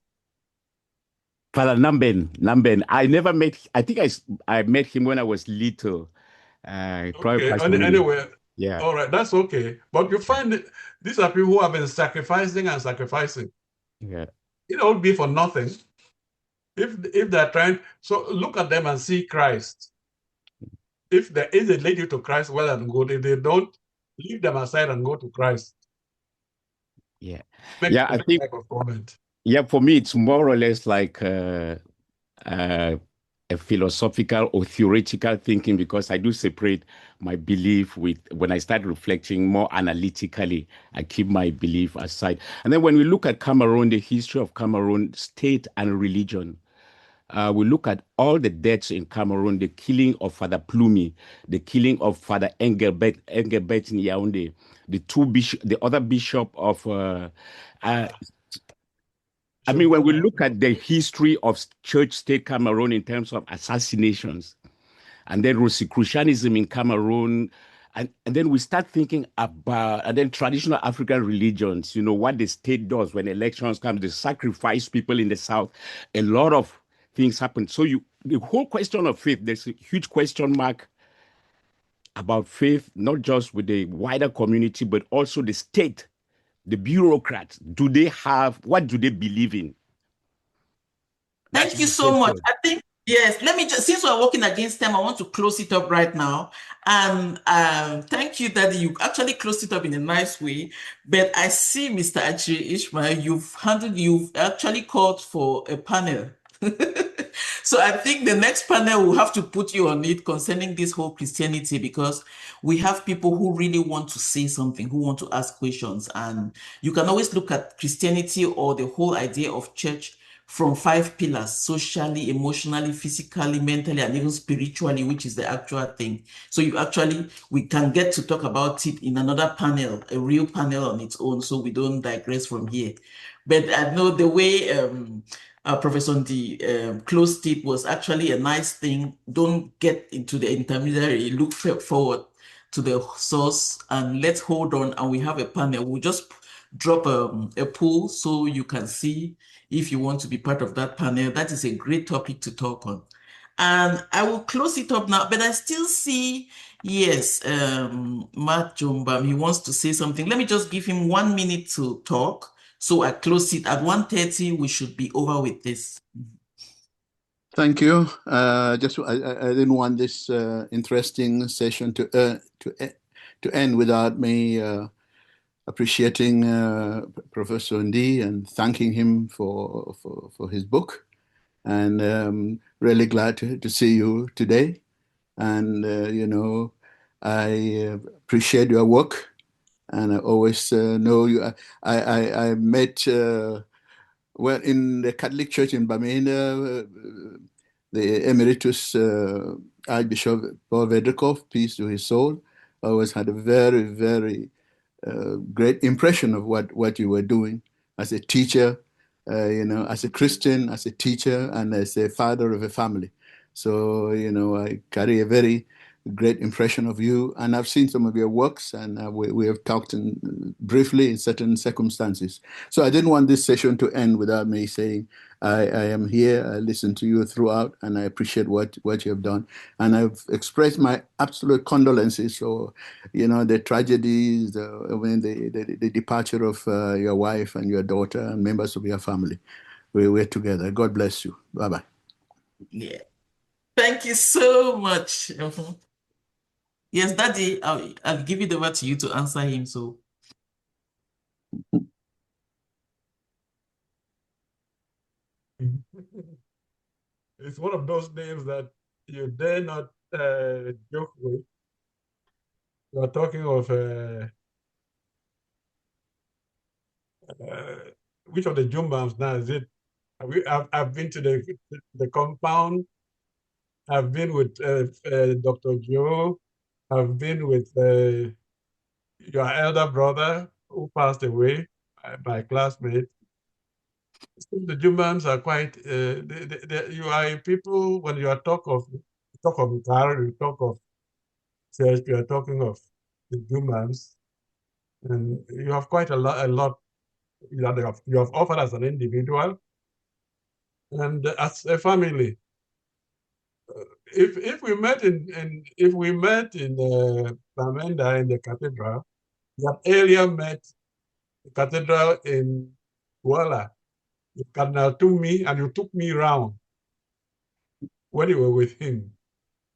Father Namben. I never met. I think I met him when I was little. Probably Okay. Anyway, yeah. All right, that's okay. But you find these are people who have been sacrificing and sacrificing. Yeah. It all be for nothing. If they're trying, so look at them and see Christ. If they lead you to Christ, well and good. If they don't, leave them aside and go to Christ. Yeah. Make I think. Type of comment. Yeah, for me, it's more or less like a philosophical or theoretical thinking, because I do separate my belief with, when I start reflecting more analytically, I keep my belief aside. And then when we look at Cameroon, the history of Cameroon, state and religion, we look at all the deaths in Cameroon, the killing of Father Plumi, the killing of Father Engelbert in Yaoundé, the other bishop of I mean, when we look at the history of church-state Cameroon in terms of assassinations, and then Rosicrucianism in Cameroon, and then we start thinking about, and then traditional African religions, what the state does when elections come, they sacrifice people in the South. A lot of things happen. So the whole question of faith, there's a huge question mark about faith, not just with the wider community, but also the state, the bureaucrats. What do they believe in? Thank you so much. I think, yes, let me just, since we're working against time, I want to close it up right now. And thank you that you actually closed it up in a nice way. But I see, Mr. Achille Ishmael, you've actually called for a panel. So I think the next panel will have to put you on it concerning this whole Christianity, because we have people who really want to say something, who want to ask questions. And you can always look at Christianity or the whole idea of church from 5 pillars: socially, emotionally, physically, mentally, and even spiritually, which is the actual thing. So we can get to talk about it in another panel, a real panel on its own, so we don't digress from here. But I know the way Professor Ndi closed it was actually a nice thing. Don't get into the intermediary, look forward to the source, and let's hold on, and we have a panel. We'll just drop a poll so you can see if you want to be part of that panel. That is a great topic to talk on. And I will close it up now, but I still see, yes, Matt Jombam, he wants to say something. Let me just give him 1 minute to talk. So I close it at 1:30. We should be over with this. Thank you. I didn't want this interesting session to end without me appreciating Professor Ndi and thanking him for his book, and really glad to see you today. And I appreciate your work, and I always know you. I met in the Catholic Church in Bamenda, the Emeritus Archbishop Paul Vedrikov, peace to his soul, always had a very, very great impression of what you were doing as a teacher, as a Christian, as a teacher, and as a father of a family. So, I carry a very great impression of you, and I've seen some of your works, and we have talked briefly in certain circumstances. So I didn't want this session to end without me saying I am here. I listen to you throughout, and I appreciate what you have done. And I've expressed my absolute condolences for, the tragedies, the departure of your wife and your daughter and members of your family. We're together. God bless you. Bye-bye. Yeah. Thank you so much. Yes, Daddy, I'll give it over to you to answer him. So. It's one of those names that you dare not joke with. You are talking of which of the Jumbams now? Is it? I've been to the compound. I've been with Dr. Joe. I've been with your elder brother who passed away, my classmate. So the Jumbans are quite. You are people when you are talk of Ghana, you talk of church, you are talking of the Jumbans, and you have quite a lot. You have offered as an individual and as a family. If we met in Bamenda in the cathedral, you have earlier met the cathedral in Kuala. Cardinal took me and you took me around when you were with him.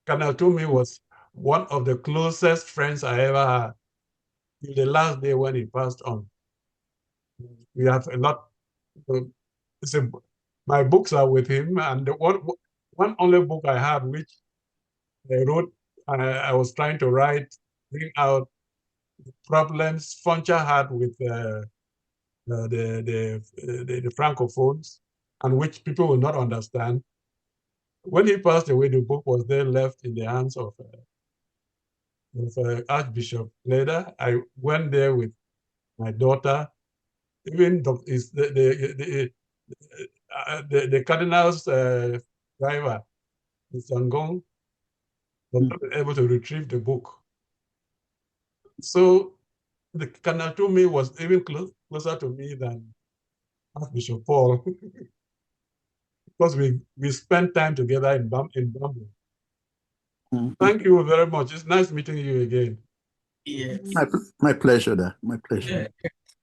Cardinal Toomey was one of the closest friends I ever had till the last day when he passed on. We have a lot. My books are with him, and one only book I have, which I wrote, I was trying to bring out the problems Funcha had with the Francophones, and which people will not understand. When he passed away, the book was then left in the hands of Archbishop Leda. I went there with my daughter. Even the cardinal's driver, Sangong, was not able to retrieve the book. So the Cardinal Toomey was even closer to me than Archbishop Paul, because we spent time together in Bamboo. Thank you very much. It's nice meeting you again. Yes. My pleasure, there. My pleasure.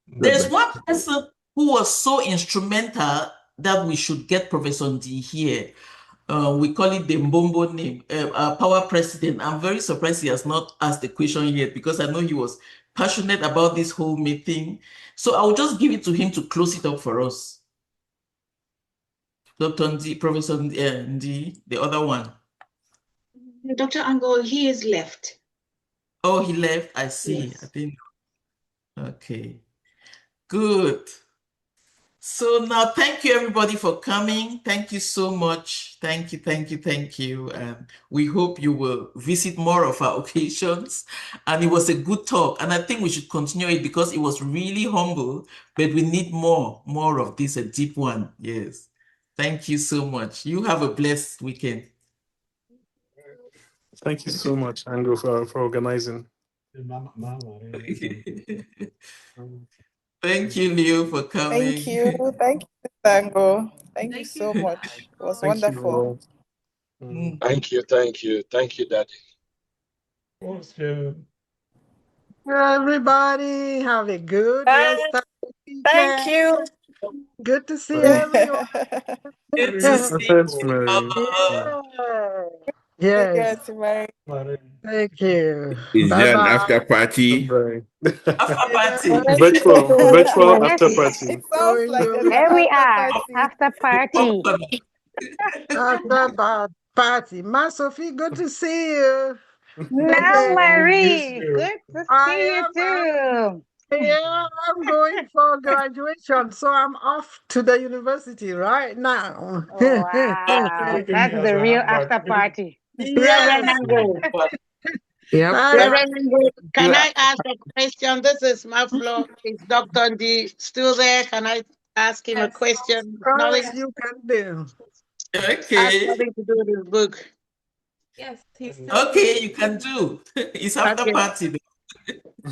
There's one person who was so instrumental that we should get Professor D here. We call it the Mbombo name, our power president. I'm very surprised he has not asked the question yet because I know he was passionate about this whole meeting. So I'll just give it to him to close it up for us. Dr. Ndi, Professor Ndi, the other one. Dr. Ango, he is left. Oh, he left. I see. Yes. I think. Okay. Good. So now, thank you everybody for coming. Thank you so much. Thank you, thank you, thank you. We hope you will visit more of our occasions. And it was a good talk. And I think we should continue it because it was really humble, but we need more of this, a deep one. Yes. Thank you so much. You have a blessed weekend. Thank you so much, Ango, for organizing. Thank you, Leo, for coming. Thank you. Thank you, Tango. Thank you so much. It was wonderful. Thank you, Daddy. Everybody have a good rest of the weekend. Thank you. Good to see everyone. Good to see you. Yes. Thank you. Is Bye there an bye. after party? After party. Virtual after party. It sounds like there's There we an are, after party. After party. Ma Sophie, good to see you. Now, Marie, good to see you too. Yeah, I'm going for graduation, so I'm off to the university right now. Wow, that's the real after party. Yes. Yep. Can I ask a question? This is Maflo. Is Dr. Ndi still there? Can I ask him a question? Yes, you can do. Okay. Nothing to do with his book. Yes, he's okay, you can do. It's after party.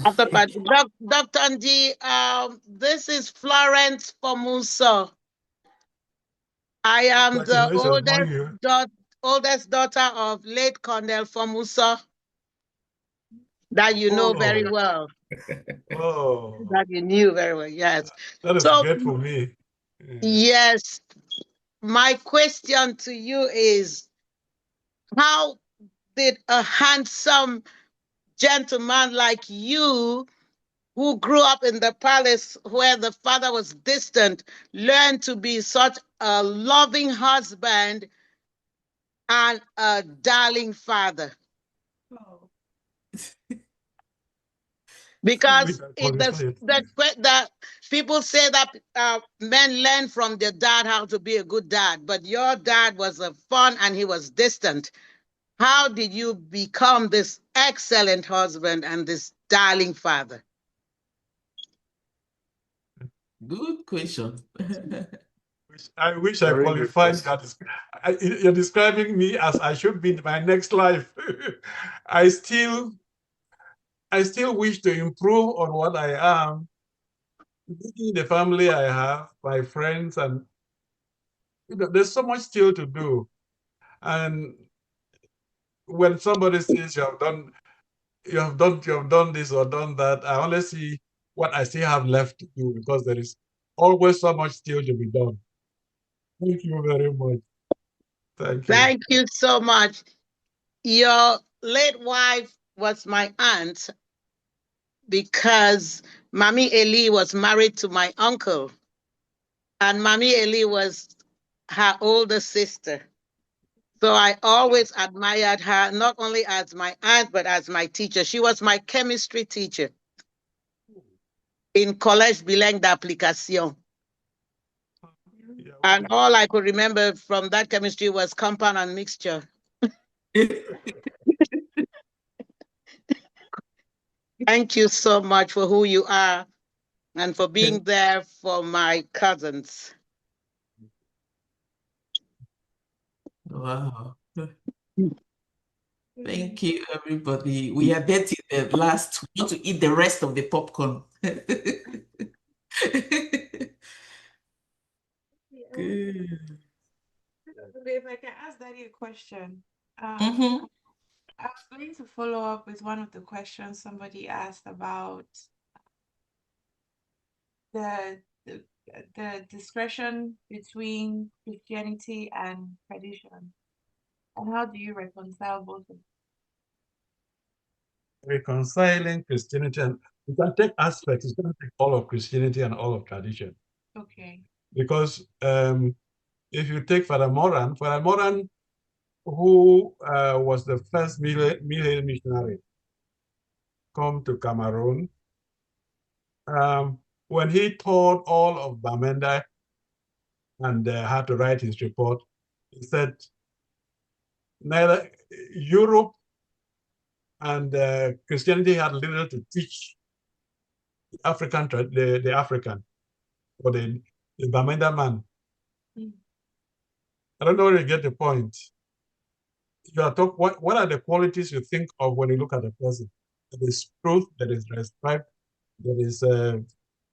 After party. Dr. Ndi, this is Florence Pomuso. I am the Congratulations, oldest daughter of late Colonel Fomuso, that you know very well. Oh, That you knew very well, yes. that is So, great for me. Yeah. yes, my question to you is, how did a handsome gentleman like you, who grew up in the palace where the father was distant, learn to be such a loving husband and a darling father? Oh. Because the people say that men learn from their dad how to be a good dad, but your dad was a fun and he was distant. How did you become this excellent husband and this darling father? Good question. I wish I qualified that. You're describing me as I should be in my next life. I still wish to improve on what I am. The family I have, my friends, and there's so much still to do. And when somebody says you have done this or done that, I only see what I still have left to do, because there is always so much still to be done. Thank you very much. Thank you. Thank you so much. Your late wife was my aunt because Mami Eli was married to my uncle, and Mami Eli was her older sister. So I always admired her, not only as my aunt, but as my teacher. She was my chemistry teacher in Collège Bilingue d'Application. And all I could remember from that chemistry was compound and mixture. Thank you so much for who you are and for being there for my cousins. Wow. Thank you, everybody. We are there till the last. We want to eat the rest of the popcorn. Good. If I can ask Daddy a question. Mm-hmm. I was going to follow up with one of the questions somebody asked about the discretion between Christianity and tradition, and how do you reconcile both of them? Reconciling Christianity, and you can take aspects, you can take all of Christianity and all of tradition. Okay. Because if you take Father Moran, who was the first Middle missionary come to Cameroon, when he taught all of Bamenda and had to write his report, he said neither Europe and Christianity had little to teach the African or the Bamenda man. I don't know where you get the point. You are talking, what are the qualities you think of when you look at a person? There is truth, there is respect, there is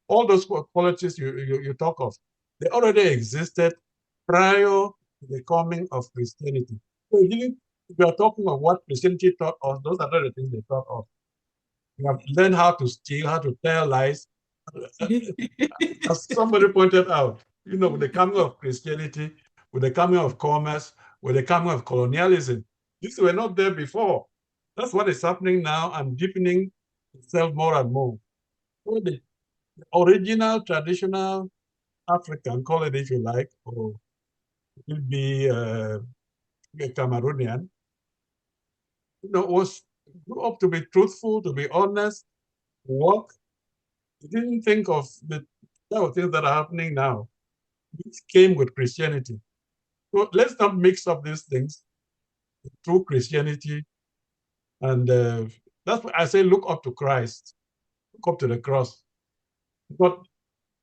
all those qualities you talk of. They already existed prior to the coming of Christianity. So if you are talking of what Christianity taught us, those are not the things they taught us. You have learned how to steal, how to tell lies. As somebody pointed out, with the coming of Christianity, with the coming of commerce, with the coming of colonialism, these were not there before. That's what is happening now and deepening itself more and more. So the original, traditional African, call it if you like, or it will be a Cameroonian, grew up to be truthful, to be honest, work. He didn't think of the type of things that are happening now. It came with Christianity. So let's not mix up these things through Christianity. And that's why I say look up to Christ, look up to the cross. But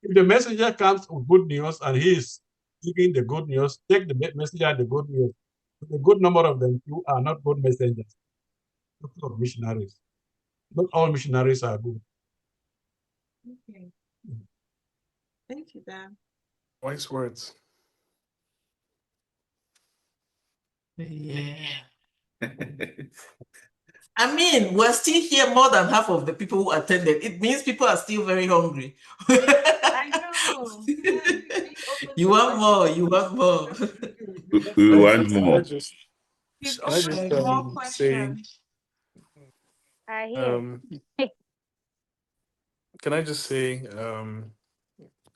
if the messenger comes with good news and he is giving the good news, take the messenger and the good news. A good number of them too are not good messengers, not missionaries. Not all missionaries are good. Okay. Thank you, Dan. Wise words. Yeah. I mean, we're still here more than half of the people who attended. It means people are still very hungry. I know. Yes, be open You to want more, questions. you want more. We want Can I more. just He's can I open just to more say questions. I hear. um can I just say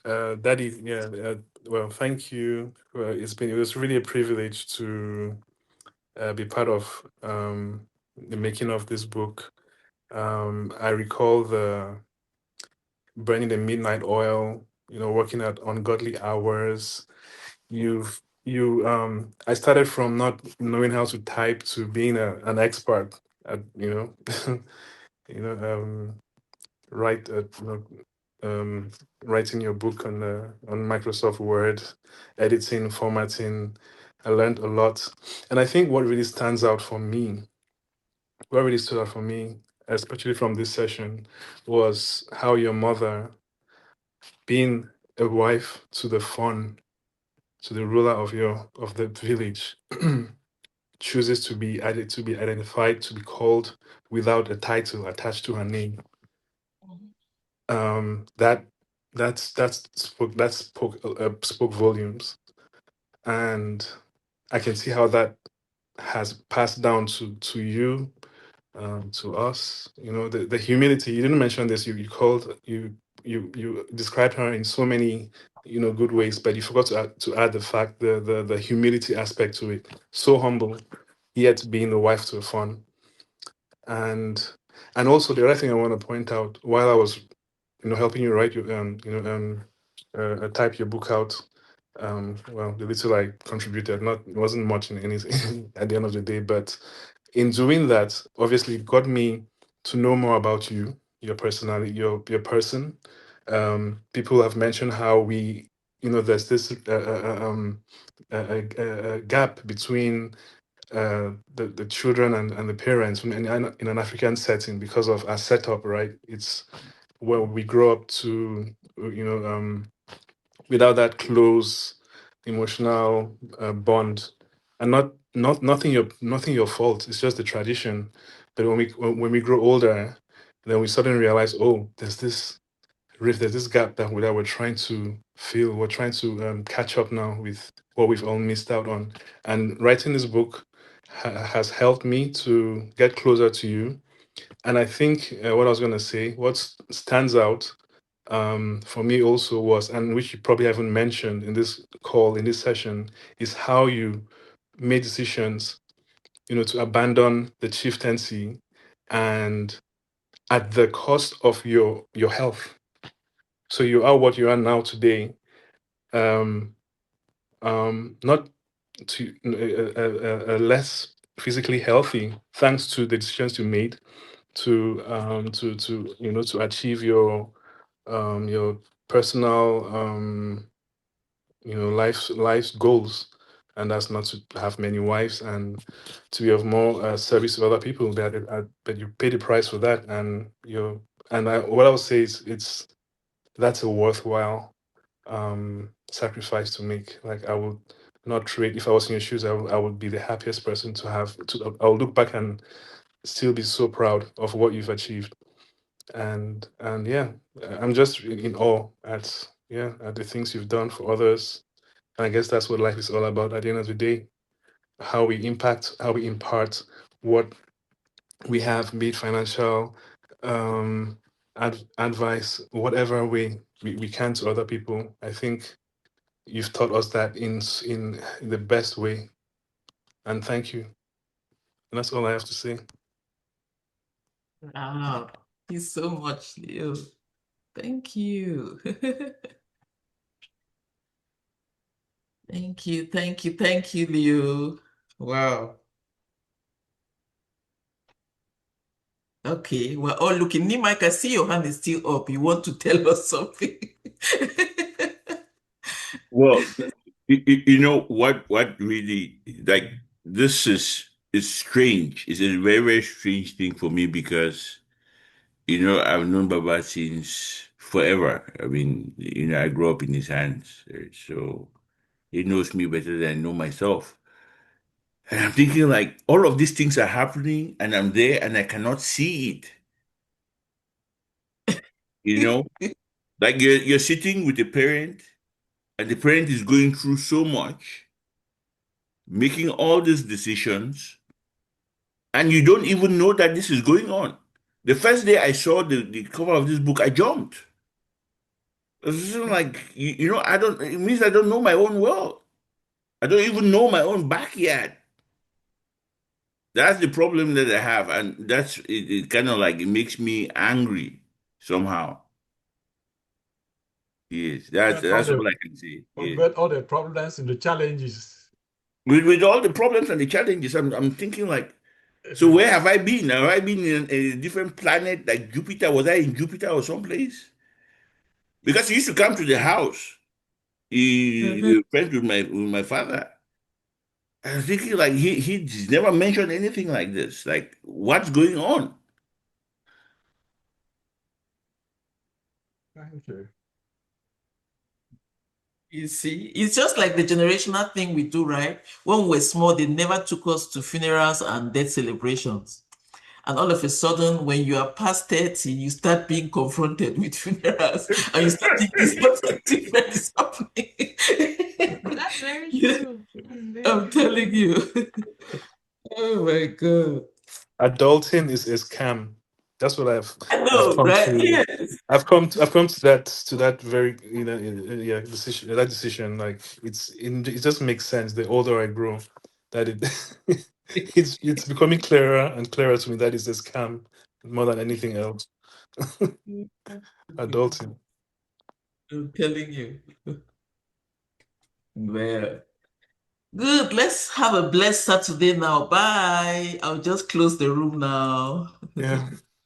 Daddy, yeah, well, thank you. It was really a privilege to be part of the making of this book. I recall the burning the midnight oil, working at ungodly hours. I started from not knowing how to type to being an expert at, you know, write, writing your book on Microsoft Word, editing, formatting. I learned a lot. And I think what really stood out for me, especially from this session, was how your mother, being a wife to the fawn, to the ruler of the village, chooses to be identified, to be called without a title attached to her name. That spoke volumes, and I can see how that has passed down to you, to us. The humility. You didn't mention this. You described her in so many good ways, but you forgot to add the fact the humility aspect to it. So humble, yet being the wife to a fawn. And also the other thing I want to point out, while I was helping you write your type your book out, well, the little I contributed, not it wasn't much in anything at the end of the day, but in doing that, obviously it got me to know more about you, your personality, your person. People have mentioned how there's this a gap between the children and the parents in an African setting because of our setup, right? It's where we grow up to, without that close emotional bond, and nothing your fault. It's just the tradition. But when we grow older, then we suddenly realize, oh, there's this rift, there's this gap that we're trying to fill. We're trying to catch up now with what we've all missed out on. And writing this book has helped me to get closer to you. And I think what I was going to say, what stands out for me also was, and which you probably haven't mentioned in this call, in this session, is how you made decisions, to abandon the chieftaincy, and at the cost of your health. So you are what you are now today, um, not to less physically healthy, thanks to the decisions you made to achieve your personal life's goals, and that's not to have many wives and to be of more service to other people. But you pay the price for that, and what I would say is that's a worthwhile sacrifice to make. Like, I would not trade. If I was in your shoes, I would be the happiest person to have. I'll look back and still be so proud of what you've achieved. And yeah, I'm just in awe at the things you've done for others. And I guess that's what life is all about at the end of the day. How we impact, how we impart what we have, be it financial, advice, whatever way we can to other people. I think you've taught us that in the best way. And thank you. And that's all I have to say. Wow. Thank you so much, Leo. Thank you. Thank you, Leo. Wow. Okay, we're all looking. Nimai, I see your hand is still up. You want to tell us something? Well, you know what really, like, this is strange. It's a very, very strange thing for me because I've known Baba since forever. I mean, I grew up in his hands, so he knows me better than I know myself. And I'm thinking like all of these things are happening and I'm there and I cannot see it. You know, like you're sitting with a parent and the parent is going through so much, making all these decisions, and you don't even know that this is going on. The first day I saw the cover of this book, I jumped. It was just like, I don't, it means I don't know my own world. I don't even know my own backyard. That's the problem that I have. And that's, it kind of like, it makes me angry somehow. Yes, that's all I can say. Yes. Forget all the problems and the challenges. With all the problems and the challenges, I'm thinking like, so where have I been? Have I been in a different planet like Jupiter? Was I in Jupiter or someplace? Because he used to come to the house. He was friends with my father. I was thinking like he's never mentioned anything like this. Like, what's going on? Thank you. You see, it's just like the generational thing we do, right? When we were small, they never took us to funerals and death celebrations. And all of a sudden, when you are past 30, you start being confronted with funerals and you start thinking something different is happening. That's very Yeah, true. I'm telling you. Oh my God. Adulting is a scam. That's what I I've know, come right? to. Yes. I've come to that very yeah decision. Like it just makes sense. The older I grow, that it it's becoming clearer and clearer to me that it's a scam more than anything else. Adulting. I'm telling you. Well, good. Let's have a blessed Saturday now. Bye. I'll just close the room now. Yeah.